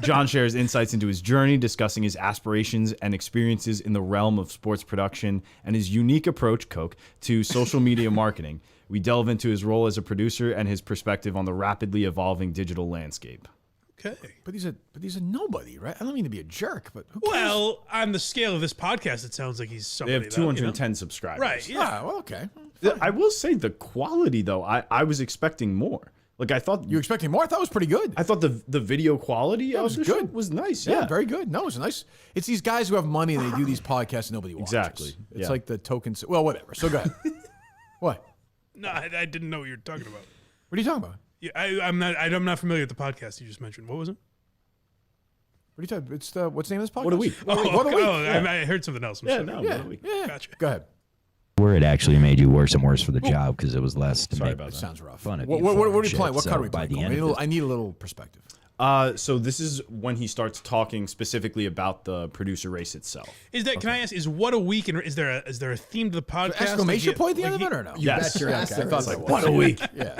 John shares insights into his journey, discussing his aspirations and experiences in the realm of sports production and his unique approach, Coke, to social media marketing. We delve into his role as a producer and his perspective on the rapidly evolving digital landscape. Okay. But he's a nobody, right? I don't mean to be a jerk, but who cares? Well, on the scale of this podcast, it sounds like he's They somebody have 210 subscribers. Right, yeah. Ah, well, okay. I will say the quality, though, I was expecting more. Like, I thought... You were expecting more? I thought it was pretty good. I thought the video quality was of the good. show was nice. Yeah, Yeah, very good. No, it was nice. It's these guys who have money and they do these podcasts and nobody watches. Exactly. It's Yeah. like the tokens. Well, whatever. So go ahead. What? No, I didn't know what you were talking about. What are you talking about? Yeah, I'm not familiar with the podcast you just mentioned. What was it? What are you talking? It's what's the name of this podcast? What a week. What a week. I heard something else. I'm sorry. Yeah. Gotcha. Go ahead. Where it actually made you worse and worse for the job because it was less to make That sounds rough. fun of What you. are for you and playing? shit. What card are we So by playing? the end of I need a little perspective. So this is when he starts talking specifically about the producer race itself. Is that? Can I ask? Is what a week? And is there a theme to the podcast? Exclamation Like, point at the like end of he- it or no? You bet your ass Okay, I there thought is. that was. What a week. Yeah.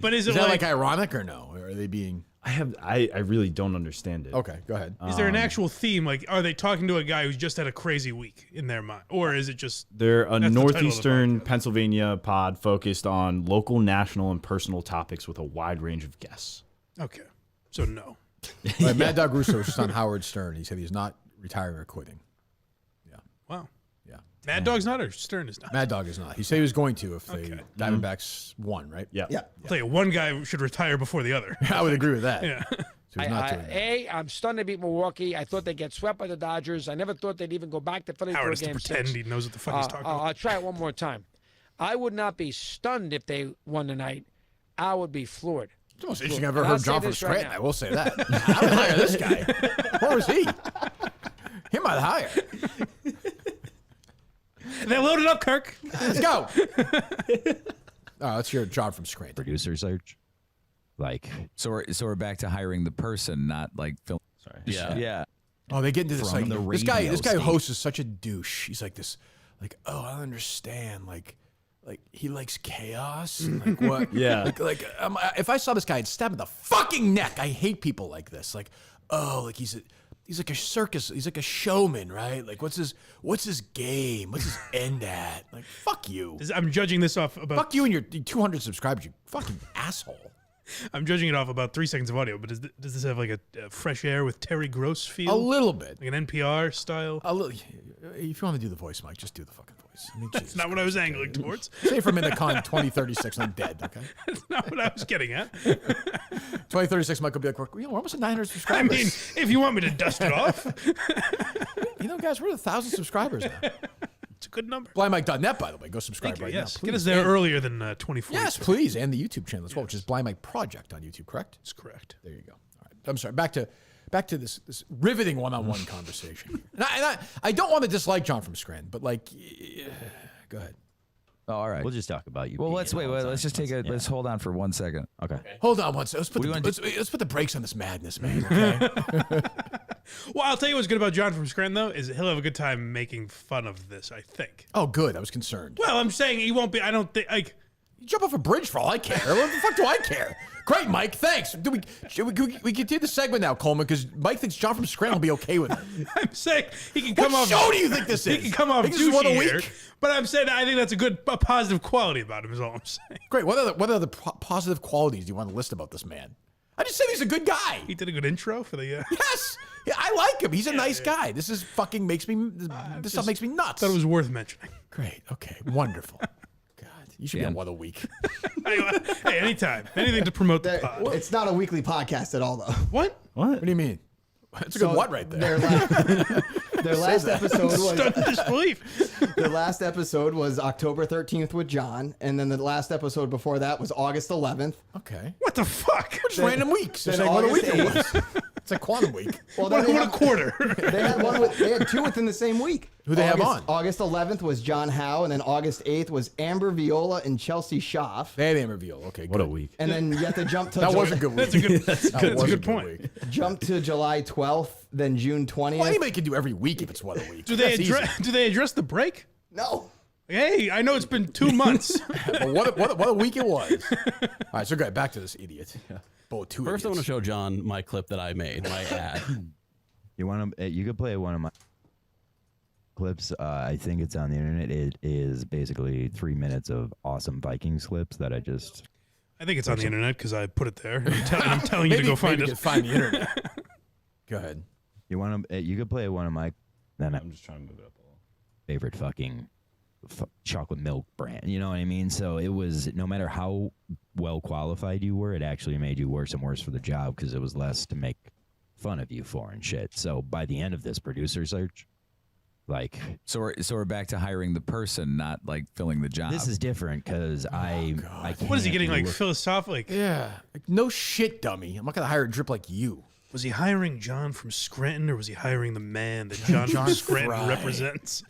But is Is it that like? like ironic or no? Or are they being? I really don't understand it. Okay, go ahead. Is there an actual theme? Like, are they talking to a guy who's just had a crazy week in their mind, or is it just? They're a That's the title of the northeastern podcast. Pennsylvania pod focused on local, national, and personal topics with a wide range of guests. Okay, so no. Right, Mad Dog Russo was just on Howard Stern. He said he's not retiring or quitting. Wow. Yeah. Mad Dog's not, or Stern is not. Mad Dog is not. He said he was going to if the Diamondbacks won, right? Yeah. Yeah. I'll tell you, one guy should retire before the other. I would agree with that. Yeah. So he's not doing that. I'm stunned to beat Milwaukee. I thought they'd get swept by the Dodgers. I never thought they'd even go back to Philly Howard for a has to game pretend 6. he knows what the fuck he's talking about. I'll try it one more time. I would not be stunned if they won tonight. I would be floored. It's the most interesting I've ever And I'll heard say John from this right Scranton. now. I will say that. I would hire this guy. Where was he? Him I'd hire. They loaded up, Kirk. Let's go. Let's hear John from Scranton. producer search. Like, So we're back to hiring the person, not like film. Sorry. yeah. Oh, they get into this From like the this guy. radio This guy station. host is such a douche. He's like this, like I don't understand. Like he likes chaos. And like what? Yeah. If I saw this guy, I'd stab him in the fucking neck. I hate people like this. Like like he's like a circus. He's like a showman, right? Like what's his game? What's his end at? Like fuck you. I'm judging this off about. Fuck you and your 200 subscribers. You fucking asshole. I'm judging it off about 3 seconds of audio, but does this have like a fresh air with Terry Gross feel? A little bit. Like an NPR style? A little. If you want to do the voice, Mike, just do the fucking voice. I mean, That's Jesus not what I was Christ, angling okay? towards. Say from Indicon 2036 and I'm dead, okay? That's not what I was getting at. 2036, Mike will be like, we're almost at 900 I subscribers. mean, if you want me to dust it off, you know, guys, we're at 1,000 subscribers now. it's a good number. BlindMike.net, by the way. Go subscribe Thank you, right yes. now. Get us please. there And- earlier than 2040. Yes, please. And the YouTube channel as well, which is Blind Mike Project on YouTube, correct? That's correct. There you go. All right. I'm sorry. Back to this riveting one-on-one conversation. And I don't want to dislike John from Scranton, but like, go ahead. Oh, all right. We'll just talk about you. Well, being let's in wait. all the Let's time. just take a. Let's hold on for 1 second. Okay. Hold on one second. What do you want Let's put the brakes on this madness, man. Okay? Well, I'll tell you what's good about John from Scranton, though, is he'll have a good time making fun of this, I think. Oh, good. I was concerned. Well, I'm saying he won't be. I don't think. Like, You jump off a bridge for all I care. What the fuck do I care? Great, Mike. Thanks. We continue the segment now, Coleman, because Mike thinks John from Scranton will be okay with it. I'm saying he can come What off. show do you think this He is? can come off Think this is one a douchey week? here, but I'm saying I think that's a positive quality about him. Is all I'm saying. Great. What are the positive qualities you want to list about this man? I just said he's a good guy. He did a good intro for the. Yes. Yeah, I like him. He's a nice guy. This is fucking makes me. This stuff makes me nuts. Thought it was worth mentioning. Great. Okay. Wonderful. God, you should be on What a Week. Hey, anytime, anything to promote the pod. It's not a weekly podcast at all, though. What? What do you mean? That's a good what right there. Their last episode was Stunned disbelief. their last episode was October 13th with John, and then the last episode before that was August 11th. Okay. What the fuck? Just random weeks. They're then saying what a August week it was. It's like quantum week. Well, What then a quarter. they had 2 within the same week. Who they have on? August 11th was John Howe, and then August 8th was Amber Viola and Chelsea Schaff. They had Amber Viola. Okay, what a week. And then you have to jump to that was a good week. That's a good point. Jump to July 12th, then June 20th. Well, anybody can do every week if it's what a week. Do they address the break? No. Hey, I know it's been 2 months. But what a week it was. All right, so go ahead, back to this idiot. Both two First, I want to idiots. show John my clip that I made, my ad. You want to? You could play one of my clips. I think it's on the internet. It is basically 3 minutes of awesome Vikings clips that I just. I think it's on the internet because I put it there. I'm telling you to go find it. You can find the internet. Go ahead. You want to? You could play one of my. Then I'm just trying to move it up a little. Favorite fucking chocolate milk brand. You know what I mean? So it was, no matter how well qualified you were, it actually made you worse and worse for the job because it was less to make fun of you for and shit. So by the end of this producer search, like, so we're back to hiring the person, not like filling the job. this is different because I can't. What is he getting, like, look- philosophic? Yeah. Like, no shit, dummy. I'm not going to hire a drip like you. Was he hiring John from Scranton, or was he hiring the man that John from Scranton Fry. represents?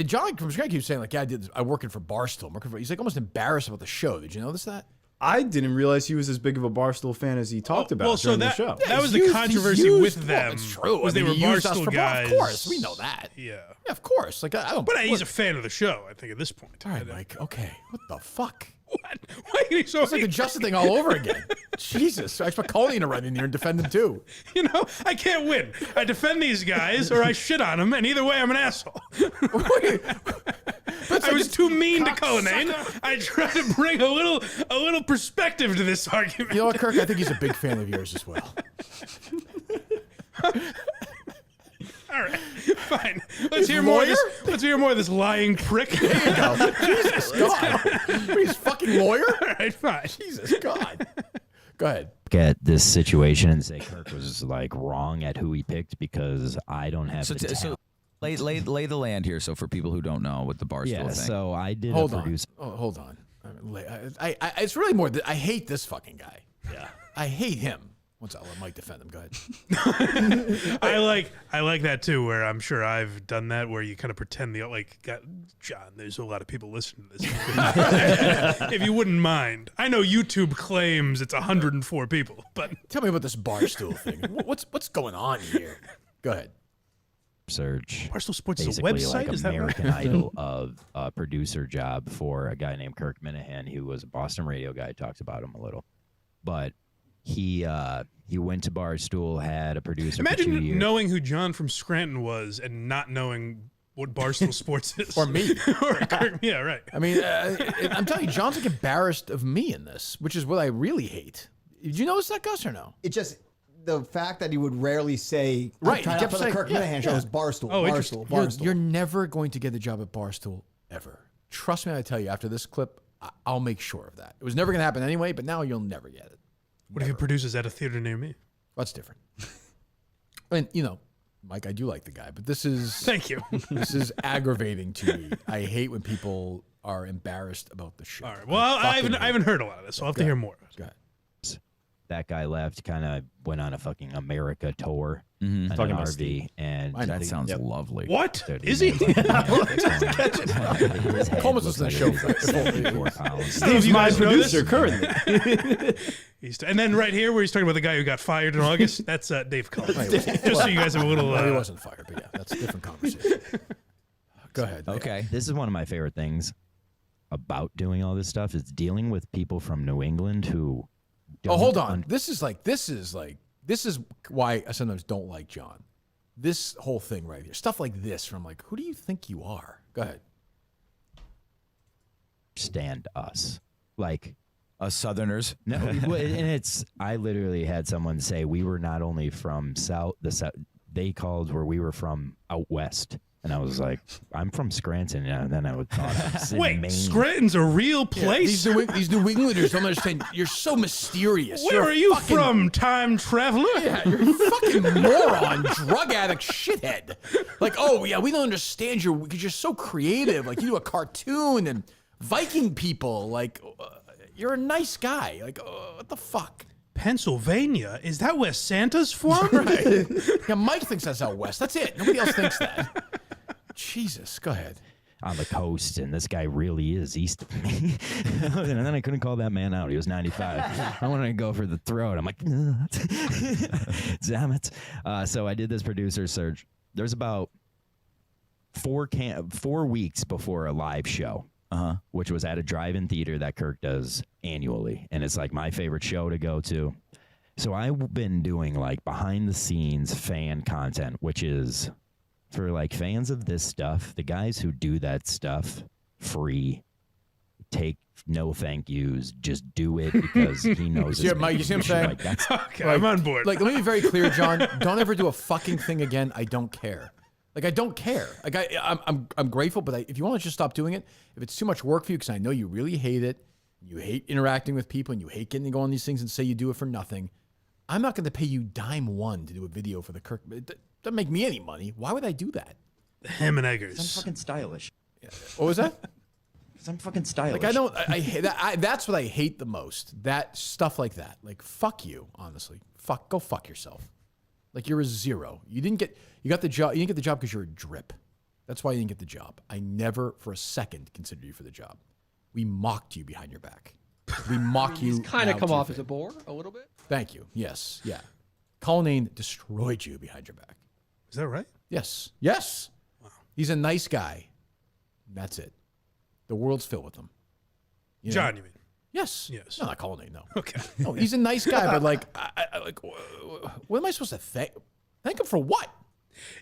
John from Scranton keeps saying, like, yeah, I'm working for Barstool. I'm working for, he's like almost embarrassed about the show. Did you notice that? I didn't realize he was as big of a Barstool fan as he talked about during the show. That was the controversy with them. It's true. Was they were he used us Barstool for- guys. Of course, we know that. Yeah. Yeah, of course. Like, I don't. But he's a fan of the show, I think, at this point. All right, Mike. Okay. What the fuck? What? Why are you so It's like the Justin thing all over again. Jesus. I expect Coleman to run in here and defend him too. You know, I can't win. I defend these guys, or I shit on them, and either way, I'm an asshole. I was too mean to Coleman. I try to bring a little perspective to this argument. You know what, Kirk? I think he's a big fan of yours as well. All right, fine. Let's hear more of this. Let's hear more of this lying prick. There you go. Jesus God. He's fucking lawyer? All right, fine. Jesus God. Go ahead. Look at this situation and say Kirk was like wrong at who he picked because I don't have the talent. So lay the land here. So for people who don't know what the Barstool Yeah, thing. so I did Hold a on. producer. Oh, hold on. I it's really more that I hate this fucking guy. Yeah. I hate him. Once I'll let Mike defend him. Go ahead. I like that too, where I'm sure I've done that, where you kind of pretend John, there's a lot of people listening to this. If you wouldn't mind. I know YouTube claims it's 104 people, but tell me about this Barstool thing. What's going on here? Go ahead. Search. Barstool Sports is a basically website? like Is that right? American Idol of a producer job for a guy named Kirk Minahan, who was a Boston radio guy. Talks about him a little, but he went to Barstool, had a producer for 2 Imagine years. knowing who John from Scranton was and not knowing what Barstool Sports is. Or me. Or Kirk. Yeah, right. I mean, I'm telling you, John's like embarrassed of me in this, which is what I really hate. Did you notice that, Gus, or no? It just, the fact that he would rarely say, Right, try he out kept for the saying- Kirk yeah, Minahan show yeah. is Barstool. Oh, Barstool. You're never going to get the job at Barstool, ever. Trust me, I tell you, after this clip, I'll make sure of that. It was never going to happen anyway, but now you'll never get it. What if he produces at a theater near me? That's different. And, you know, Mike, I do like the guy, but this is... Thank you. This is aggravating to me. I hate when people are embarrassed about the show. All right. Well, I haven't heard a lot of this, so I'll have to hear more. Go ahead. That guy left, kind of went on a fucking America tour. On Talking an about RV, Steve. and that sounds lovely. What? Dude, Is he? Coleman's listening to the show. Steve's my producer currently. And then right here, where he's talking about the guy who got fired in August, that's Dave Coleman. Just so you guys have a little... No, he wasn't fired, but yeah, that's a different conversation. Go ahead. Okay. This is one of my favorite things about doing all this stuff is dealing with people from New England who don't Hold on. This is why I sometimes don't like John. This whole thing right here, stuff like this, from like, who do you think you are? Go ahead. understand us. Like us Southerners. No, and it's, I literally had someone say we were not only from the South, they called where we were from out west. And I was like, I'm from Scranton. And then I would thought I was in Wait, Maine. Scranton's a real place? Yeah, these New Englanders don't understand. You're so mysterious. Where are you from, time traveler? Yeah, you're a fucking moron, drug addict, shithead. Like, oh yeah, we don't understand you because you're so creative. Like you do a cartoon and Viking people. Like you're a nice guy. Like what the fuck? Pennsylvania? Is that where Santa's from? Right. Yeah, Mike thinks that's out west. That's it. Nobody else thinks that. Jesus, go ahead. On the coast, and this guy really is east of me. And then I couldn't call that man out. He was 95. I wanted to go for the throat. I'm like, damn it. So I did this producer search. There's about 4 weeks before a live show, which was at a drive-in theater that Kirk does annually, and it's like my favorite show to go to. So I've been doing like behind-the-scenes fan content, which is for like fans of this stuff, the guys who do that stuff free, take no thank yous, just do it because he knows. Yeah, Mike, you see what I'm saying? Like, that's, Okay, I'm on board. Like, let me be very clear, John. Don't ever do a fucking thing again. I don't care. Like, I don't care. Like, I'm grateful, but if you want to just stop doing it, if it's too much work for you, because I know you really hate it, you hate interacting with people, and you hate getting to go on these things and say you do it for nothing, I'm not going to pay you dime one to do a video for the Kirk. Doesn't make me any money. Why would I do that? Ham and eggers. I'm fucking stylish. What was that? Because I'm fucking stylish. Like, I hate that. That's what I hate the most. That stuff like that. Like, fuck you, honestly. Go fuck yourself. Like, you're a zero. You didn't get the job. You didn't get the job because you're a drip. That's why you didn't get the job. I never for a second considered you for the job. We mocked you behind your back. We mock you. He's kind of now come to off your as a face. bore a little bit. Thank you. Yes. Yeah. Colleen destroyed you behind your back. Is that right? Yes. Yes. Wow. He's a nice guy. That's it. The world's filled with them. John, you mean? Yes. Yes. No, not Colleen, no. Okay. No, he's a nice guy, but like, what am I supposed to thank him for what?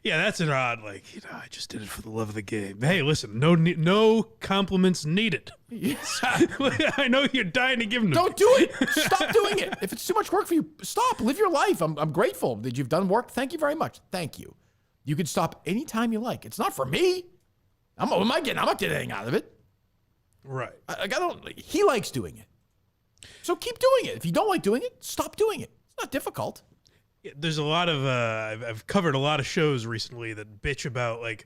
Yeah, that's an odd, like, I just did it for the love of the game. Hey, listen, no compliments needed. Yes. I know you're dying to give them to Don't me. do it. Stop doing it. If it's too much work for you, stop. Live your life. I'm grateful that you've done work. Thank you very much. Thank you. You can stop anytime you like. It's not for me. I'm not getting anything out of it. Right. He likes doing it. So keep doing it. If you don't like doing it, stop doing it. It's not difficult. Yeah, there's a lot of I've covered a lot of shows recently that bitch about like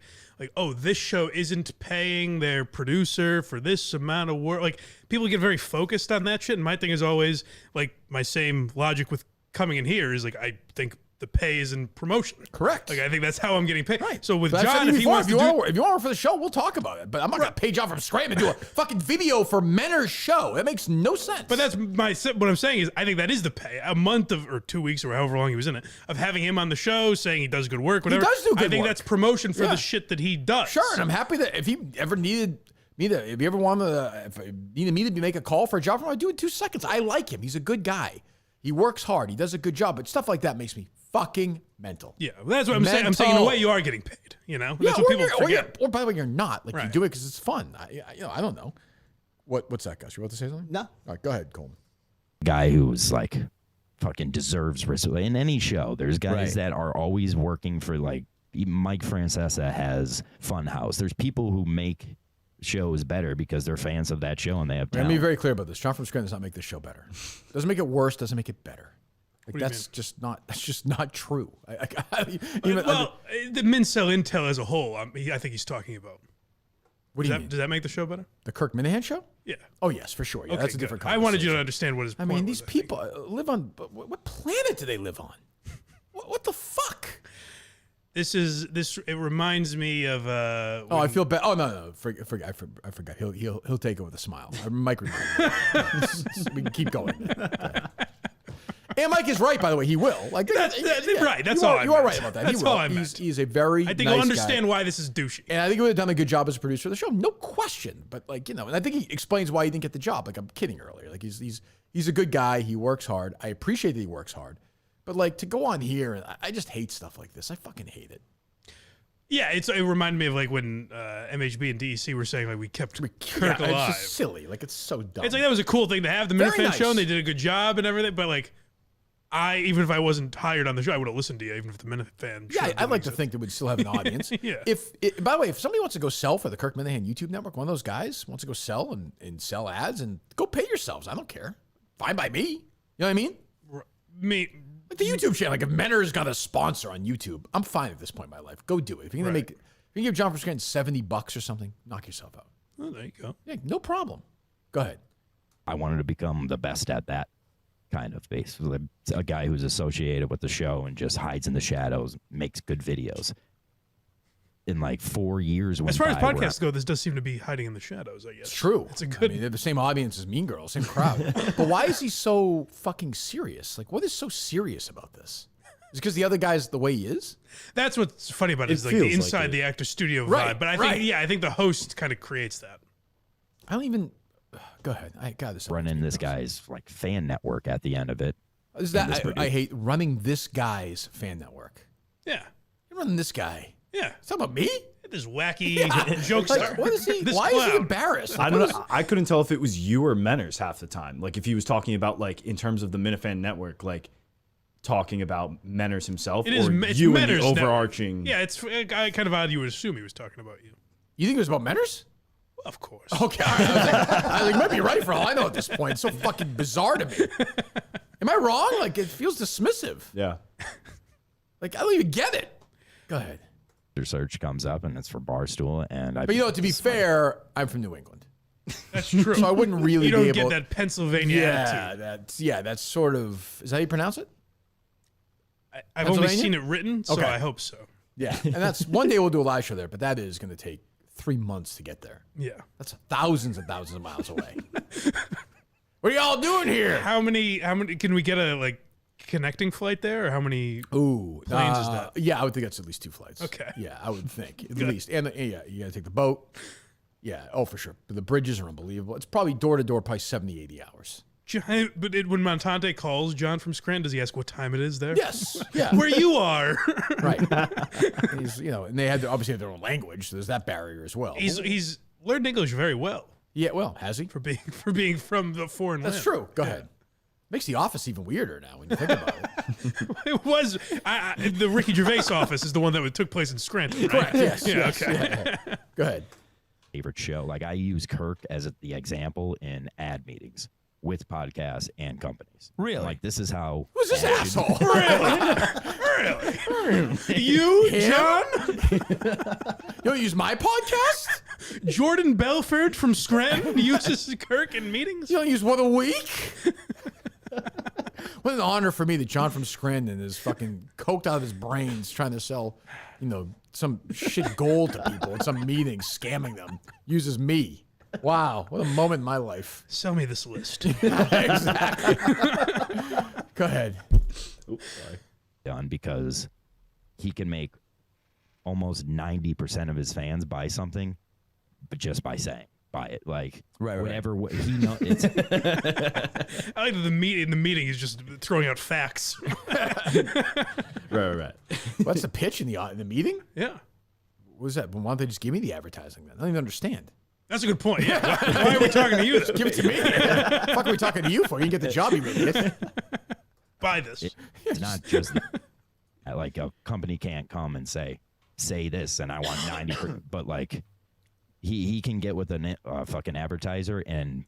oh, this show isn't paying their producer for this amount of work. Like, people get very focused on that shit, and my thing is always like my same logic with coming in here is like I think the pay is in promotion. Correct. Like, I think that's how I'm getting paid. Right. So with But John, if he wants to do, if you want to work for the show, we'll talk about it. But I'm not going to pay John from Scranton to do a fucking video for Menner's show. That makes no sense. But that's what I'm saying is I think that is the pay. A month or 2 weeks or however long he was in it of having him on the show saying he does good work. Whatever. He does do good I think work. that's promotion for the shit that he does. Sure, and I'm happy that if he ever needed me to, if you ever wanted to, if you needed me to make a call for a job, I'd do it in 2 seconds. I like him. He's a good guy. He works hard. He does a good job. But stuff like that makes me fucking mental. Yeah, well, that's what I'm saying. I'm saying in a way you are getting paid. You know, Yeah, that's what people or forget. or by the way, you're not. Like, you Right. do it because it's fun. I don't know. What's that, Gus? You about to say something? No. All right, go ahead, Coleman. Guy who's like fucking deserves respect in any show. There's guys that are always working for, like, even Mike Francesa has Funhouse. There's people who make shows better because they're fans of that show and they have Let talent. me be very clear about this. John from Scranton does not make this show better. Doesn't make it worse. Doesn't make it better. Like, What do you that's just not true. Well, the Mincel Intel as a whole, I think he's talking about. What do you mean? Does that make the show better? The Kirk Minahan show? Yeah. Oh yes, for sure. Yeah, Okay, that's a good. different I conversation. wanted you to understand what his I point mean, was, these people live on what planet do they live on? What the fuck? It reminds me of I feel bad. Oh no, I forgot. He'll take it with a smile. Mike reminded me. We can keep going. Okay. And Mike is right, by the way. He will. Like, right. That's you all. Are, you are right about that. That's he will. all I meant. He's a very. I think nice he'll understand guy. why this is douchey. And I think he would have done a good job as a producer of the show, no question. But like, and I think he explains why he didn't get the job. Like, I'm kidding earlier. Like, he's a good guy. He works hard. I appreciate that he works hard. But like, to go on here, I just hate stuff like this. I fucking hate it. Yeah, it reminded me of like when MHB and DEC were saying like we kept Kirk alive. It's just silly. Like, it's so dumb. It's like that was a cool thing to have the Very Minifan nice. show, and they did a good job and everything. But like, even if I wasn't hired on the show, I would have listened to you, even if the Minifan. Yeah, show I'd like to think that we'd still have an audience. Yeah. By the way, if somebody wants to go sell for the Kirk Minahan YouTube network, one of those guys wants to go sell and sell ads and go pay yourselves. I don't care. Fine by me. You know what I mean? Like the YouTube channel. Like, if Menner's got a sponsor on YouTube, I'm fine at this point in my life. Go do it. If you're gonna if you give John from Scranton $70 or something, knock yourself out. Oh, there you go. Yeah, no problem. Go ahead. I wanted to become the best at that kind of basically a guy who's associated with the show and just hides in the shadows, makes good videos. In like 4 years, As far as podcasts go, this does seem to be hiding in the shadows, I guess. It's true. It's a good. I mean, they're the same audience as Mean Girls, same crowd. But why is he so fucking serious? Like, what is so serious about this? Is it because the other guy's the way he is? That's what's funny about it, is like the inside the actor studio vibe. But I think, I think the host kind of creates that. I don't even. Go ahead. I got this. Running this guy's like fan network at the end of it. Is that I hate running this guy's fan network. Yeah. You're running this guy. Yeah. It's not about me. This wacky jokester. Like, what is he? This Why is he clown. embarrassed? I don't know. I couldn't tell if it was you or Menners half the time. Like if he was talking about like in terms of the Minifan network, like talking about Menners himself, It is. or It's you and Menner's the network. overarching. Yeah, it's kind of odd you would assume he was talking about you. You think it was about Menners? Of course. Okay. All right. I was like, you might be right for all I know at this point. It's so fucking bizarre to me. Am I wrong? Like it feels dismissive. Yeah. Like I don't even get it. Go ahead. Their search comes up and it's for Barstool, and But you know, to be fair, I'm from New England. That's true. So I wouldn't really You don't be get able. that Pennsylvania attitude. That's sort of. Is that how you pronounce it? I've only Pennsylvania? seen it written, so Okay. I hope so. Yeah, and that's one day we'll do a live show there, but that is going to take 3 months to get there. Yeah. That's thousands and thousands of miles away. What are y'all doing here? How many? Can we get a like connecting flight there, or how many planes is that? Yeah, I would think that's at least 2 flights. Okay. Yeah, I would think at Good. least. And yeah, you got to take the boat. Yeah, oh for sure. But the bridges are unbelievable. It's probably door to door, probably 70, 80 hours. But when Montante calls John from Scranton, does he ask what time it is there? Yes. Yeah. Where you are. Right. And he's, and they obviously have their own language, so there's that barrier as well. He's learned English very well. Yeah, well, has he? For being from the foreign land. That's true. Go ahead. Makes the office even weirder now when you think about it. It was the Ricky Gervais office is the one that took place in Scranton, right? Correct. Yes. Yeah. Yes, Okay. yeah. Go ahead. favorite show. Like I use Kirk as the example in ad meetings with podcasts and companies. Really? Like this is how. Who's this asshole? Really? You, John? You don't use my podcast? Jordan Belford from Scranton uses Kirk in meetings? You don't use one a week? What an honor for me that John from Scranton is fucking coked out of his brains trying to sell, some shit gold to people in some meeting, scamming them. Uses me. Wow, what a moment in my life. Sell me this list. Exactly. Go ahead. Oops, sorry. Done because he can make almost 90% of his fans buy something, but just by saying buy it, like whatever he knows. It's I like that the meeting is just throwing out facts. Right. What's the pitch in the meeting? Yeah. What was that? Why don't they just give me the advertising then? I don't even understand. That's a good point. Yeah. Why are we talking to you? Just give it to me. What the fuck are we talking to you for? You can get the job, you idiot. Buy this. it's not just like a company can't come and say this and I want 90%, but like he can get with a fucking advertiser and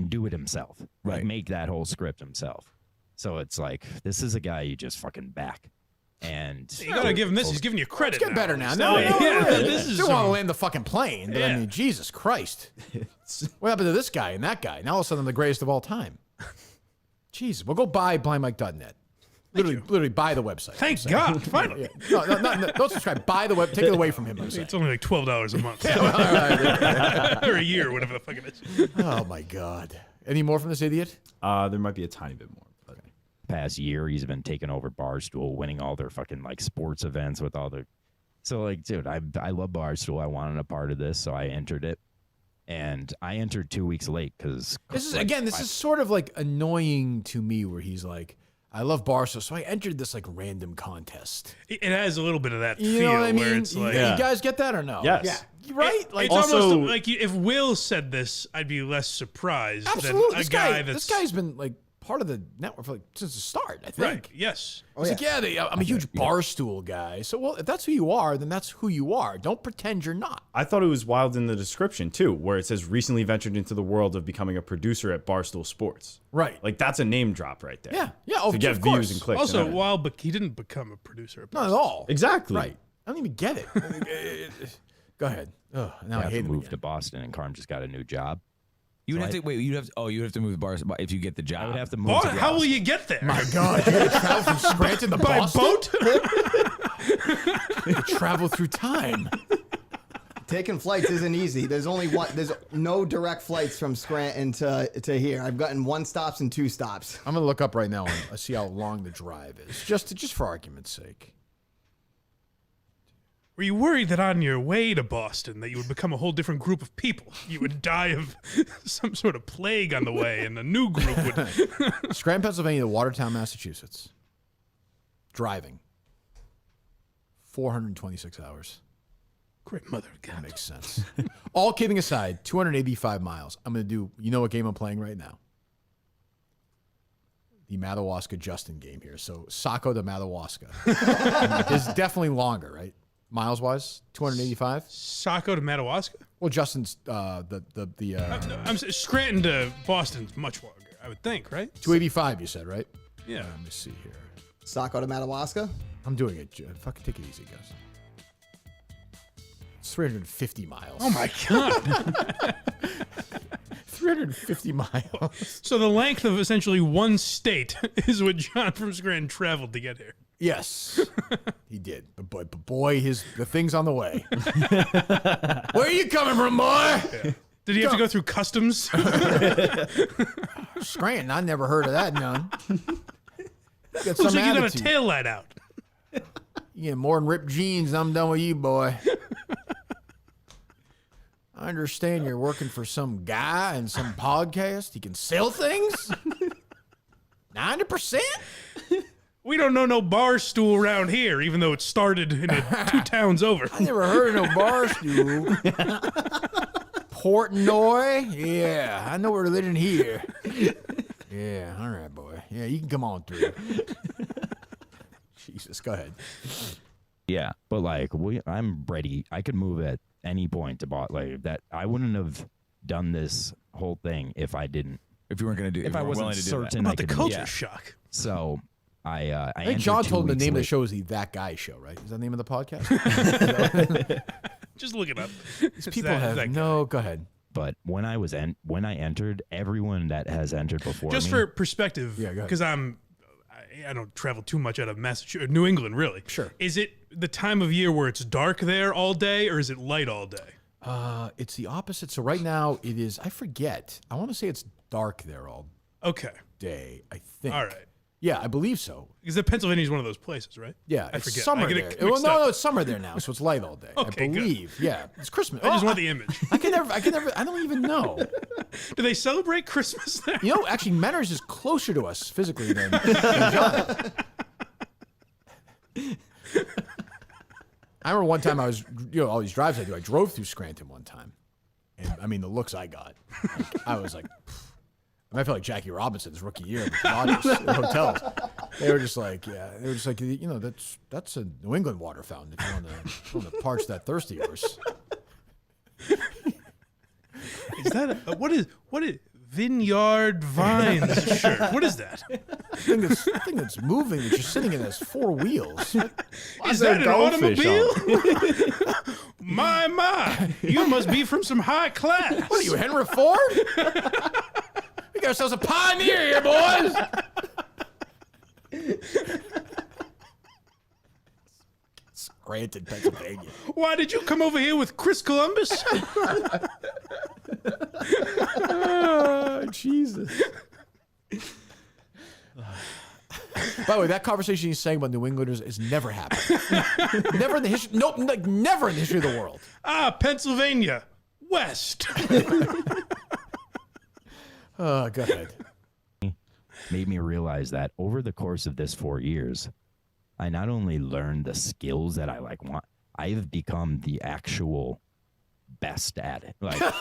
do it himself. Like make that whole script himself. So it's like this is a guy you just fucking back. And you gotta give him this. He's giving you credit. Let's get better now. No, this is Still want to land the fucking plane, but I mean, Jesus Christ. What happened to this guy and that guy? Now all of a sudden I'm the greatest of all time. Jeez, we'll go buy blindmike.net. Literally buy the website. Thank God, finally. Yeah. No, don't subscribe. Buy the web. Take it away from him. I'm saying. It's only like $12 a month. Or a year, whatever the fuck it is. Oh my God. Any more from this idiot? There might be a tiny bit more. But. Past year, he's been taking over Barstool, winning all their fucking like sports events with all their. So like, dude, I love Barstool. I wanted a part of this, so I entered it, and I entered 2 weeks late because this is sort of like annoying to me, where he's like, I love Barstool, so I entered this like random contest. It has a little bit of that You feel know what I mean? where it's like, You guys get that or no? Yes. Yeah. Right? It's almost like if Will said this, I'd be less surprised Absolutely. than a guy that's. This guy's been like part of the network for since the start, I think. Right. Yes. He's like, I'm a huge Barstool guy. So, well, if that's who you are, then that's who you are. Don't pretend you're not. I thought it was wild in the description, too, where it says recently ventured into the world of becoming a producer at Barstool Sports. Right. Like, that's a name drop right there. Yeah. Yeah. To get views and clicks. Also, and while he didn't become a producer at Not at all. Exactly. Right. I don't even get it. Go ahead. Oh, now I hate to him move again. to Boston, and Carm just got a new job. You would have to wait. You have to move the bars if you get the job. I would have to move. How will you get there? My God, you got to travel from Scranton to By Boston? boat? You travel through time. Taking flights isn't easy. There's only one. There's no direct flights from Scranton to here. I've gotten 1 stops and 2 stops. I'm gonna look up right now and see how long the drive is, just for argument's sake. Were you worried that on your way to Boston that you would become a whole different group of people? You would die of some sort of plague on the way, and a new group would. Scranton, Pennsylvania, to Watertown, Massachusetts. Driving. 426 hours. Great mother of God. That makes sense. All kidding aside, 285 miles. I'm going to do, you know what game I'm playing right now? The Madawaska Justin game here. So, Saco to Madawaska. It's definitely longer, right? Miles-wise? 285? Saco to Madawaska? Well, Justin's, I'm Scranton to Boston's much longer, I would think, right? 285, you said, right? Yeah. Let me see here. Saco to Madawaska? I'm doing it. Fucking take it easy, guys. It's 350 miles. Oh, my God. 350 miles. So the length of essentially one state is what John from Scranton traveled to get here. Yes, he did. But boy, the thing's on the way. Where are you coming from, boy? Yeah. Did he have to go through customs? Scranton, I never heard of that, none. Looks like you got a tail light out. Yeah, more than ripped jeans. I'm done with you, boy. I understand you're working for some guy in some podcast. He can sell things? 90%? We don't know no Barstool around here, even though it started in 2 towns over. I never heard of no Barstool. Portnoy? Yeah, I know we're living here. Yeah, all right, boy. Yeah, you can come on through. Jesus, go ahead. Yeah, but like I'm ready. I could move at any point to like that. I wouldn't have done this whole thing if I didn't. If you weren't going to do, if I wasn't certain about I the could culture shock. So I think John told him the name of the show is the That Guy Show, right? Is that the name of the podcast? Just look it up. These people have no. Go ahead. But when I entered, everyone that has entered before just me, for perspective, because I don't travel too much out of Massachusetts, New England, really. Sure. Is it the time of year where it's dark there all day, or is it light all day? It's the opposite. So right now it is. I forget. I want to say it's dark there all day. I think. All right. Yeah, I believe so. Because Pennsylvania is one of those places, right? Yeah, I it's forget. summer I get it there. Well, mixed up. no, it's summer there now, so it's light all day. Okay, I believe. good. Yeah, it's Christmas. I just want the image. I can never. I don't even know. Do they celebrate Christmas there? You know, actually, Menners is closer to us physically than John. I remember one time I was, all these drives I do. I drove through Scranton one time, and I mean the looks I got. I was like. I felt like Jackie Robinson's rookie year with the Dodgers in hotels. They were just like, that's a New England water fountain if you want to parch that thirst of yours. Is that what is Vineyard Vines shirt? What is that? Thing that's moving that you're sitting in has 4 wheels. Is that an automobile? My, you must be from some high class. What are you, Henry Ford? We got ourselves a pioneer here, boys. Scranton, Pennsylvania. Why did you come over here with Chris Columbus? Oh, Jesus. By the way, that conversation he's saying about New Englanders has never happened. Never in the history. Nope, never in the history of the world. Pennsylvania, West. Go ahead. Made me realize that over the course of this 4 years, I not only learned the skills that I want, I've become the actual best at it. Like, At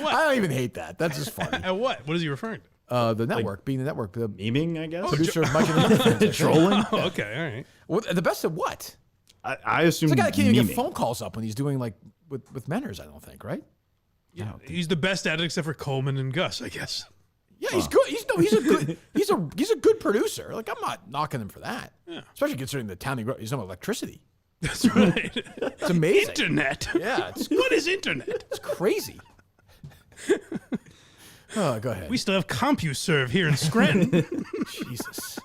what? I don't even hate that. That's just funny. At what? What is he referring to? The network, being the network, the memeing, I guess. Producer of Mike and Trolling. Oh, okay, all right. Well, the best at what? I assume It's the guy that can't even get memeing. phone calls up when he's doing like with Menners. I don't think, right? Yeah, he's the best at it except for Coleman and Gus, I guess. Yeah, he's good. He's a good producer. Like, I'm not knocking him for that. Yeah. Especially considering the town he grew up. He's on electricity. That's right. It's amazing. Internet. Yeah. What is internet? It's crazy. Oh, go ahead. We still have CompuServe here in Scranton. Jesus.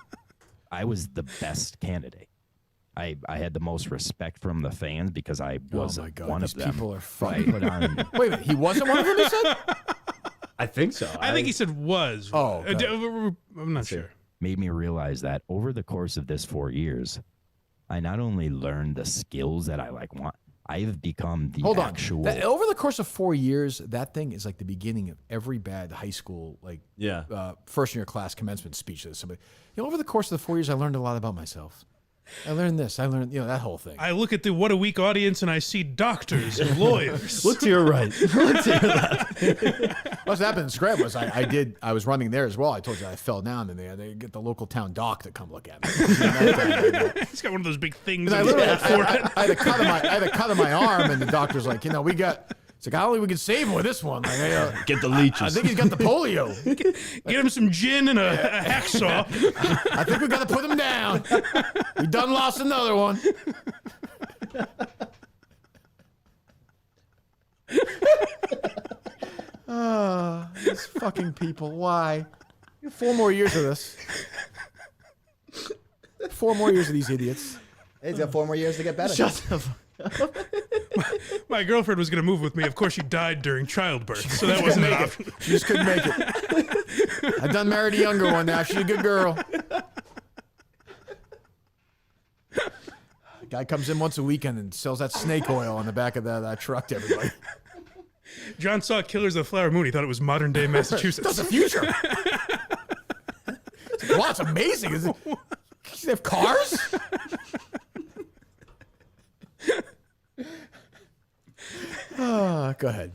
I was the best candidate. I had the most respect from the fans because I was oh my God, one these of them. people are I fucking. put on. Wait a minute, he wasn't one of them. He said. I think so. I think he said was. Oh, okay. I'm not sure. Made me realize that over the course of this 4 years, I not only learned the skills that I want. I've become the Hold on. actual. Over the course of 4 years, that thing is like the beginning of every bad high school, first year class commencement speech. That somebody, over the course of the 4 years, I learned a lot about myself. I learned this. I learned, that whole thing. I look at the What a Week audience and I see doctors and lawyers. Look to your right. Look to your left. What's happened in Scranton was I was running there as well. I told you I fell down and they get the local town doc to come look at me. He's got one of those big things. I had a cut on my arm, and the doctor's like, we got. It's like, I don't think we can save him with this one. Like, get the leeches. I think he's got the polio. Get him some gin and a hacksaw. I think we got to put him down. We done lost another one. These fucking people. Why? 4 more years of this. 4 more years of these idiots. He's got 4 more years to get better. Shut the fuck. My girlfriend was going to move with me. Of course, she died during childbirth, so that wasn't an option. She just couldn't make it. I done married a younger one now. She's a good girl. Guy comes in once a weekend and sells that snake oil on the back of that truck to everybody. John saw Killers of the Flower Moon. He thought it was modern day Massachusetts. That's the future. Wow, it's amazing. Is it? They have cars? Go ahead.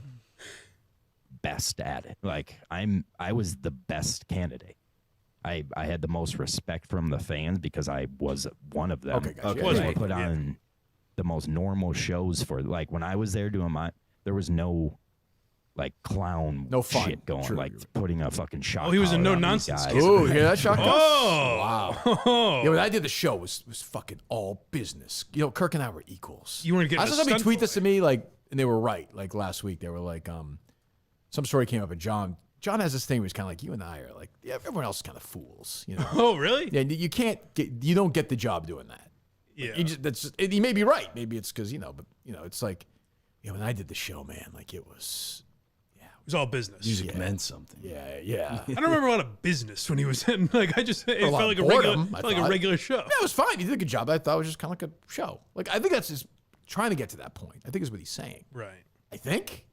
Best at it. I was the best candidate. I had the most respect from the fans because I was one of them. Okay, gotcha. I put on the most normal shows for when I was there doing there was no clown fun. shit going, putting a fucking shock. Oh, he was a collar no on these nonsense. guys. Oh, you hear that shot? Oh, wow. Yeah, when I did the show, was fucking all business. Kirk and I were equals. You weren't getting. I saw somebody tweet this to me, and they were right. Last week, they were like, some story came up, and John has this thing where he's kind of like, you and I are like, yeah, everyone else is kind of fools. Oh, really? Yeah, you don't get the job doing that. Yeah. He may be right. Maybe it's because but it's like, when I did the show, man, it was. It was all business. Music meant something. Yeah. I don't remember a lot of business when he was in. It felt like a regular show. Yeah, it was fine. He did a good job. I thought it was just kind of like a show. I think that's just trying to get to that point. I think is what he's saying. Right. I think.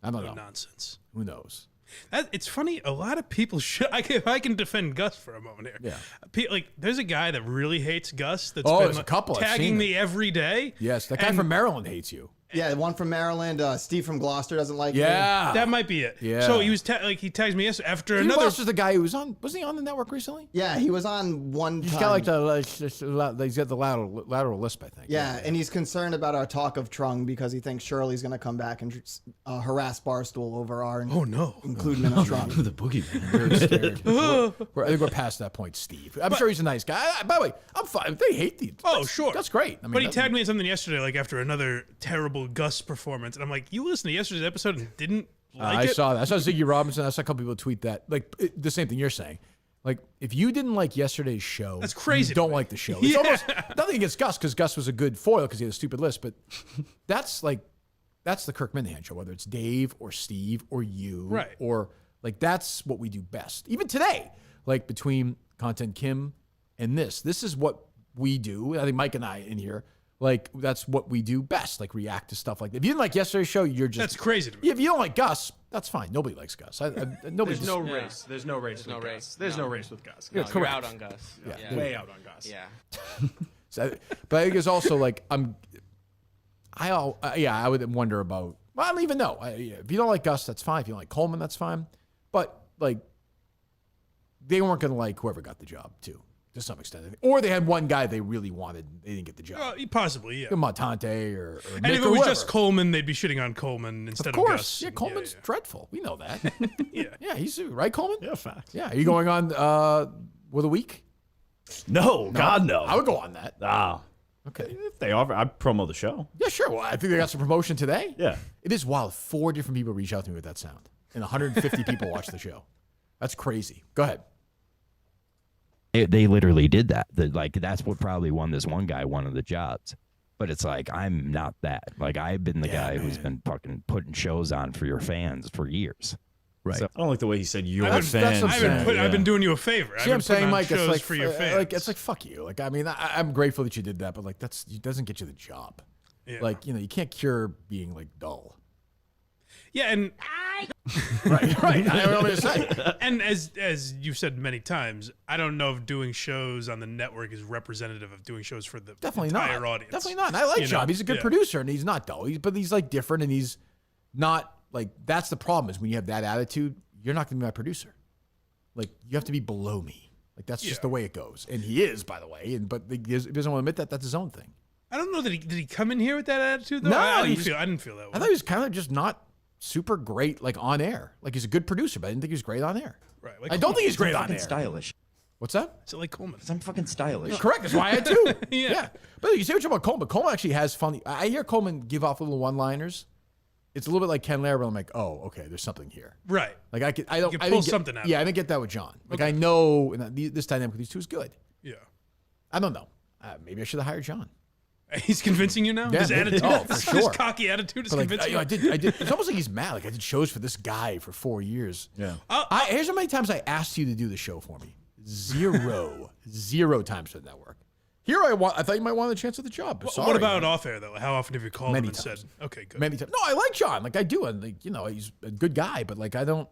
I don't know. Nonsense. Who knows? It's funny. A lot of people should. If I can defend Gus for a moment here. Yeah. There's a guy that really hates Gus. That's there's been a couple. tagging me every day. Yes, that guy from Maryland hates you. Yeah, the one from Maryland. Steve from Gloucester doesn't like Yeah. That might be it. Yeah. So he was he tags me yesterday after Steve another. Gloucester's the guy who was on. Wasn't he on the network recently? Yeah, he was on one He's time. got he's got the lateral lisp, I think. Yeah, and he's concerned about our talk of Trung because he thinks Shirley's going to come back and harass Barstool over our inclusion of Trung. The boogeyman. Very scared. I think we're past that point, Steve. I'm sure he's a nice guy. By the way, I'm fine. They hate the. Oh, sure. That's great. But he tagged me in something yesterday, after another terrible Gus performance, and I'm like, you listened to yesterday's episode and didn't like it? I saw that. I saw Ziggy Robinson. I saw a couple people tweet that. The same thing you're saying. If you didn't like yesterday's show, that's crazy. You don't like the show. It's almost nothing against Gus because Gus was a good foil because he had a stupid list. But that's the Kirk Minahan show. Whether it's Dave or Steve or you, right? Or that's what we do best. Even today, between Kontent Kim and this is what we do. I think Mike and I in here. That's what we do best, react to stuff like that. If you didn't like yesterday's show, you're just... That's crazy to me. If you don't like Gus, that's fine. Nobody likes Gus. There's no race. There's no race with Gus. There's no race with Gus. You're You're out on Gus. Yeah. Way out on Gus. Yeah. But I think it's also I would wonder about... Well, I don't even know. If you don't like Gus, that's fine. If you don't like Coleman, that's fine. But, they weren't going to like whoever got the job, too. To some extent, or they had one guy they really wanted, they didn't get the job. Possibly, yeah. Montante or and Mick if it or was whoever. just Coleman, they'd be shitting on Coleman instead of Gus. Yeah, Coleman's dreadful. We know that. Yeah, he's right, Coleman. Yeah, fact. Yeah, are you going on with a week? No, God no. I would go on that. Ah, Okay. If they offer, I'd promo the show. Yeah, sure. Well, I think they got some promotion today. Yeah. It is wild. 4 different people reach out to me with that sound, and 150 people watch the show. That's crazy. Go ahead. They literally did that. That's what probably won this one guy one of the jobs. But it's like, I'm not that. Like, I've been the guy who's been fucking putting shows on for your fans for years. Right. So I don't like the way he said your I've been doing you a favor. See what I'm saying, Mike? It's like for your fans. It's like fuck you. Like, I mean, I'm grateful that you did that, but like it doesn't get you the job. Yeah. Like, you can't cure being like dull. Yeah, and right. I know what I'm gonna say. And as you've said many times, I don't know if doing shows on the network is representative of doing shows for the entire audience. Definitely not. And I like John. He's a good producer, and he's not dull. But he's like different, and he's not like. That's the problem is when you have that attitude, you're not going to be my producer. Like, you have to be below me. Like, that's just the way it goes. And he is, by the way. But he doesn't want to admit that. That's his own thing. I don't know that did he come in here with that attitude though. No, I didn't feel that way. I thought he was kind of just not super great, like on air. Like, he's a good producer, but I didn't think he was great on air. Right. Like, I don't think he's great on air. Stylish. What's that? Is it like Coleman? I'm fucking stylish. You're correct. That's why I had two. Yeah. But you say what you're about Coleman. Coleman actually has funny. I hear Coleman give off little one-liners. It's a little bit like Ken Lair, but I'm like, oh, okay, there's something here. Right. Like I You can pull something out. Yeah, I didn't get that with John. Like, I know this dynamic with these two is good. Yeah. I don't know. Maybe I should have hired John. He's convincing you now? Yeah, His attitude? for sure. His cocky attitude is But, like, convincing you? I did. It's almost like he's mad. Like, I did shows for this guy for 4 years. Yeah. Here's how many times I asked you to do the show for me. Zero times for the network. Here I thought you might want a chance at the job. What about off air though? How often have you called him and times. said, "Okay, good"? Many times. No, I like John. Like, I do. And like, he's a good guy. But like, I don't.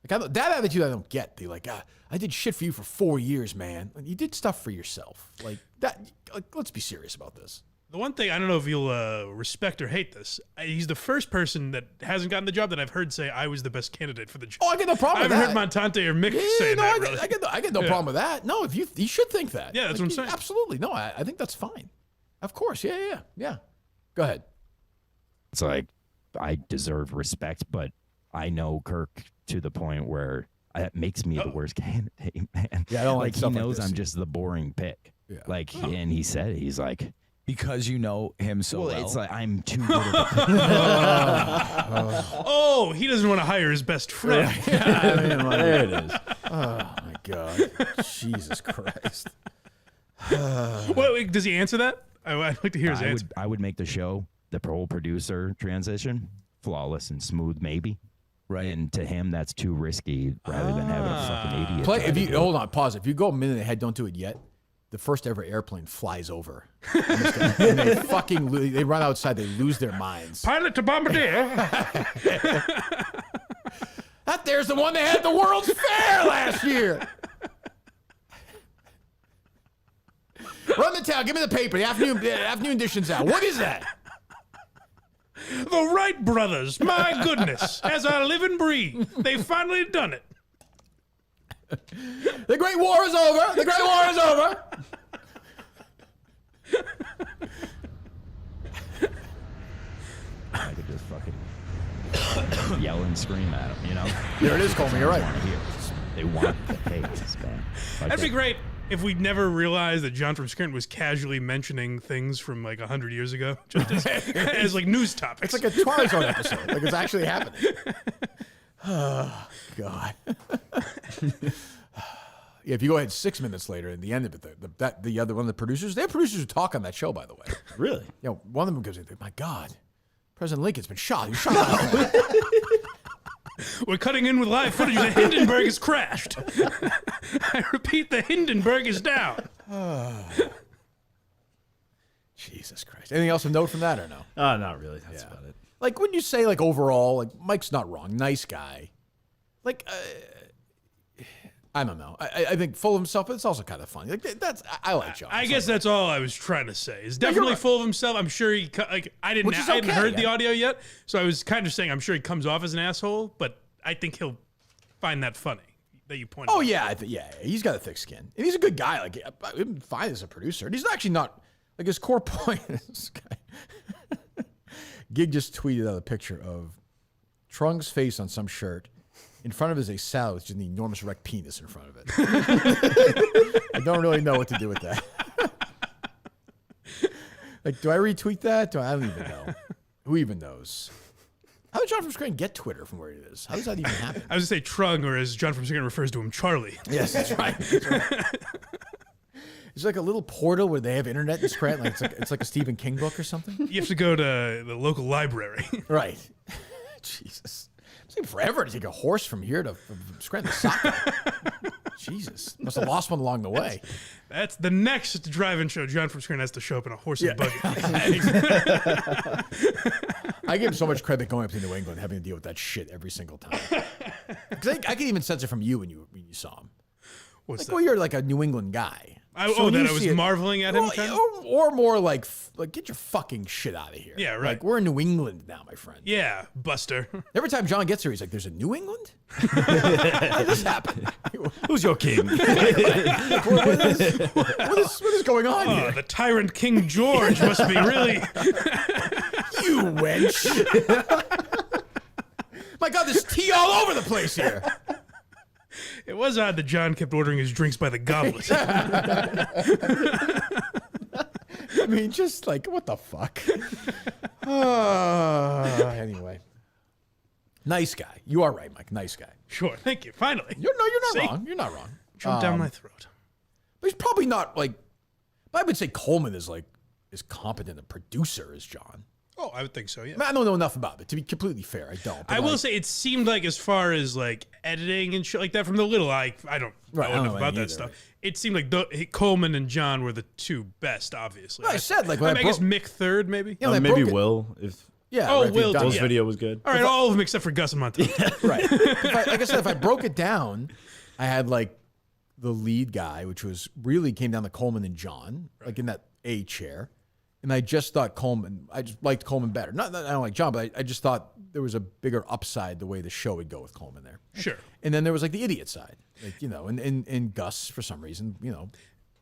That attitude I don't get. They like, I did shit for you for 4 years, man. Like, you did stuff for yourself. Like that. Like, let's be serious about this. The one thing, I don't know if you'll respect or hate this, he's the first person that hasn't gotten the job that I've heard say I was the best candidate for the job. Oh, I get no problem with I that. haven't heard Montante or Mick say that, really. I get no problem with that. No, you should think that. Yeah, that's what I'm saying. Absolutely. No, I think that's fine. Of course. Yeah. Go ahead. It's like, I deserve respect, but I know Kirk to the point where that makes me the worst candidate, man. Yeah, I don't like he stuff like knows this. I'm just the boring pick. Yeah. Like, and he said it. He's like, because you know him so well. It's like, I'm too good of a Oh, he doesn't want to hire his best friend. There it is. Oh, my God. Jesus Christ. Wait, does he answer that? I'd like to hear his answer. I would make the show, the whole producer transition, flawless and smooth, maybe. Right. And to him, that's too risky rather than having a fucking idiot. Hold on, pause. If you go a minute ahead, don't do it yet. The first ever airplane flies over. And they run outside. They lose their minds. Pilot to bombardier. That there's the one that had the World's Fair last year. Run the town. Give me the paper. The afternoon edition's out. What is that? The Wright brothers. My goodness. As I live and breathe, they've finally done it. The Great War is over. The Great War is over. I could just fucking yell and scream at him, you know? There it is, Coleman. You're right. They want the face, man. Like That'd be great if we'd never realized that John from Scranton was casually mentioning things from like 100 years ago, just as like news topics. It's like a Twilight Zone episode. Like, it's actually happening. Oh, God. Yeah, if you go ahead 6 minutes later, and the end of it, the other one of the producers, they have producers who talk on that show, by the way. Really? One of them goes, my God, President Lincoln's been shot. He was shot last night. We're cutting in with live footage. The Hindenburg has crashed. I repeat, the Hindenburg is down. Jesus Christ. Anything else of note from that or no? Not really. That's about it. Like, when you say, like, overall, like, Mike's not wrong. Nice guy. Like, I don't know. I think full of himself, but it's also kind of funny. Like, I like John. I guess that's all I was trying to say. He's definitely full of himself. I'm sure he I hadn't heard the audio yet, so I was kind of saying I'm sure he comes off as an asshole, but I think he'll find that funny that you pointed out. Oh yeah, he's got a thick skin, and he's a good guy. Like, I'm fine as a producer, and he's actually not like his core point. This guy. Gig just tweeted out a picture of Trung's face on some shirt. In front of it is a salad with just an enormous erect penis in front of it. I don't really know what to do with that. Like, do I retweet that? I don't even know. Who even knows? How did John from Scranton get Twitter from where it is? How does that even happen? I was going to say Trung, or as John from Scranton refers to him, Charlie. Yes, that's right. That's right. It's like a little portal where they have internet in Scranton. Like it's like a Stephen King book or something. You have to go to the local library. Right. Jesus. It's taking forever to take a horse from here to from Scranton to Saco. Jesus. Must have lost one along the way. That's the next drive-in show. John from Scranton has to show up in a horse and buggy. I give him so much credit going up to New England, having to deal with that shit every single time. Because I could even sense it from you when you saw him. What's like, that? well, you're like a New England guy. I was marveling at him, kind of? Or more like, get your fucking shit out of here. Yeah, right. Like, we're in New England now, my friend. Yeah, Buster. Every time John gets here, he's like, there's a New England? How did this happen? Who's your king? What is going on here? The tyrant King George must be really... You wench. My God, there's tea all over the place here. It was odd that John kept ordering his drinks by the goblet. I mean, just like, what the fuck? Anyway. Nice guy. You are right, Mike. Nice guy. Sure. Thank you. Finally. You're not wrong. You're not wrong. Jump down my throat. But he's probably not like, I would say Coleman is like as competent a producer as John. Oh, I would think so, yeah. I don't know enough about it. To be completely fair, I don't. I will say it seemed like as far as like editing and shit like that from the little I don't know enough about that stuff. It seemed like Coleman and John were the two best, obviously. Well, I said like I guess Mick third, maybe. Yeah, maybe Will. Will. Will's video was good. All right, all of them except for Gus and Montana. Right. Like I said, if I broke it down, I had like the lead guy, which was really came down to Coleman and John, like in that A chair. And I just thought I just liked Coleman better. Not that I don't like John, but I just thought there was a bigger upside the way the show would go with Coleman there. Sure. And then there was like the idiot side, like, and Gus for some reason,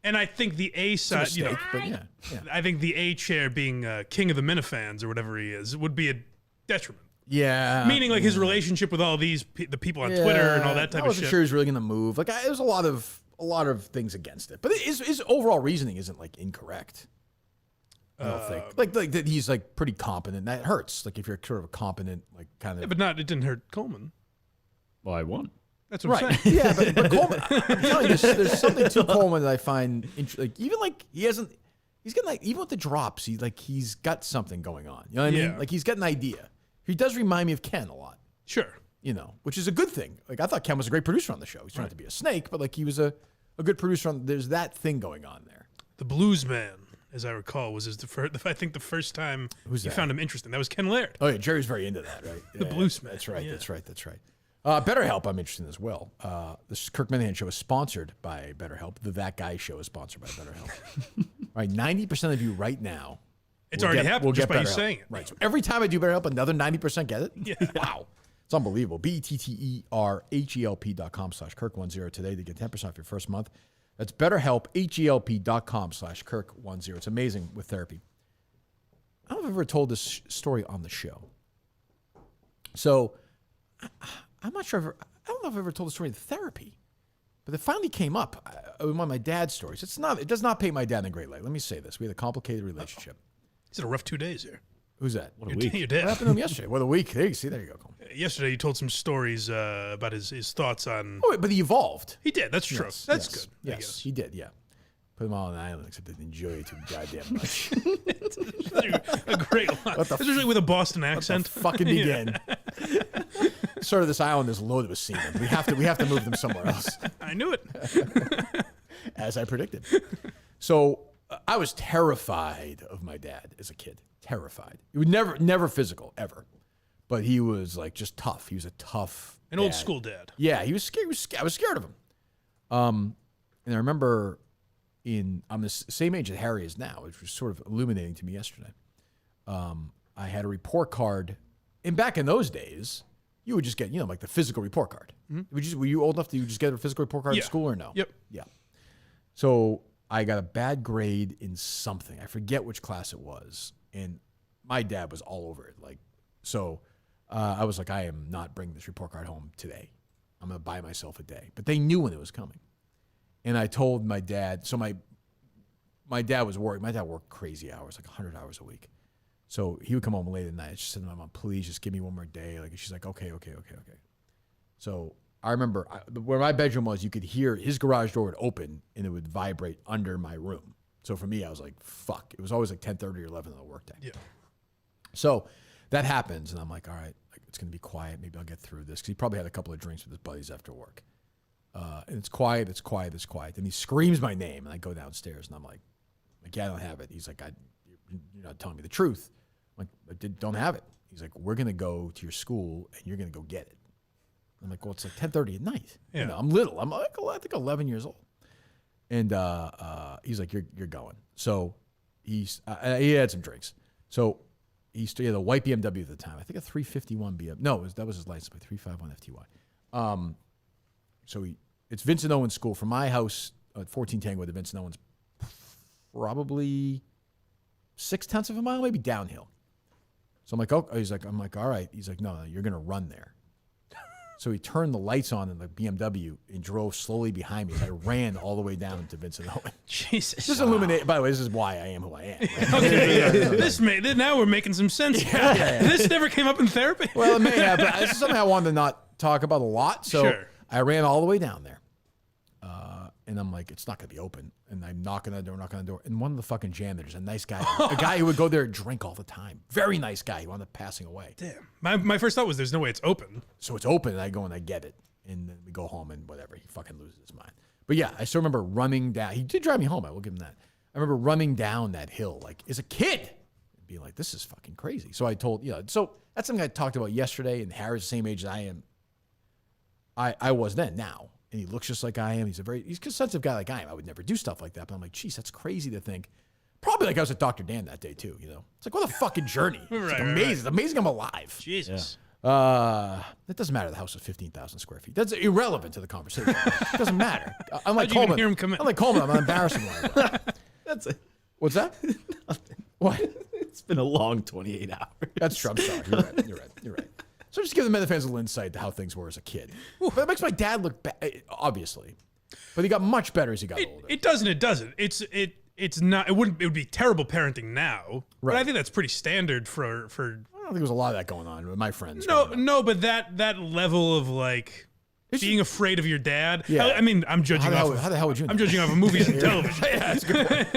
And I think the A side, It's a mistake, but yeah. I think the A chair being king of the Minifans or whatever he is would be a detriment. Yeah. Meaning like his relationship with all these the people on Twitter and all that type I of wasn't shit. sure he was really going to move. Like there's a lot of things against it, but his overall reasoning isn't like incorrect. I don't think like that he's like pretty competent. That hurts. Like if you're sort of a competent, like kind of. Yeah, but it didn't hurt Coleman. Well, I won. That's what I'm right. saying. Yeah, but Coleman. I'm telling you, there's something to Coleman that I find like even like he's getting like even with the drops, he's got something going on. You know what I mean? Yeah. Like he's got an idea. He does remind me of Ken a lot. Sure. Which is a good thing. Like I thought Ken was a great producer on the show. He's trying to be a snake, but like he was a good producer. There's that thing going on there. The Blues Man, as I recall, was I think the first time you found him interesting. That was Ken Laird. Oh yeah, Jerry's very into that, right? The Blues Man. That's right. Yeah. That's right. BetterHelp, I'm interested in as well. This Kirk Minahan show is sponsored by BetterHelp. The That Guy show is sponsored by BetterHelp. Right, 90% of you right now. It's already happened just by you saying it. Right. So every time I do BetterHelp, another 90% get it. Yeah. Wow. It's unbelievable. BetterHelp.com/Kirk10 today to get 10% off your first month. That's BetterHelp, HELP.com/Kirk10. It's amazing with therapy. I don't know if I've ever told this story on the show. So I'm not sure. I don't know if I've ever told the story of therapy, but it finally came up in one of my dad's stories. It does not paint my dad in a great light. Let me say this: we had a complicated relationship. He's had a rough 2 days here. Who's that? What a week. Your dad. What happened to him yesterday? What a week. There you go. Yesterday, you told some stories about his thoughts on. Oh, but he evolved. He did. That's true. Yes, That's yes, good. Yes, he did. Yeah. Put him all on an island, except they didn't enjoy it too goddamn much. A great line. Especially with a Boston accent. Fucking begin. Sort of this island is loaded with seamen. We have to move them somewhere else. I knew it. As I predicted. So I was terrified of my dad as a kid. Terrified. He would never physical ever, but he was like just tough. He was a tough. An old school dad. Yeah, he was scared. I was scared of him. And I remember I'm the same age that Harry is now, which was sort of illuminating to me yesterday. I had a report card, and back in those days, you would just get like the physical report card. Mm-hmm. Were you old enough to just get a physical report card at school or no? Yep. Yeah. So I got a bad grade in something. I forget which class it was. And my dad was all over it. I was like, I am not bringing this report card home today. I'm going to buy myself a day. But they knew when it was coming. And I told my dad, so my my dad was working. My dad worked crazy hours, like 100 hours a week. So he would come home late at night. She said to my mom, please just give me one more day. Like, she's like, okay. So I remember where my bedroom was, you could hear his garage door would open and it would vibrate under my room. So for me, I was like, fuck. It was always like 10:30 or 11 on the workday. Yeah. So that happens, and I'm like, all right, like, it's going to be quiet. Maybe I'll get through this. Because he probably had a couple of drinks with his buddies after work. And it's quiet. Then he screams my name, and I go downstairs, and I'm like, yeah, I don't have it. He's like, you're not telling me the truth. I'm like, I don't have it. He's like, we're going to go to your school, and you're going to go get it. I'm like, well, it's like 10:30 at night. Yeah. You know, I'm little. I'm like, I think 11 years old. And he's like, you're going. So he had some drinks. So he had a white BMW at the time. I think a 351 BMW. No, that was his license plate, 351 FTY. So it's Vincent Owens School from my house at 14 Tango to Vincent Owens, probably 0.6 of a mile, maybe downhill. So I'm like, oh, I'm like, all right. He's like, no, you're gonna run there. So he turned the lights on in the BMW and drove slowly behind me. I ran all the way down to Vincent Owens. Jesus. Just illuminate. By the way, this is why I am who I am. Right? Okay. Now we're making some sense. Yeah. This never came up in therapy. Well, it may have, but this is something I wanted to not talk about a lot. So Sure. I ran all the way down there. And I'm like, it's not going to be open. And I'm knocking on the door. And one of the fucking janitors, a nice guy, a guy who would go there and drink all the time. Very nice guy. He wound up passing away. Damn. My first thought was there's no way it's open. So it's open, and I go and I get it. And then we go home and whatever. He fucking loses his mind. But yeah, I still remember running down. He did drive me home. I will give him that. I remember running down that hill, like, as a kid. And being like, this is fucking crazy. So I told, so that's something I talked about yesterday, and Harry's the same age as I am. I was then, now. And he looks just like I am. He's a sensitive guy like I am. I would never do stuff like that. But I'm like, geez, that's crazy to think. Probably like I was at Dr. Dan that day too, It's like, what a fucking journey. It's like amazing. It's amazing I'm alive. Jesus. That doesn't matter. The house is 15,000 square feet. That's irrelevant to the conversation. It doesn't matter. Unlike How'd you even Coleman. hear him come in? Unlike Coleman, I'm embarrassing one. That's it. What's that? What? It's been a long 28 hours. That's true. I'm sorry. You're right. So just give the Meta fans a little insight to how things were as a kid. But it makes my dad look bad, obviously. But he got much better as he got older. It doesn't. It doesn't. It's not. It would be terrible parenting now. Right. But I think that's pretty standard for. I don't think there's a lot of that going on with my friends. No, but that level of like being afraid of your dad. Yeah. I mean, I'm judging How off. the hell would you know? I'm judging off of movies and television. Yeah, that's a good point.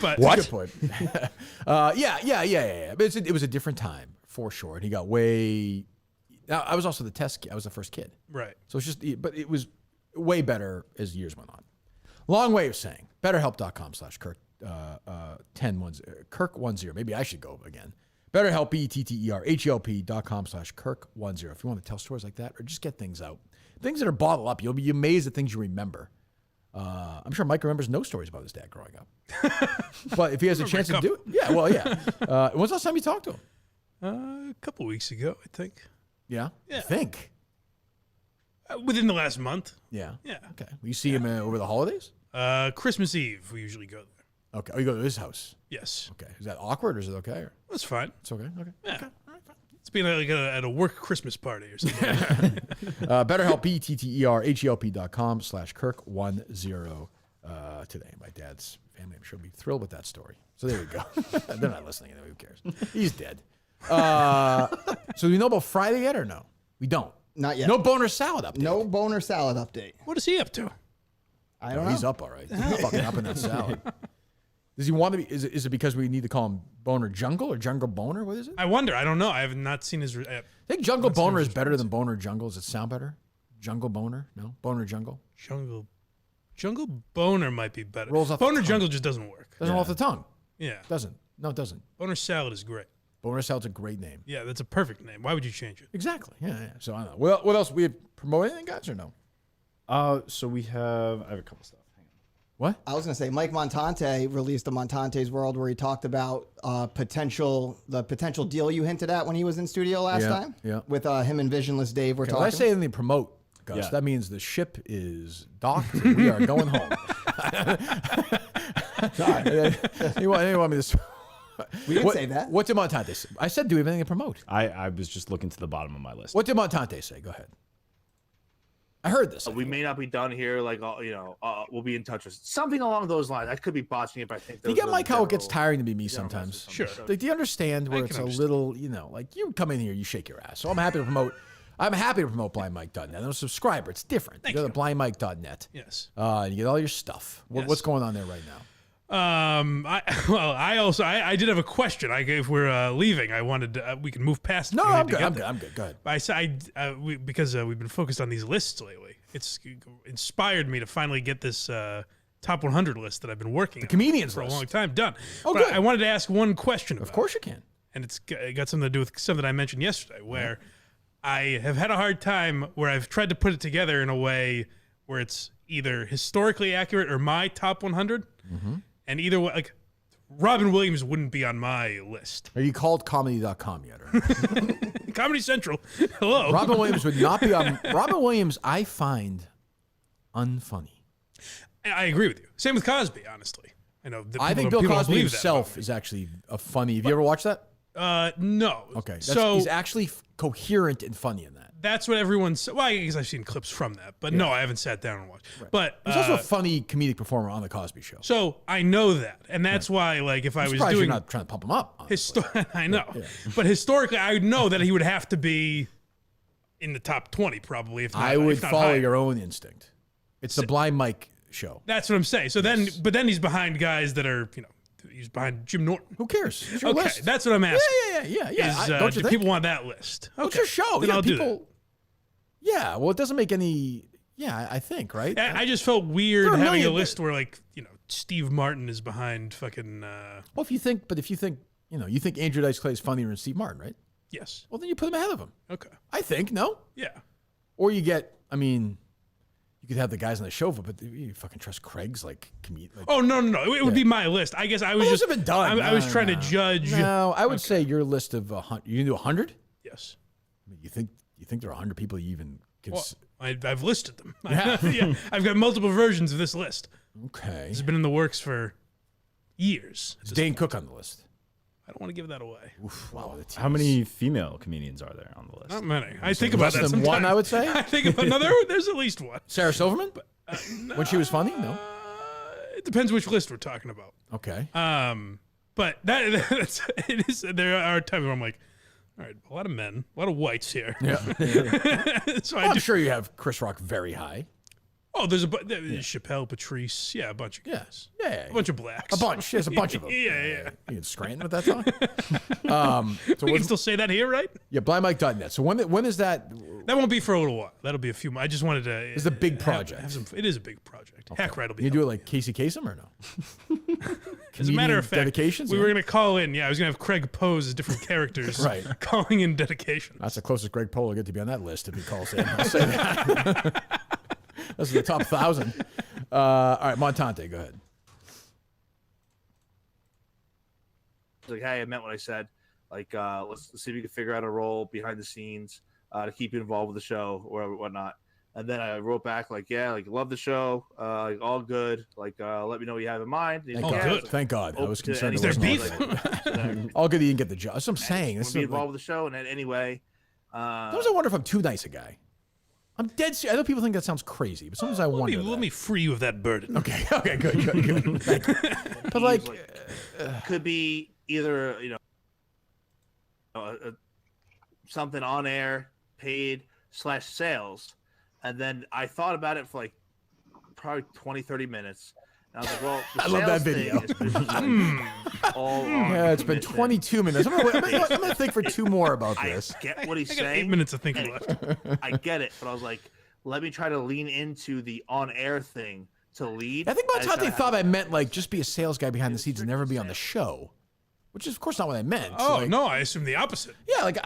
But That's a good point. Yeah. But it was a different time for sure. And he got way. Now, I was also the test kid. I was the first kid. Right. So it's just, but it was way better as years went on. Long way of saying, betterhelp.com/Kirk, 1010, Kirk10. Maybe I should go again. BetterHelp, BetterHelp.com/Kirk10. If you want to tell stories like that or just get things out. Things that are bottled up, you'll be amazed at things you remember. I'm sure Mike remembers no stories about his dad growing up. But if he has a chance to do it, yeah. When's the last time you talked to him? A couple weeks ago, I think. Yeah? Yeah. I think. Within the last month. Yeah. Yeah. Okay. Will you see him over the holidays? Christmas Eve, we usually go there. Okay. Oh, you go to his house? Yes. Okay. Is that awkward or is it okay? Or? That's fine. It's okay. Okay. Yeah. Okay. It's been at a work Christmas party or something. BetterHelp, BetterHelp.com/Kirk10 today. My dad's family, I'm sure, will be thrilled with that story. So there we go. They're not listening anyway. Who cares? He's dead. So do we know about Friday yet or no? We don't. Not yet. No boner salad update. No boner salad update. What is he up to? I don't know. He's up all right. He's fucking up in that salad. Does he want to be? Is it because we need to call him Boner Jungle or Jungle Boner? What is it? I wonder. I don't know. I have not seen his. I think Jungle Boner is better than Boner Jungle. Does it sound better? Jungle Boner? No? Boner Jungle? Jungle Boner might be better. Rolls off Boner the tongue. Jungle just doesn't work. Doesn't roll off the tongue. Yeah. Doesn't. No, it doesn't. Boner Salad is great. Boner Salad's a great name. Yeah, that's a perfect name. Why would you change it? Exactly. Yeah. So I don't know. What else? We promote anything, guys, or no? So we have. I have a couple stuff. Hang on. What? I was going to say Mike Montante released a Montante's World where he talked about the potential deal you hinted at when he was in studio last time. Yeah. With him and Visionless Dave were Okay, talking. when I say anything promote, Gus, Yeah. that means the ship is docked and we are going home. Sorry. You want me to... We didn't say that. What did Montante say? I said do we have anything to promote? I was just looking to the bottom of my list. What did Montante say? Go ahead. I heard this. We may not be done here. Like, we'll be in touch with something along those lines. I could be botching it, but I think. Do you get, Mike, how it gets tiring to be me sometimes? Sure. Like, do you understand where it's a little, like you come in here, you shake your ass. So I'm happy to promote. blindmike.net. I'm a subscriber. It's different. You go to blindmike.net. Yes. You get all your stuff. What's going on there right now? I did have a question. If we're leaving, I wanted we can move past. No, I'm good. I'm good. Go ahead. Because we've been focused on these lists lately. It's inspired me to finally get this top 100 list that I've been working on comedians for list. a long time done. Oh, but good. I wanted to ask one question. Of course you can. And it got something to do with something I mentioned yesterday, where I have had a hard time where I've tried to put it together in a way where it's either historically accurate or my top 100. Mm-hmm. And either way, like Robin Williams wouldn't be on my list. Are you called comedy.com yet? Or? Comedy Central. Hello. Robin Williams would not be on. Robin Williams, I find unfunny. I agree with you. Same with Cosby, honestly. I think Bill Cosby himself is actually a funny. Have you ever watched that? No. Okay. He's actually coherent and funny in that. That's what everyone said. Well, I guess I've seen clips from that, but no, I haven't sat down and watched. Right. But he's also a funny comedic performer on the Cosby Show. So I know that, and that's why, like, if I was doing, you're not trying to pump him up. I know, but historically, I would know that he would have to be in the top 20, probably. If not, I would if not follow higher. your own instinct. It's the Blind Mike show. That's what I'm saying. So then, but then he's behind guys that are, he's behind Jim Norton. Who cares? It's your Okay, list. that's what I'm asking. Yeah. Don't you think people want that list? Okay. It's your show. Then I'll do that. Yeah, well, it doesn't make any. Yeah, I think, right? I just felt weird There are having a million- list where, like, Steve Martin is behind fucking. Well, if you think, you think Andrew Dice Clay is funnier than Steve Martin, right? Yes. Well, then you put him ahead of him. Okay. I think no. Yeah. Or you get. You could have the guys on the show, but you fucking trust Craig's like commute. Like, Oh no. It would be my list. I guess I was Those just. have been done. I was trying to judge. No, I would say your list of 100. You can do 100. Yes. You think there are 100 people you even? Well, I've listed them. Yeah. I've got multiple versions of this list. Okay. It's been in the works for years. Is Dane Cook on the list? I don't want to give that away. Oof, wow. How many female comedians are there on the list? Not many. I think about that less than sometimes. one, I would say? I think about there's at least one. Sarah Silverman? When she was funny? No. It depends which list we're talking about. Okay. But that's it is. There are times where I'm like, all right, a lot of men, a lot of whites here. Yeah. So I'm sure you have Chris Rock very high. Oh, there's Chappelle, Patrice, a bunch of guys. Yeah. A bunch of blacks. A bunch. There's a bunch of them. Yeah. You in Scranton with that song? We can still say that here, right? Yeah, blindmike.net. So when is that? That won't be for a little while. That'll be a few months. I just wanted to. It's a big project. It is a big project. Okay. Hack Right will be. You do it like Casey Kasem or no? As a matter of fact, dedications, we were going to call in. Yeah, I was going to have Craig pose as different characters. Right. Calling in dedication. That's the closest Greg Pohl will get to be on that list if he calls in. I'll say that. This is the top 1,000. All right, Montante, go ahead. Like, hey, I meant what I said. Like, let's see if we can figure out a role behind the scenes to keep you involved with the show or whatnot. And then I wrote back like, yeah, like love the show, like all good. Like, let me know what you have in mind. Thank God. Good. Thank God. I was concerned. Is there beef? All good that you didn't get the job. That's what I'm saying. We'll be involved with the show, and then anyway. Sometimes I wonder if I'm too nice a guy. I'm dead serious. I know people think that sounds crazy, but sometimes I wonder. Let me free you of that burden. Okay, good. Thank you. But like, could be either something on air, paid / sales, and then I thought about it for like probably 20-30 minutes. And I was like, well, the I love that video. It's been 22 minutes. I'm gonna think for 2 more about this. I get what he's I got saying. 8 minutes of thinking left. I get it, but I was like, let me try to lean into the on-air thing to lead. I think Montante thought I meant like just be a sales guy behind the scenes and never be on the show, which is of course not what I meant. Oh like, no, I assumed the opposite. Yeah, like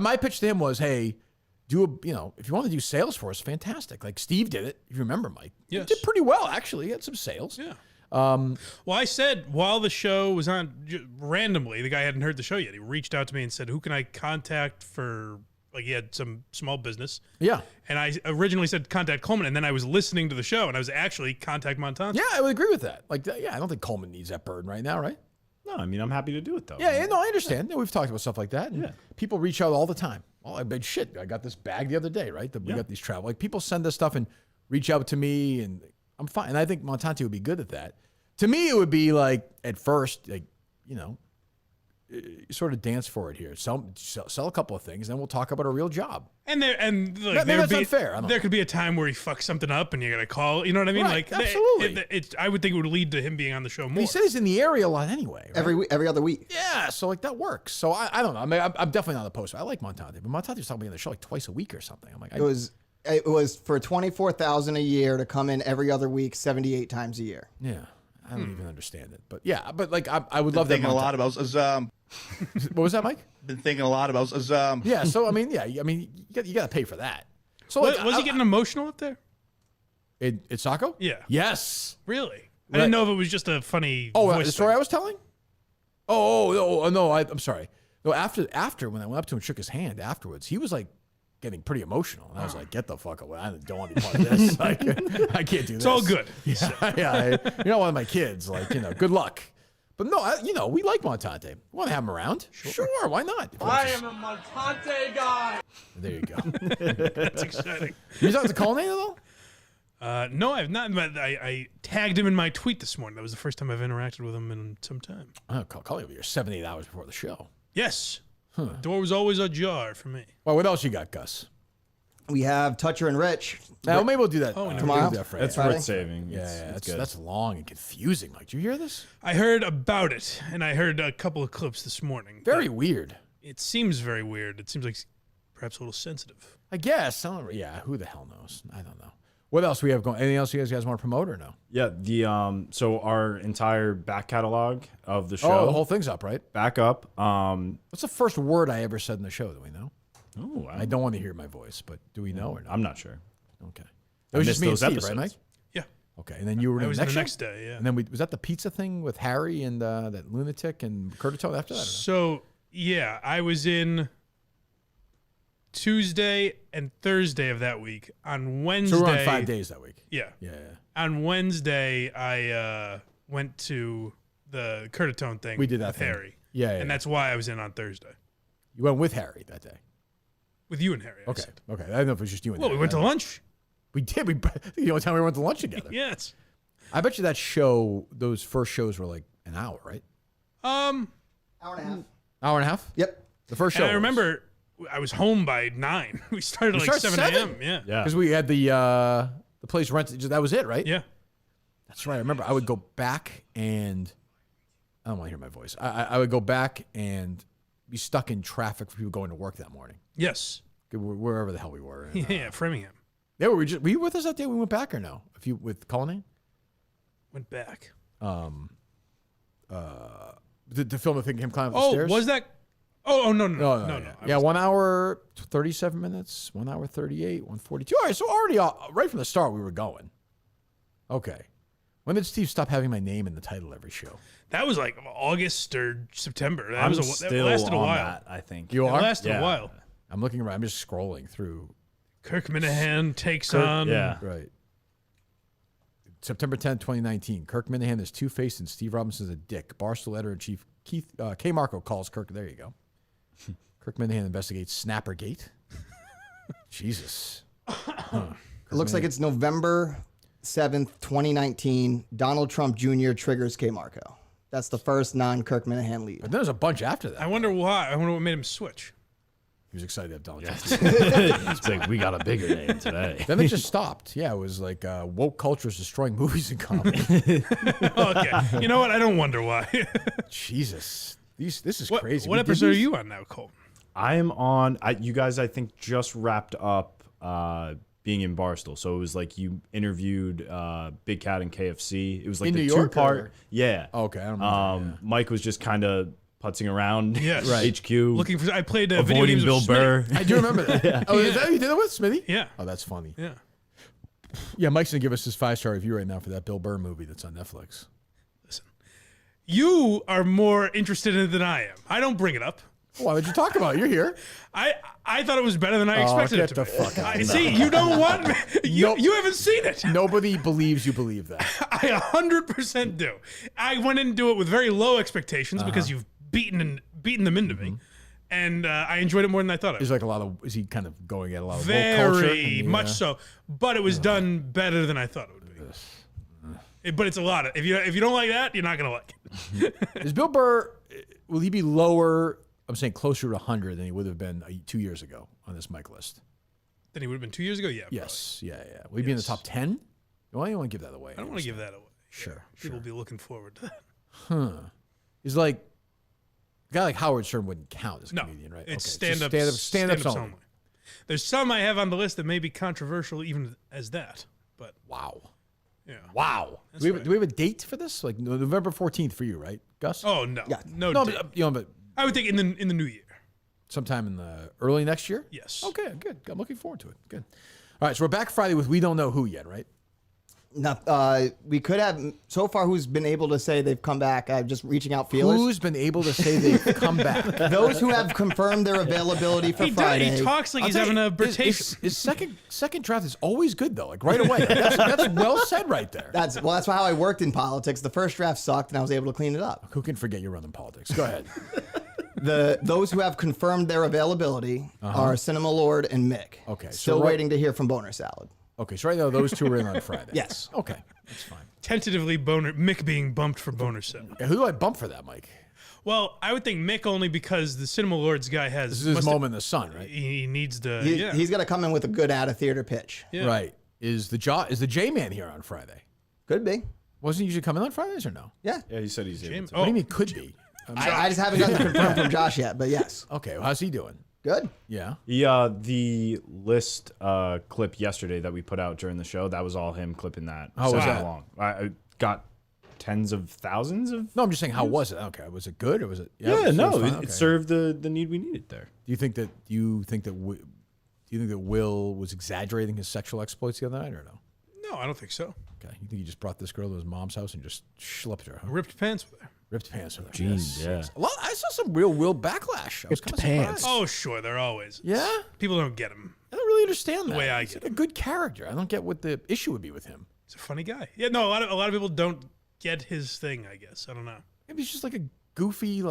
my pitch to him was, hey, if you want to do sales for us, fantastic. Like Steve did it, if you remember, Mike. Yes. He did pretty well actually. He had some sales. Yeah. Well, I said while the show was on, randomly, the guy hadn't heard the show yet. He reached out to me and said, who can I contact for, like, he had some small business. Yeah. And I originally said contact Coleman, and then I was listening to the show, and I was actually contact Montante. Yeah, I would agree with that. Like, I don't think Coleman needs that burden right now, right? No, I mean, I'm happy to do it, though. Yeah, no, I understand. We've talked about stuff like that. And people reach out all the time. Well, I mean, shit, I got this bag the other day, right? We got these travel. Like, people send us stuff and reach out to me, and I'm fine. And I think Montante would be good at that. To me, it would be like, at first, like, you know, sort of dance for it here. Sell a couple of things, then we'll talk about a real job. And Maybe that's unfair. There could be a time where he fucks something up and you got to call. You know what I mean? Right, like, absolutely. I would think it would lead to him being on the show more. He said he's in the area a lot anyway. Right? Every other week. Yeah, so like that works. So I don't know. I mean, I'm definitely not opposed to it. I like Montante, but Montante was talking about on the show like twice a week or something. I'm like, It was for $24,000 a year to come in every other week, 78 times a year. Yeah, I don't even understand it. But yeah, but like I would love that. Thinking a lot about What was that, Mike? Been thinking a lot about Yeah, so I mean, you got to pay for that. So like, was he getting emotional up there? At Saco? Yeah. Yes. Really? I didn't know if it was just a funny. The story I was telling? Oh no, I'm sorry. No, after when I went up to him and shook his hand afterwards, he was like getting pretty emotional, and I was like, "Get the fuck away! I don't want to be part of this. I can't do this. It's all good." Yeah, you're not one of my kids. Like, you know, good luck. But no, we like Montante. We want to have him around. Sure, why not? I am a Montante guy. There you go. That's exciting. You talked to Coleman at all? No, I've not. But I tagged him in my tweet this morning. That was the first time I've interacted with him in some time. Oh, call you over here 7-8 hours before the show. Yes. The door was always ajar for me. Well, what else you got, Gus? We have Toucher and Rich. Now, maybe we'll do that tomorrow. That's worth saving. Yeah, that's long and confusing. Like, did you hear this? I heard about it, and I heard a couple of clips this morning. Very weird. It seems very weird. It seems like perhaps a little sensitive. I guess. Yeah, who the hell knows? I don't know. What else we have going? Anything else you guys want to promote or no? Yeah, so our entire back catalog of the show. Oh, the whole thing's up, right? Back up. What's the first word I ever said in the show? Do we know? Oh, I don't want to hear my voice, but do we know or not? I'm not sure. Okay. It was just me and Steve, episodes. right, Mike? Yeah. Okay, and then you were in I was the the next next show? day, yeah. And then was that the pizza thing with Harry and that lunatic and Curtito after that? So, yeah, I was in Tuesday and Thursday of that week. On Wednesday. So we're on 5 days that week. Yeah. Yeah. On Wednesday, I went to the Curtitone thing. We did that with thing. Harry. Yeah, And that's why I was in on Thursday. You went with Harry that day? With you and Harry. I Okay. said. Okay. I don't know if it was just you and Well, Harry. we went to lunch. We did. The only time we went to lunch together. Yes. I bet you that show, those first shows were like an hour, right? Hour and a half. Hour and a half? Yep. The first show. And I remember I was home by 9. We started at like 7 a.m. Yeah. Because we had the place rented. That was it, right? Yeah. That's right. I remember I would go back and I don't want to hear my voice. I would go back and be stuck in traffic for people going to work that morning. Yes. Wherever the hell we were. Yeah, Framingham. Yeah, were you with us that day we went back or no? If you with Colony? Went back. To film the thing, him climbing up the stairs. Was that? No. Yeah, 1 hour 37 minutes, 1 hour 38, 142. All right, so already right from the start we were going. Okay. When did Steve stop having my name in the title every show? That was like August or September. That I'm that still lasted a on while. that, I think. You are? It lasted a while. I'm looking around. I'm just scrolling through. Kirk Minahan takes on. Yeah. Right. September 10th, 2019. Kirk Minahan is two-faced and Steve Robinson's a dick. Barstool editor-in-chief K. Marco calls Kirk. There you go. Kirk Minahan investigates Snappergate. Jesus. It looks like it's November 7th, 2019. Donald Trump Jr. triggers K. Marco. That's the first non-Kirk Minahan lead. But there's a bunch after that. I wonder why. I wonder what made him switch. He was excited to have Donald Trump. It's like, we got a bigger name today. Then it just stopped. Yeah, it was like woke culture is destroying movies and comedy. Okay. You know what? I don't wonder why. Jesus. This is crazy. What episode are you on now, Cole? I am on. You guys, I think, just wrapped up being in Barstool. So it was like you interviewed Big Cat and KFC. It was like In the New York, two-part. or? Yeah. Okay. I don't remember. Mike was just kind of putzing around. Yes. Right. HQ. Looking for. I played video avoiding games Bill with Burr. I do remember that. Yeah. Oh, is that who you did it with, Smitty? Yeah. Oh, that's funny. Yeah. Yeah, Mike's going to give us his 5-star review right now for that Bill Burr movie that's on Netflix. Listen, you are more interested in it than I am. I don't bring it up. Why would you talk about it? You're here. I thought it was better than I expected it to Get be. the fuck out. See, you don't want me. You haven't seen it. Nobody believes you believe that. I 100% do. I went into it with very low expectations because you've beaten them into me. And I enjoyed it more than I thought I would. Is like a lot of. Is he kind of going at a lot of woke Very culture? much so. But it was done better than I thought it would be. But it's a lot. If you don't like that, you're not gonna like it. Is Bill Burr? Will he be lower? I'm saying closer to 100 than he would have been 2 years ago on this mic list. Than he would have been 2 years ago. Yeah. Yes. Yeah. Will he be in the top 10? Why do you want to give that away? I don't want to give that away. Sure. People will be looking forward to that. Huh. He's like a guy like Howard Stern wouldn't count as a comedian, right? It's Okay, so stand-ups stand-ups only. There's some I have on the list that may be controversial even as that. But wow. Yeah. Wow. Do we have a date for this? Like November 14th for you, right, Gus? Oh no. Yeah. No. No, date. but I would think in the new year. Sometime in the early next year? Yes. Okay, good. I'm looking forward to it. Good. All right, so we're back Friday with We Don't Know Who yet, right? No, we could have so far. Who's been able to say they've come back? Just reaching out feelers. Who's been able to say they've come back? Those who have confirmed their availability for Friday. He talks like he's having a rotation. His second draft is always good though, like right away. That's well said right there. That's how I worked in politics. The first draft sucked, and I was able to clean it up. Who can forget you're running politics? Go ahead. Those who have confirmed their availability are Cinema Lord and Mick. Okay, Still waiting to hear from Boner Salad. Okay, so right now those two are in on Friday. Yes. Okay, that's fine. Tentatively, Mick being bumped for Boner Set. Yeah, who do I bump for that, Mike? Well, I would think Mick only because the Cinema Lords guy has. This is his moment in the sun, right? He needs to. He's got to come in with a good out of theater pitch. Yeah. Right. Is the J-Man here on Friday? Could be. Wasn't he usually coming on Fridays or no? Yeah. Yeah, he said he's able to. What do you mean could be? I just haven't gotten confirmed from Josh yet, but yes. Okay, well, how's he doing? Good. Yeah. The list clip yesterday that we put out during the show, that was all him clipping that. How was that? Long. I got tens of thousands of. No, I'm just saying, how was it? Okay, was it good or was it? Yeah, it no, was fine? it served the need we needed there. Do you think that Will was exaggerating his sexual exploits the other night or no? No, I don't think so. Okay, you think he just brought this girl to his mom's house and just schlepped her? Huh? Ripped pants with her. Ripped pants with her. Jeez, yeah. A lot. I saw some real Will backlash. I was kind of surprised. Oh, sure, they're always. Yeah? People don't get him. I don't really understand that. The way I He's get like a good character. I don't get what the issue would be with him. He's a funny guy. Yeah, no, a lot of people don't get his thing, I guess. I don't know. Maybe he's just like a goofy,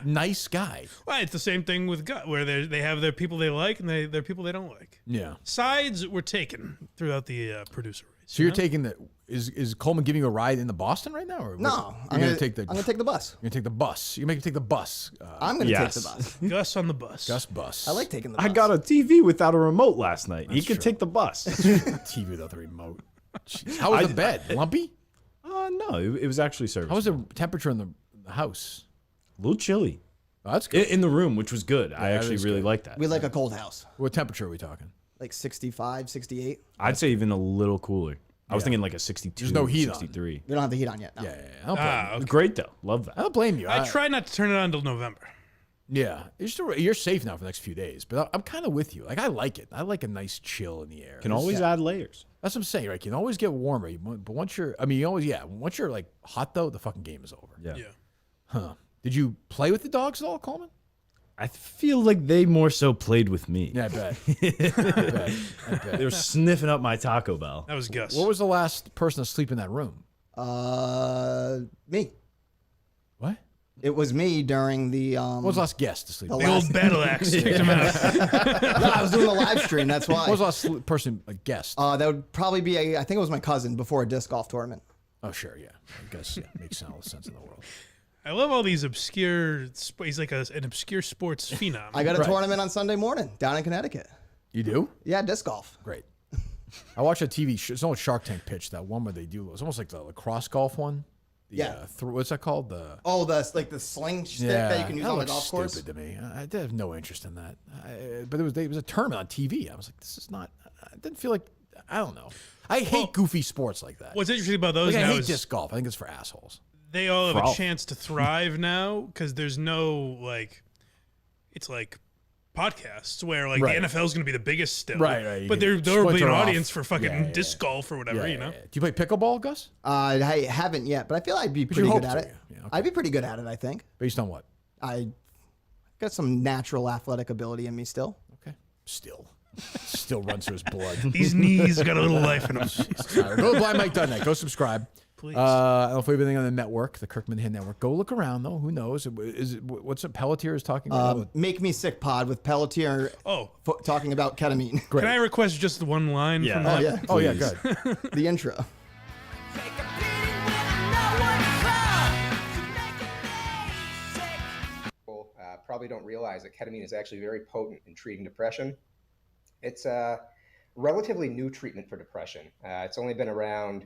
nice guy. Well, it's the same thing with gut, where they have their people they like and they're people they don't like. Yeah. Sides were taken throughout the producer race. So you're taking the is Coleman giving you a ride into Boston right now? Or No, I'm gonna take the bus. You're gonna take the bus. You make him take the bus. I'm gonna take the bus. Gus on the bus. Gus bus. I like taking the bus. I got a TV without a remote last night. He That's could true. take the bus. TV without the remote. Jeez. How was the bed? Lumpy? No, it was actually serviceable. How was the temperature in the house? A little chilly. Oh, that's good. In the room, which was good. I that actually is really good. liked that. We like a cold house. What temperature are we talking? Like 65, 68. I'd say even a little cooler. I was Yeah. thinking like a 62, There's no heat on. 63. We don't have the heat on yet. No. Yeah. I don't blame you. It was great though. Love that. I don't blame you. I try not to turn it on until November. Yeah, you're safe now for the next few days, but I'm kind of with you. Like I like it. I like a nice chill in the air. Can always add layers. That's what I'm saying. Right? You can always get warmer, but once you're like hot though, the fucking game is over. Yeah. Huh? Did you play with the dogs at all, Coleman? I feel like they more so played with me. Yeah, I bet. I bet. They were sniffing up my Taco Bell. That was Gus. What was the last person to sleep in that room? Me. What? It was me during the. What was the last guest to sleep? The old battle axe kicked him out. No, I was doing the live stream. That's why. What was the last person, a guest? That would probably be I think it was my cousin before a disc golf tournament. Oh, sure, yeah. I guess makes all the sense in the world. I love all these obscure. He's like an obscure sports phenom. I got a tournament on Sunday morning down in Connecticut. You do? Yeah, disc golf. Great. I watched a TV show. It's an old Shark Tank pitch. That one where they do. It's almost like the lacrosse golf one. Yeah. What's that called? The the sling stick that you can use on the golf course. Stupid to me. I did have no interest in that. But it was a tournament on TV. I was like, this is not. I didn't feel like. I don't know. I hate goofy sports like that. What's interesting about those Like, I now hate is disc golf. I think it's for assholes. they all have For a all. chance to thrive now because there's no it's like podcasts where like Right. the NFL is going to be the biggest still, Right. You But can there will be an splinter off. audience for fucking Yeah. disc golf or whatever, you know. Do you play pickleball, Gus? I haven't yet, but I feel I'd be you pretty hope good at to, it. yeah, okay. I'd be pretty good at it, I think. Based on what? I got some natural athletic ability in me still. Okay. Still runs through his blood. These knees got a little life in them. All right, go to Blind Mike Dudnight. Go subscribe. Please. I don't know if we have anything on the network, the Kirkman Hand Network. Go look around, though. Who knows? What's it Pelletier is talking about? Make Me Sick Pod with Pelletier talking about ketamine. Great. Can I request just one line from that? Good. The intro. People probably don't realize that ketamine is actually very potent in treating depression. It's a relatively new treatment for depression. It's only been around,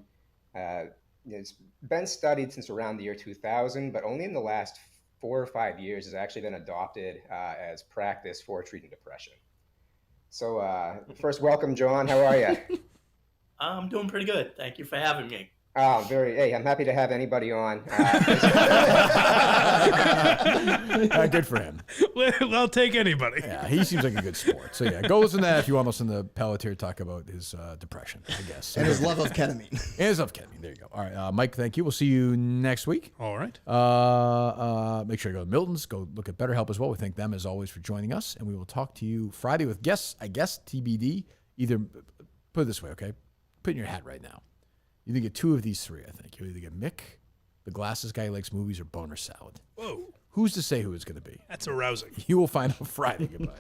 it's been studied since around the year 2000, but only in the last 4 or 5 years has actually been adopted as practice for treating depression. So first, welcome, John. How are you? I'm doing pretty good. Thank you for having me. Oh, hey, I'm happy to have anybody on. Good for him. I'll take anybody. Yeah, he seems like a good sport. So, go listen to that if you want to listen to Pelletier talk about his depression, I guess. And his love of ketamine. And his love of ketamine. There you go. All right, Mike, thank you. We'll see you next week. All right. Make sure you go to Miltons. Go look at BetterHelp as well. We thank them, as always, for joining us. And we will talk to you Friday with guests, I guess, TBD. Either, put it this way, okay? Put in your hat right now. You either get 2 of these 3, I think. You either get Mick, the glasses guy who likes movies, or Boner Salad. Whoa. Who's to say who it's going to be? That's arousing. You will find out Friday. Goodbye.